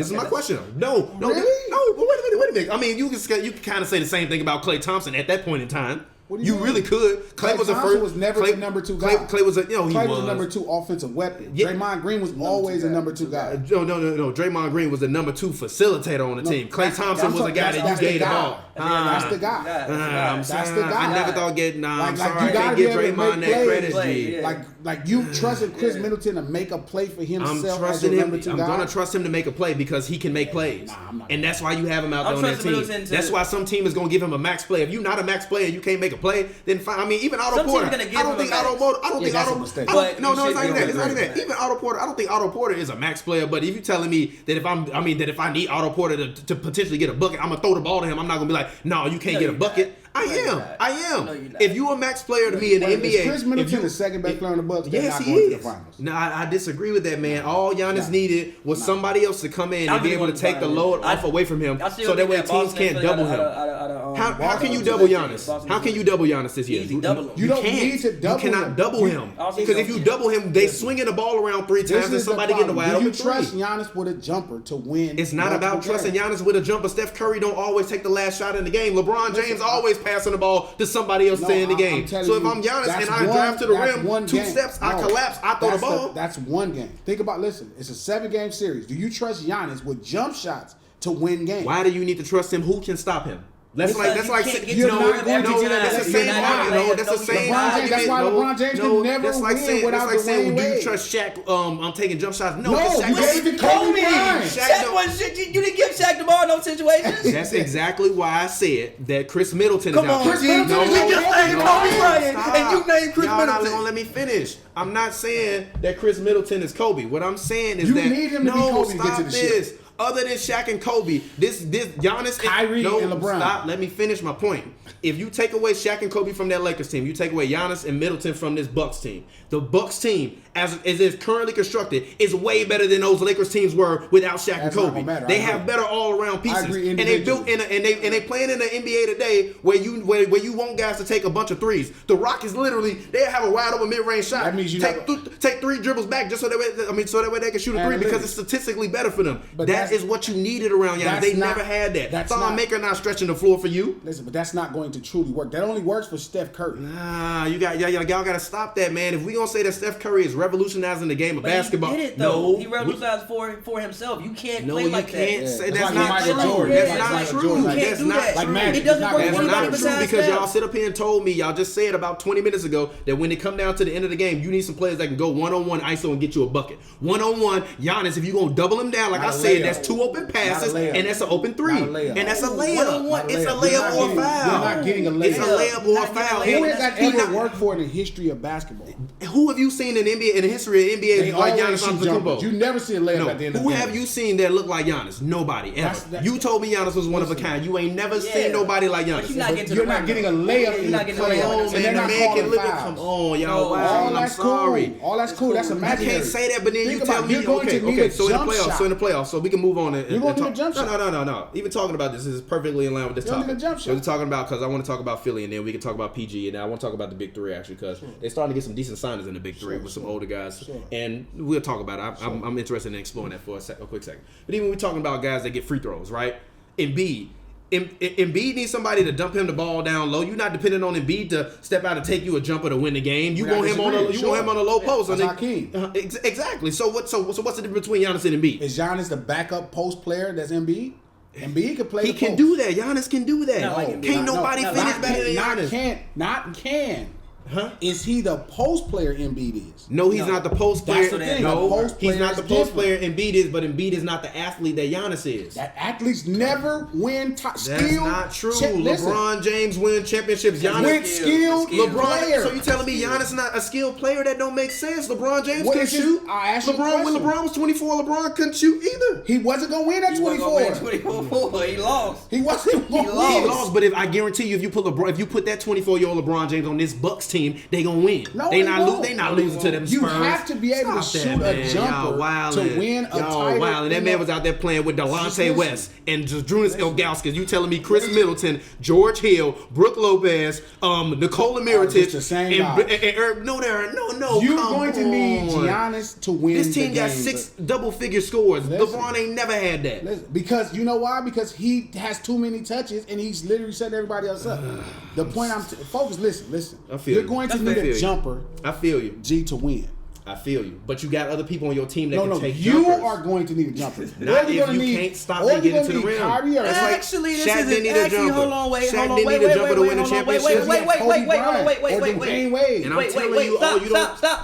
is my question. No. But wait a minute. I mean, you can kind of say the same thing about Klay Thompson at that point in time. You really could. Klay was never the number 2 guy. Klay was a number 2 offensive weapon. Yeah. Draymond Green was always a number 2 guy. No. Draymond Green was the number 2 facilitator on the team. Klay Thompson was a guy that you gave the ball. That's the guy. That's the guy. I never thought getting. I'm sorry, I can't give Draymond that credit. G. Like you trusted Chris Middleton to make a play for himself. I'm gonna trust him to make a play because he can make plays, and that's why you have him out there on that team. That's why some team is gonna give him a max play. If you're not a max player, you can't make a can't play, then fine. I mean, even Otto Some teams Porter. gonna give I don't him think a Otto max. Porter. I don't think that's a Otto. mistake. But No, you it's not even should that. give It's not him even a that. max. Even Otto Porter. I don't think Otto Porter is a max player. But if you telling me that if I need Otto Porter to potentially get a bucket, I'm gonna throw the ball to him. I'm not gonna be like, no, you can't No, get a you're bucket. not. I No, you're am. not. I am. No, you're not. If you a max player to me in the NBA, Is Chris Middleton if you, the second best player on the Bucks? They're yes, not he going to the is. finals. No, I disagree with that, man. All Giannis needed was somebody else to come in I and be really able to want take the load off away from him, I still so that think way teams Boston can't is double him. How can you double Giannis? How can you double Giannis this year? Easy, double him. You don't can't. need to double You cannot him. double him Also, because if you double him, they swinging the ball around 3 This times and is the somebody getting a problem. wide Do you open trust three. Giannis with a jumper to win? It's not about multiple trusting games? Giannis with a jumper. Steph Curry don't always take the last shot in the game. LeBron James always passing the ball to somebody else to end the game. So if I'm Giannis and I drive to the rim, 2 steps, I collapse, I throw the ball. That's one game. Think about, listen, it's a 7-game series. Do you trust Giannis with jump shots to win games? Why do you need to trust him? Who can stop him? That's Because like you can't get to the rim every no, time. that's the You're same not argument. gonna No, that's the play. same LeBron James, argument. that's why No, LeBron James no, can never that's like win saying, without that's like saying, Dwayne do you Wade. trust Shaq? I'm taking jump shots. No, No, because you Shaq gave it to Kobe Bryant. Shaq wasn't shit. You didn't give Shaq the ball in those situations. That's exactly why I said that Chris Middleton Come is out on, there. G. You just named Kobe Bryant, stop. and you named Chris Y'all not Middleton. gonna let me finish. I'm not saying that Chris Middleton is Kobe. What I'm saying is You that need him to be Kobe to get to the ship. this. Other than Shaq and Kobe, this Giannis, Kyrie and LeBron. Stop. Let me finish my point. If you take away Shaq and Kobe from that Lakers team, you take away Giannis and Middleton from this Bucks team. The Bucks team, as it's currently constructed, is way better than those Lakers teams were without Shaq and That's not Kobe. gonna matter. I They agree. have better all around pieces, agree and they built individually. and they playing in the NBA today where you want guys to take a bunch of threes. The Rockets literally they have a wide open mid range shot. That means you take 3 dribbles back just so that way they can shoot a 3 because it's statistically better for them. But That is what you needed around Giannis. that's They not- never had that. that's Thon not- Maker not stretching the floor for you. Listen, but that's not going to truly work. That only works for Steph Curry. Nah, y'all got to stop that, man. If we gonna say that Steph Curry is revolutionizing the game of But basketball, he did it though. no, He revolutionized for himself. You can't no, play you like can't that. say It's that's like not Michael true. Jordan. That's Like not Michael true. Jordan. You can't That's do not that. Like true. Magic. It doesn't That's work That's for not anybody true besides because y'all Steph. sit up here and told me, y'all just said about 20 minutes ago that when it come down to the end of the game, you need some players that can go one-on-one ISO and get you a bucket. One-on-one, Giannis, if you gonna double him down, like Not I a said, layup. that's 2 open passes, Not a layup. and that's an open 3. Not a layup. And that's a layup. One-on-one, It's a You're layup not or a getting- foul. You're not getting a layup. It's a layup or a foul. Who has that He ever not- worked for in the history of basketball? Who have you seen in NBA in the history of NBA They like always Giannis shoot jumpers. Antetokounmpo? You never see a layup No. at the end of Who the game. have you seen that look like Giannis? Nobody ever. You told me Giannis was one of a kind. You ain't never seen nobody like But Giannis. you're not getting to You're the not rim, getting a though. layup You're in not the getting a playoffs. layup. Oh And man, they're the not man can calling live it. fouls. Come on, y'all. No, Wow, All I'm that's sorry. cool. All that's cool. That's You imaginary. can't say that, but then Think you tell about it. me, You're going to need okay. a So in the jump playoffs, shot. so we can move on. You're going to need a jump shot. No. Even talking about this is perfectly in line with this You don't topic. need a jump shot. We're talking about because I want to talk about Philly, and then we can talk about PG, and then I want to talk about the Big Three actually because they're starting to get some decent signings in the Big Three with some older guys, and we'll talk about it. I'm interested in exploring that for a quick second. But even when we're talking about guys that get free throws, right? Embiid needs somebody to dump him the ball down low. You're not depending on Embiid to step out and take you a jumper to win the game. You want him on a low post. That's Hakeem. Exactly. So what's the difference between Giannis and Embiid? Is Giannis the backup post player that's Embiid? Embiid can play He the can post. do that. Giannis can do that. Not like Embiid. Can't nobody Not finish like better than Giannis. Not can. Huh? Is he the post player Embiid is? No, he's No. not the post That's player. the thing. No, The post he's player not is the post different. player Embiid is, but Embiid is not the athlete that Giannis is. That athletes never win skill. That's not true. Listen, LeBron James win championships. Giannis with skilled LeBron. player. So you telling me Giannis not a skilled player? That don't make sense. LeBron James What couldn't is his- shoot. I asked you a LeBron when question. LeBron was 24, LeBron couldn't shoot either. He wasn't gonna win at He wasn't gonna win 24. 24. He lost. He wasn't gonna lost. He win. lost, but I guarantee you, if you put that 24-year-old LeBron James on this Bucks team, they gonna win. No, they they not won't. they not losing to them Spurs. You have to be able to Stop shoot that, a man. jumper Y'all to wildin'. win a Y'all title. wildin'. That man was out there playing with Delonte listen. West and Drunas Ilgauskas. You telling me Chris Middleton, George Hill, Brooke Lopez, Nikola Mirotic, just the same guys. no, there are no. You're come going to need on. Giannis to win. This team the got games. 6 double-figure scores. Listen. LeBron ain't never had that. Listen, because you know why? Because he has too many touches and he's literally setting everybody else up. The point folks, listen. I feel You're you. going to That's need fair. I feel a you. jumper, I feel you. G, to win. I feel you. But you got other people on your team that No, can take you jumpers. are going to need a jumper. Not Or you're if gonna you need, can't stop or me you're getting gonna to the need rim. Kyrie or Actually, this Shaq is didn't need a jumper. hold on, wait, Shaq hold on, didn't wait, need a wait, jumper wait, to wait, win a hold on, wait, championship. wait, And I'm telling you,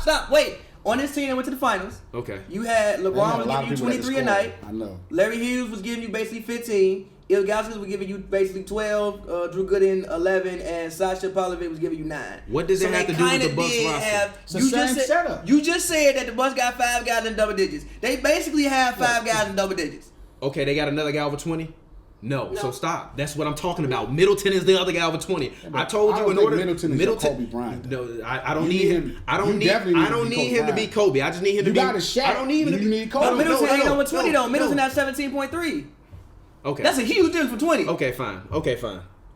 stop, wait. On this team that went to the finals, Okay. you had They had LeBron a was lot giving of you people that 23 a scored. night. I know. Larry Hughes was giving you basically 15. Ilgauskas was giving you basically 12, Drew Gooden 11, and Sasha Pavlovic was giving you 9. What does that have to do with the Bucks roster? It's the same setup. You just said that the Bucks got 5 guys in double digits. They basically have 5 guys in double digits. Okay, they got another guy over 20? No, so stop. That's what I'm talking about. Middleton is the other guy over 20. I told you in order. Middleton is Kobe Bryant. No, I don't need him. I don't need him to be Kobe. I just need him to be. You got a Shaq. I don't need him to be. Need Kobe. But Middleton ain't over 20 though. Middleton has 17.3. Okay. That's a huge difference from 20. Okay, fine.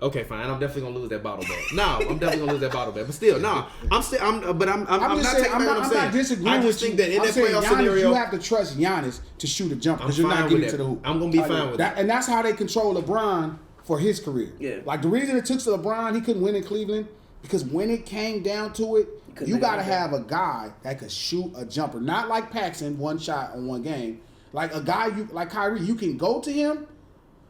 I'm definitely gonna lose that bottle bet. I'm definitely gonna lose that bottle bet. But still, I'm not taking back what I'm saying. I'm not disagreeing I with just think you. that in that playoff Giannis, scenario, you have to trust Giannis to shoot a jumper because you're fine not with getting to that. the hoop. I'm gonna be fine with that. And that's how they control LeBron for his career. Yeah. Like the reason it took to LeBron, he couldn't win in Cleveland because when it came down to it, you got to have a guy that could shoot a jumper, not like Paxson, one shot on one game. Like a guy like Kyrie, you can go to him.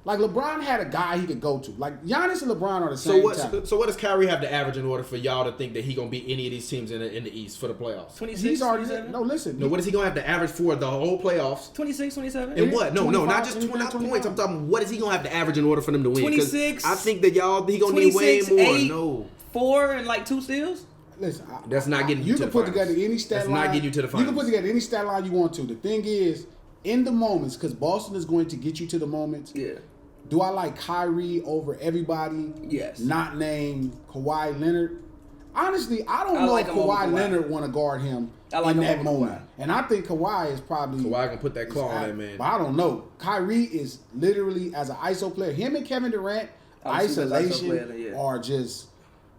Like LeBron had a guy he could go to. Like Giannis and LeBron are the same talent. So what does Kyrie have to average in order for y'all to think that he gonna beat any of these teams in the East for the playoffs? 26, He's already 27? no. Listen, No, what is he gonna have to average for the whole playoffs? 26, 27? And what? No, 25, not just 20 points. I'm talking. What is he gonna have to average in order for them to win? 'Cause 26. I think that he gonna need way 26, more. 8, No, 4 and like 2 steals? listen. That's not getting you You to can the put finals. together any stat That's line. not getting you to the You can finals. put together any stat line you want to. The thing is, in the moments, because Boston is going to get you to the moments. Yeah. Do I like Kyrie over everybody? Yes. Not named Kawhi Leonard. Honestly, I don't know like if him over Kawhi Kawhi. Leonard want to guard him I like in him that over moment. Kawhi. And I think Kawhi is probably Kawhi gonna put that claw on that man. But I don't know. Kyrie is literally as an ISO player. Him and Kevin Durant, Obviously, the best ISO isolation player, yeah. are just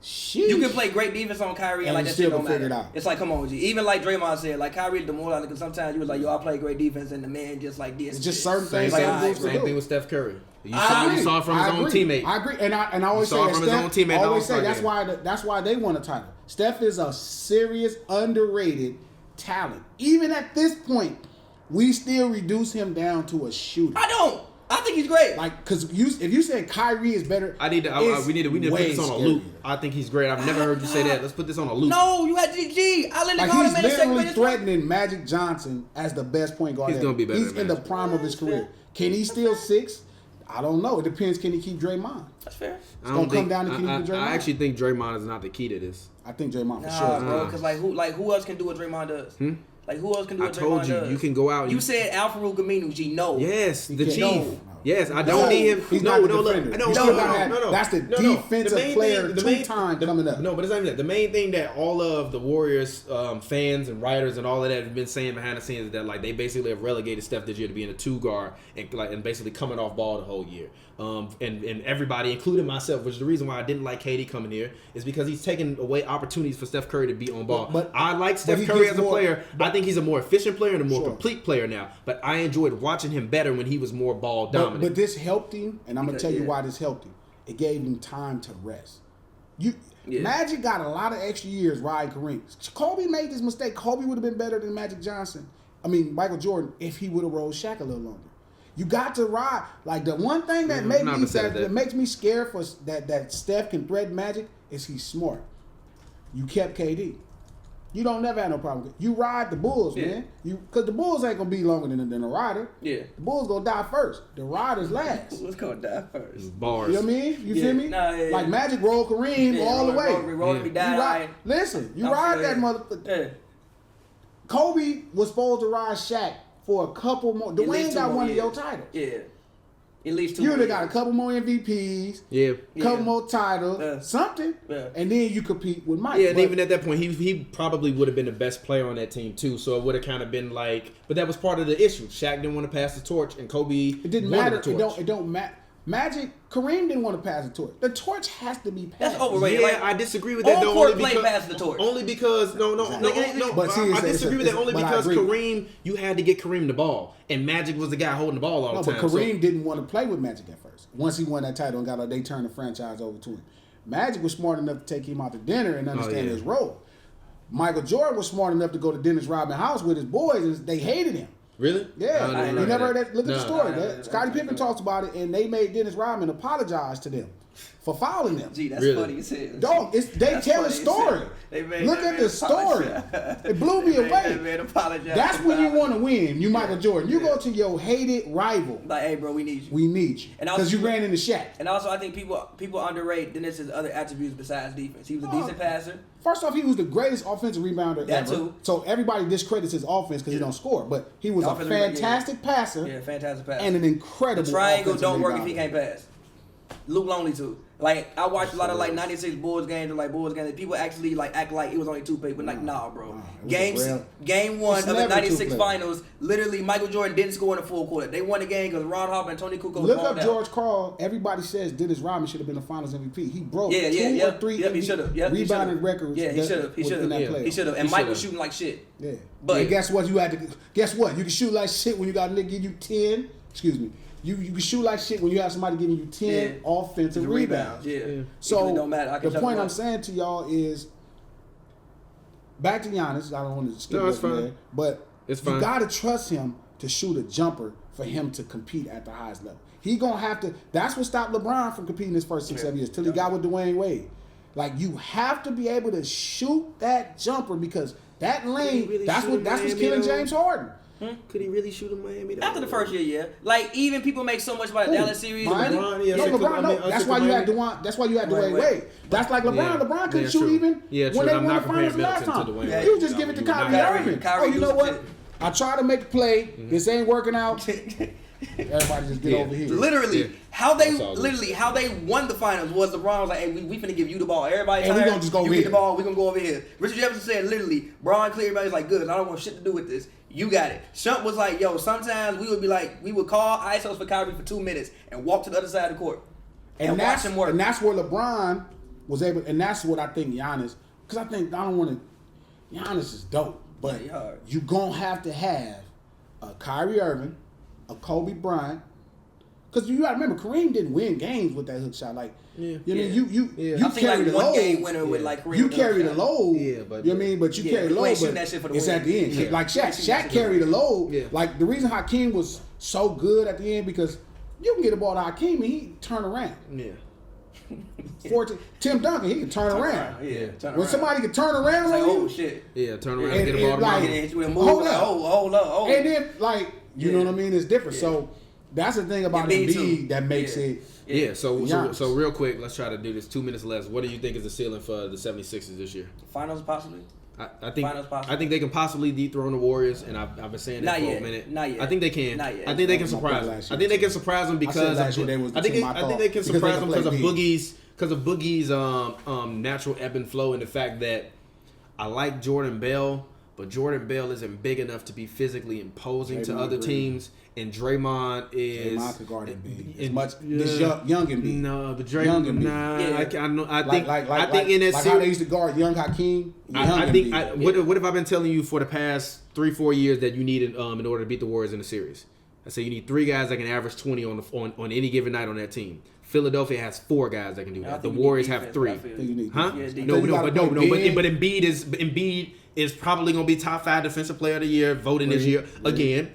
sheesh. You can play great defense on Kyrie and And like you that still shit can don't figure matter. it out. It's like, come on, G. Even like Draymond said, like Kyrie demoralizing because sometimes you was like, yo, I play great defense and the man just like this. It's just certain Same things. like, certain things to same do. thing with Steph Curry. You I saw it from his I own agree. teammate. I agree, and I always say saw it that from his own Steph. teammate I in the always say All-Star that's why they won a title. Steph is a serious underrated talent. Even at this point, we still reduce him down to a shooter. I don't. I think he's great. Like, cause if you say Kyrie is better, We need to put way this on a scarier. loop. I think he's great. I've never heard you say that. Let's put this on a loop. No, you had GG. I literally Like called he's him in a second. literally threatening Magic Johnson as the best point guard. He's ever. gonna be better He's than in the Magic. prime of his career. Can he steal 6? I don't know. It depends. Can he keep Draymond? That's fair. It's gonna come down to can he keep Draymond. I actually think Draymond is not the key to this. I think Draymond for Nah, sure. bro. Because who else can do what Draymond does? Like who else can do I what told Draymond you, does? you can go out. You said Al-Farouq Aminu, G. No. Yes, the can't- chief. no. Yes, I No, don't need him. he's No, not the no, look, defender. no, You no, still no, gotta have- no, no. that's the No, no. defensive The main player thing- the main- two-time the- coming up. No, but it's not even that. The main thing that all of the Warriors fans and writers and all of that have been saying behind the scenes is that like they basically have relegated Steph this year to being a 2 guard and basically coming off ball the whole year. And everybody, including myself, which is the reason why I didn't like KD coming here, is because he's taking away opportunities for Steph Curry to be on ball. But I like Steph he Curry gets as a more- player. I think he's a more efficient player and a more Sure. complete player now. But I enjoyed watching him better when he was more ball dominant. But this helped him, and I'm gonna tell you yeah. why this helped him. It gave him time to rest. Yeah. Magic got a lot of extra years riding Kareem. Kobe made this mistake. Kobe would have been better than Michael Jordan, if he would have rolled Shaq a little longer. You got to ride. Like the one thing that made me that makes me scared for that Steph can threaten Magic is he's smart. You kept KD. You don't never have no problem with it. You ride the Bulls, man. Because the Bulls ain't gonna be longer than a rider. Yeah. The Bulls gonna die first. The riders last. Let's go die first. Bars. You know what I mean? You Yeah. feel me? Nah, yeah, Like yeah. Magic rolled Kareem all the way. Roll me You down. ride, listen, you I ride feel that it. motherfucker. Yeah. Kobe was supposed to ride Shaq for a couple more. At least Dwayne 2 got more one years. of your titles. Yeah. At least 2 You more would have got a years. couple more MVPs, Yeah. couple more titles, Yeah. something, Yeah. and then you compete with Mike. Yeah, and But even at that point, he probably would have been the best player on that team too. So it would have kind of been like, but that was part of the issue. Shaq didn't want to pass the torch, and Kobe it didn't wanted matter. the torch. It don't matter. Kareem didn't want to pass the torch. The torch has to be passed. That's overrated. Yeah, Like, I disagree with that. on though, court only play because, passes the torch. Only because no. But see, I disagree with that only but I because agree. Kareem, you had to get Kareem the ball, and Magic was the guy holding the ball all No, the but time. Kareem didn't want to play with Magic at first. Once he won that title and they turned the franchise over to him. Magic was smart enough to take him out to dinner and understand yeah. his role. Michael Jordan was smart enough to go to Dennis Rodman house with his boys, and they hated him. Really? Yeah, I you didn't never know heard that. Look at the story. no, Scottie Pippen talks about it, and they made Dennis Rodman apologize to them for fouling them. Gee, that's Really? funny as hell. Dog, they tell a story. Look at the story. It blew me away. Man, apologize. That's when you want to win. You Michael Jordan. You go to your hated rival. Like, hey, bro, we need you. We need you. Because you ran into Shaq. And also, I think people underrate Dennis's other attributes besides defense. He was a decent passer. First off, he was the greatest offensive rebounder That ever. too. So everybody discredits his offense because he don't score. But he was a fantastic passer. Yeah, fantastic passer. And an incredible The triangle offensive don't work if rebounder. he can't pass. Luke Longley too. Like, I watched a lot of like 96 Bulls games or like Bulls games. People actually like act like it was only 2 play, but like, nah, bro. Game 1 of the 96 finals, literally Michael Jordan didn't score in the full quarter. They won the game because Ron Harper and Tony Kukoc Look balled up out. George Karl. Everybody says Dennis Rodman should have been the Finals MVP. He broke 2 or 3 he should have. rebounding records. Yeah, he should have. He should have. He should have. And Mike was shooting like shit. Yeah. But and guess what? You can shoot like shit when you got a nigga give you 10. Excuse me. You can shoot like shit when you have somebody giving you 10 offensive rebounds. Yeah. So it don't matter. the point I'm saying to y'all is, back to Giannis. I don't want to skip there, but you gotta trust him to shoot a jumper for him to compete at the highest level. He gonna have to. That's what stopped LeBron from competing his first 6-7 years till he got with Dwayne Wade. Like, you have to be able to shoot that jumper because that lane. That's what's killing James Harden. Could he really shoot in Miami? After the first year, yeah. Like, even people make so much about the Dallas series. LeBron, no. That's why you had Dwayne Wade. That's like LeBron. Yeah. LeBron couldn't shoot true. even when they I'm won not the finals comparing last Middleton time. to Dwayne He Wade. was just giving it to Kyrie Irving. Kyrie Oh, you know was what? I tried to make a play. This ain't working out. Everybody just get over here. Literally, how they won the finals was LeBron was like, hey, we finna give you the ball. Everybody And tired. we gonna just go you here. get the ball, we gonna go over here. Richard Jefferson said literally, Bron clear, everybody's like, good, I don't want shit to do with this. You got it. Shump was like, yo, sometimes we would be like, we would call ISOs for Kyrie for 2 minutes and walk to the other side of the court. And watch him work. And that's where LeBron was able, and that's what I think Giannis, because Giannis is dope, but you gonna have to have a Kyrie Irving, a Kobe Bryant, because you gotta remember Kareem didn't win games with that hook shot. Like, you carry the load. Game winner with like Kareem. You carry the load. Yeah, but you know what I mean? But you carry the load. But that shit for the it's win. at the end. Like Shaq carried the load. Yeah. Like the reason Hakeem was so good at the end because you can get the ball to Hakeem and he turn around. Yeah. 14, Tim Duncan, he can turn around. Yeah. When somebody can turn around, it's like, on you, oh shit. Yeah, turn around and get the ball to like, Miami. Hold up. and then like you know what I mean? It's different. So that's the thing about Embiid that makes it. Yeah, so real quick, let's try to do this. 2 minutes less. What do you think is the ceiling for the 76ers this year? Finals possibly. I think they can possibly dethrone the Warriors, and I've been saying that for a minute. Not yet. I think they can. Not yet. I think they can surprise them. I think they can surprise them because I think they can surprise them because of Boogie's natural ebb and flow and the fact that I like Jordan Bell, but Jordan Bell isn't big enough to be physically imposing to other teams. And Draymond could guard Embiid as much this young Embiid. No, but Draymond. I think in that like series, how they used to guard young Hakeem. What have I been telling you for the past 3-4 years that you need in order to beat the Warriors in the series? I say you need 3 guys that can average 20 on any given night on that team. Philadelphia has 4 guys that can do that. The Warriors have 3. Huh? No, but Embiid is probably going to be top 5 defensive player of the year voting this year again.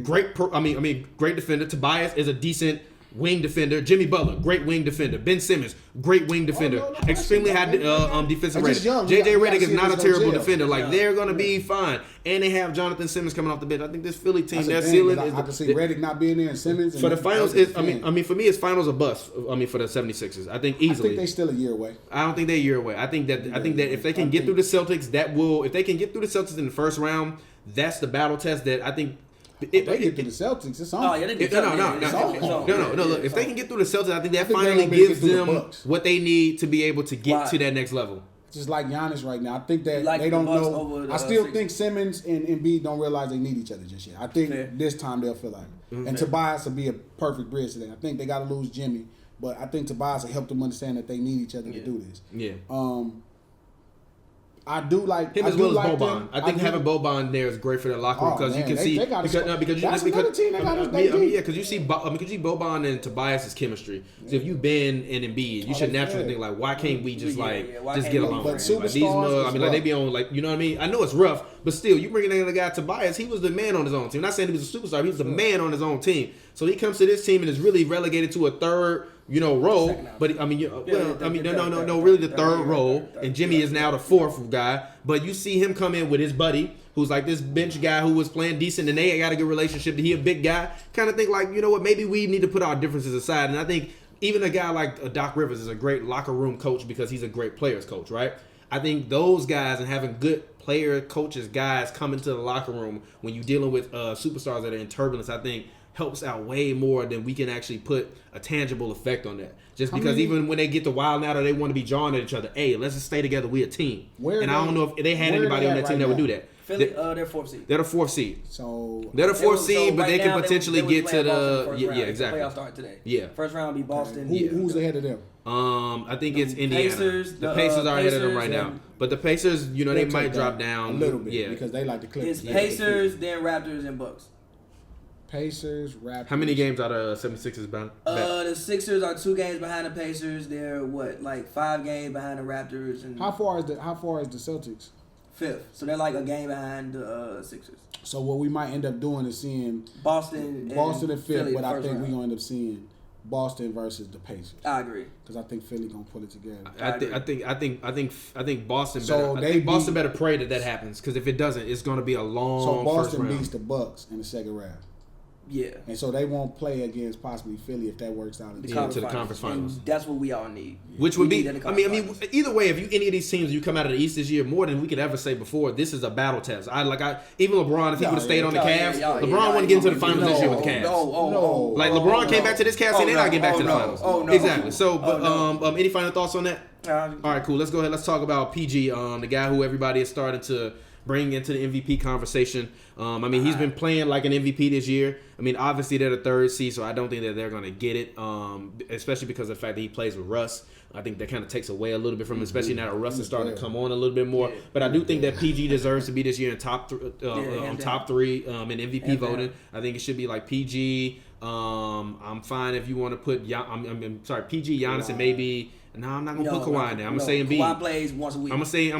Great defender. Tobias is a decent wing defender. Jimmy Butler, great wing defender. Ben Simmons, great wing defender. Extremely high defensive rating. JJ Redick is not a terrible defender. Like, they're going to be fine. And they have Jonathan Simmons coming off the bench. I think this Philly team, their ceiling is... I can see Redick not being there and Simmons. For the finals, for me, it's finals or bust. For the 76ers. I think easily. I think they're still a year away. I don't think they're a year away. I think that if they can get through the Celtics, if they can get through the Celtics in the first round, that's the battle test that I think... If they get through the Celtics, it's on. No. Look, if they can get through the Celtics, I think that finally gives them what they need to be able to get to that next level. Just like Giannis right now, I think that they don't know. I still think Simmons and Embiid don't realize they need each other just yet. I think this time they'll feel like it. And Tobias will be a perfect bridge to that. I think they got to lose Jimmy, but I think Tobias will help them understand that they need each other to do this. Yeah. I do like him as well as Boban. I think having Boban there is great for their locker room because you can see because you see Boban and Tobias' chemistry. So if you Ben and Embiid, you should naturally think like, why can't we just just get along? Like these mugs, they be on you know what I mean. I know it's rough, but still, you bring in the guy Tobias. He was the man on his own team. I'm not saying he was a superstar. He was the man on his own team. So he comes to this team and is really relegated to a third, role. Second half. But I mean, third, really the third third, role, third, and Jimmy is now the fourth guy. But you see him come in with his buddy, who's like this bench guy who was playing decent, and they got a good relationship. He a big guy. Kind of think like, you know what? Maybe we need to put our differences aside. And I think even a guy like Doc Rivers is a great locker room coach because he's a great players coach, right? I think those guys and having good player coaches, guys come into the locker room when you're dealing with superstars that are in turbulence, I think helps out way more than we can actually put a tangible effect on that. Just because even when they get to wild out or they want to be jawing at each other, hey, let's just stay together. We a team. I don't know if they had anybody on that team that would do that. Philly, they're fourth seed. They're the fourth seed. So they're the fourth seed, but right they now, could potentially get to the exactly. Playoff start today. Yeah. First round will be Boston. who's ahead of them? I think it's Indiana. Pacers, the Pacers are ahead of them right Pacers, now. But the Pacers, they might drop down a little bit, yeah, because they like the Clippers. It's Pacers, then Raptors, and Bucks. Pacers, Raptors. How many games out of 76ers back? The Sixers are 2 games behind the Pacers. They're 5 games behind the Raptors. And How far is the Celtics? 5th. So they're like a game behind the Sixers. So what we might end up doing is seeing Boston and fifth, Philly but I think round. we're gonna end up seeing Boston versus the Pacers. I agree. Because I think Philly gonna pull it together. I think Boston So better. Boston better pray that happens, because if it doesn't, it's going to be a long So first Boston round. beats the Bucks in the second round. Yeah. And so they won't play against possibly Philly if that works out. to the conference finals. And that's what we all need. Which would We be, need that in I the mean, conference either way, if any of these teams you come out of the East this year, more than we could ever say before, this is a battle test. Even LeBron, if he would have stayed on the Cavs, LeBron wouldn't get into the finals this year with the Cavs. No. Like LeBron came back to this Cavs, and they're not getting back to the finals. Oh, no. Exactly. So, Oh, but any final thoughts on that? All right, cool. Let's go ahead. Let's talk about PG, the guy who everybody is starting to bring into the MVP conversation. I mean, he's been playing like an MVP this year. I mean, obviously they're the third seed, so I don't think that they're going to get it, especially because of the fact that he plays with Russ. I think that kind of takes away a little bit from him, especially now that Russ is starting to come on a little bit more. But I do think that PG deserves to be this year in top 3 in MVP voting. I think it should be like PG. I'm fine if you want to put PG, Giannis, and maybe. No, I'm not gonna put Kawhi in there. I'm gonna say Embiid. Kawhi plays once a week. I'm gonna say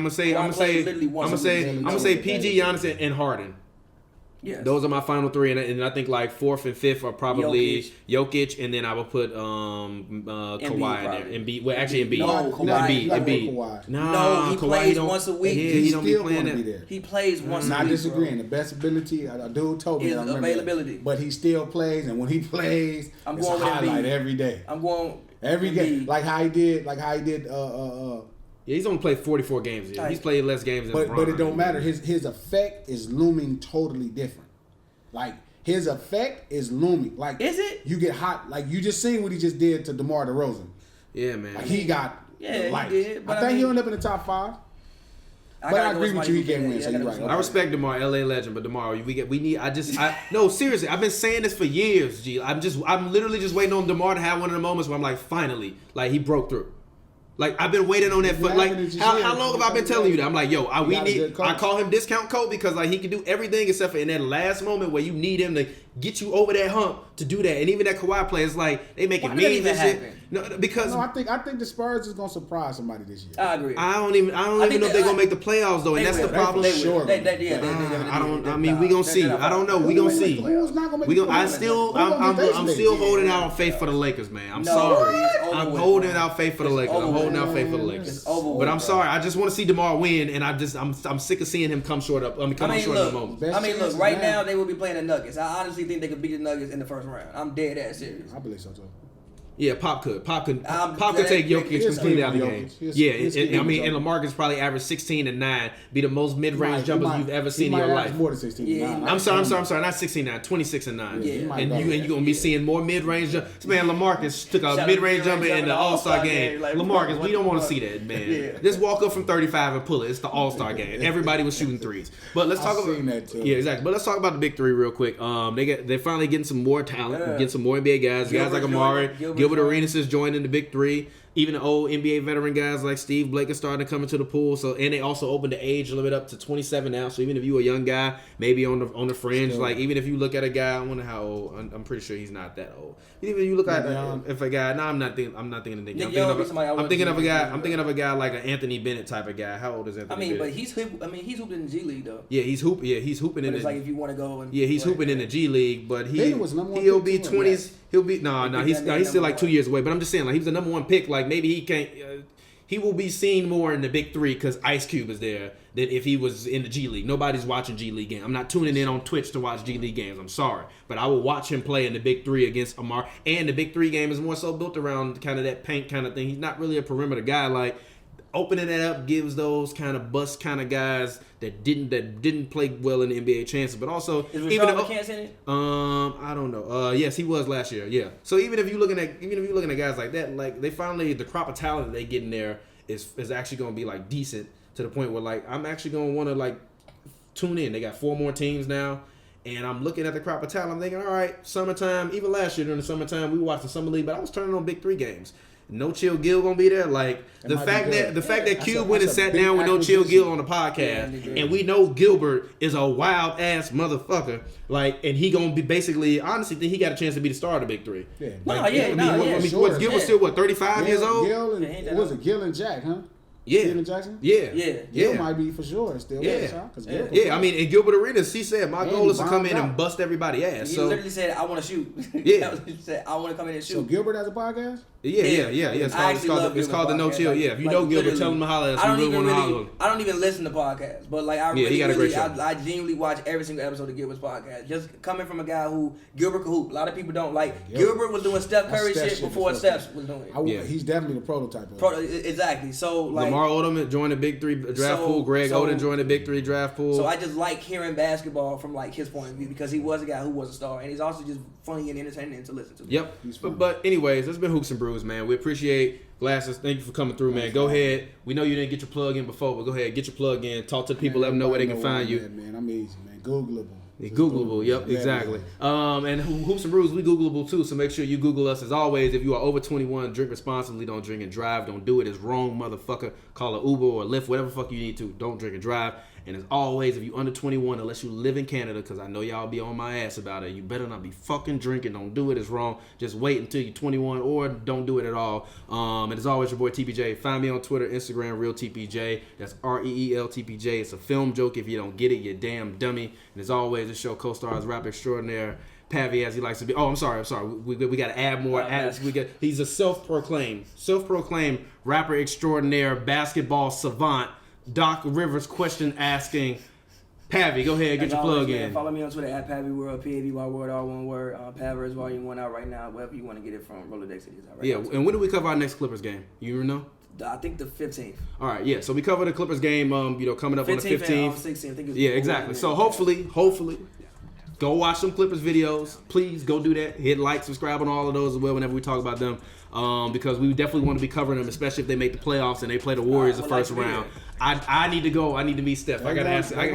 PG, Giannis, and Harden. Yes. Those are my final 3, and I think like 4th and 5th are probably Jokic, and then I would put Kawhi in there. Embiid. Well, actually Embiid. No, Kawhi. Embiid. No, he plays once a week. Yeah, He's he don't be still playing gonna be that. there. He plays once a week. Not disagreeing. The best ability, a dude told me, Is I remember availability. that. But he still plays, and when he plays, it's a going with highlight Embiid. every day. I'm going Every Embiid. game, like how he did. Yeah, he's only played 44 games. Yeah. He's played less games than LeBron. But it don't matter. His effect is looming totally different. Like his effect is looming. Like Is it? You get hot. Like you just seen what he just did to DeMar DeRozan. Yeah, man. Like he got Yeah, he life. did, but I I think mean- he'll end up in the top 5. But I agree with you. He can't win. So you're right. I respect DeMar, LA legend, but DeMar, no, seriously, I've been saying this for years, G. I'm literally just waiting on DeMar to have one of the moments where I'm like, finally, like he broke through. Like I've been waiting on that for like how long have I been telling you that? I'm like, yo, I call him discount code because like he can do everything except for in that last moment where you need him to get you over that hump to do that. And even that Kawhi play is like they making Why did that memes even and shit. happen? No, because I think the Spurs is gonna surprise somebody this year. I agree. I don't even know if they're gonna make the playoffs though, and that's the problem. Sure. I mean, we gonna see. I don't know. We gonna see. Who's not gonna make the I'm playoffs? still holding out faith for the Lakers, man. I'm sorry. I'm holding out faith for the Lakers. I'm holding out faith for the Lakers. But I'm sorry. I just want to see DeMar win, and I'm sick of seeing him come short up. Come short of the moment. Look, right now they will be playing the Nuggets. I honestly think they could beat the Nuggets in the first round. I'm dead ass serious. I believe so too. Yeah, Pop could that- take Jokic his completely out of the scheme, game. Jokic. Yeah, His and scheme, LaMarcus probably averaged 16 and 9, be the most mid-range He jumpers might- you've ever he seen in might your average life. More than 16. Yeah, Nah, I'm sorry, not 16 9, 26 and 9. Yeah, he might and go you're gonna be seeing more mid-range jumpers. Man, LaMarcus took a mid-range jumper in the All-Star game. Like, LaMarcus, what we don't the want to fuck? see that, man. Yeah. Just walk up from 35 and pull it. It's the All-Star game. Everybody was shooting threes. But let's talk about seen that too. Yeah, exactly. But let's talk about the big 3 real quick. They're finally getting some more talent, getting some more NBA guys. Guys like Amari, Gilbert Arenas is joining the big 3. Even the old NBA veteran guys like Steve Blake are starting to come into the pool. So, and they also opened the age limit up to 27 now. So even if you a young guy, maybe on the fringe, like even if you look at a guy, I wonder how old. I'm pretty sure he's not that old. Even if you look at if a guy, I'm not thinking of a guy. I'm thinking of a guy like an Anthony Bennett type of guy. How old is Anthony Bennett? But he's hooping in the G League though. Yeah, he's hooping in. It's like if you want to go and he's hooping in the G League, but he'll be 20s. He'll be he's still like 2 years away. But I'm just saying, like, he was the number 1 pick. Like, maybe he can't. He will be seen more in the Big Three because Ice Cube is there than if he was in the G League. Nobody's watching G League games. I'm not tuning in on Twitch to watch G League games. I'm sorry, but I will watch him play in the Big Three against Amar. And the Big Three game is more so built around kind of that paint kind of thing. He's not really a perimeter guy. Like, opening that up gives those kind of bust kind of guys that didn't play well in the NBA chances, but also is even McCants in it? I don't know. Yes, he was last year. Yeah. So even if you're looking at guys like that, like the crop of talent that they get in there is actually going to be like decent to the point where like I'm actually going to want to like tune in. They got 4 more teams now. And I'm looking at the crop of talent. I'm thinking, all right, summertime. Even last year during the summertime, we watched the summer league, but I was turning on Big 3 games. No Chill Gil gonna be there. Like the fact that Cube went and sat down with No Chill Gil on the podcast, and we know Gilbert is a wild ass motherfucker. Like, and he gonna be basically, honestly, think he got a chance to be the star of the Big 3. Yeah. Gil was still 35 years old. Gil and Jack, huh? Yeah. Steven Jackson? Yeah. Might be for sure still. I mean, in Gilbert Arenas, he said, my goal is to come in and bust everybody's ass. He literally said, I want to shoot. Yeah. He said, I want to come in and shoot. So Gilbert has a podcast? Yeah. It's called the No Chill. Yeah, if you know Gilbert, tell him to holler at us. I don't even listen to podcasts, but like he got a great show. I genuinely watch every single episode of Gilbert's podcast. Just coming from a guy who Gilbert could hoop. A lot of people don't like. Gilbert was doing Steph Curry shit before Steph was doing it. He's definitely the prototype. Exactly. So like Lamar Odom joined the Big 3 draft pool. Greg Oden joined the Big 3 draft pool. So I just like hearing basketball from like his point of view because he was a guy who was a star, and he's also just funny and entertaining to listen to. Yep. But anyways, that's been Hoops and Brews, man. We appreciate Glasses. Thank you for coming through, man. Go ahead. We know you didn't get your plug in before, but go ahead, get your plug in. Talk to the people, let them know where they can find you. Man, I'm easy, man. Googleable. Googleable, yep, exactly. And Hoops and Brews, we Googleable too, so make sure you Google us. As always, if you are over 21, drink responsibly, don't drink and drive. Don't do it, it's wrong, motherfucker. Call an Uber or a Lyft, whatever the fuck you need to. Don't drink and drive. And as always, if you under 21, unless you live in Canada, because I know y'all be on my ass about it, you better not be fucking drinking. Don't do it, it's wrong. Just wait until you're 21 or don't do it at all. And as always, your boy TPJ. Find me on Twitter, Instagram, Real TPJ. That's REEL TPJ. It's a film joke. If you don't get it, you damn dummy. And as always, this show co-stars rapper extraordinaire Pavy, as he likes to be. Oh, I'm sorry. We got to add more. He's a self-proclaimed rapper extraordinaire, basketball savant. Doc Rivers question asking. Pavy, go ahead, get your plug in. Follow me on Twitter at Pavy World, Pavy World, all one word. Pavers Volume 1 out right now. Wherever you want to get it from, Rolodex it is out right now. And when do we cover our next Clippers game? You know? I think the 15th. All right, yeah. So we cover the Clippers game, coming up on the 15th. And 16th. I think it's exactly. So hopefully, go watch some Clippers videos. Please go do that. Hit like, subscribe on all of those as well whenever we talk about them. Because we definitely want to be covering them, especially if they make the playoffs and they play the Warriors the first round. I need to go. I need to meet Steph. I gotta ask. I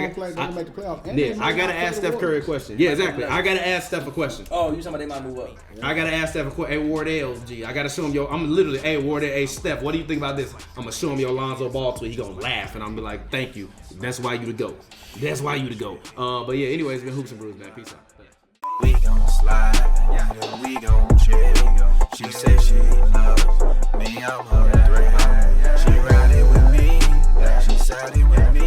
gotta ask Steph Curry a question. Yeah, exactly. I gotta ask Steph a question. Oh, you talking about they might move up? I gotta ask Steph a question. Hey Wardell, I gotta show him I'm literally. Hey Wardell, hey Steph, what do you think about this? I'm gonna show him your Lonzo Ball tweet. He gonna laugh and I'm gonna be like, thank you. That's why you to go. But yeah, anyways, it's been Hoops and Brews, man. Peace out. We gon' slide, then we gon' chill. She said she loves me, I'm her threat. She riding with me, she siding with me.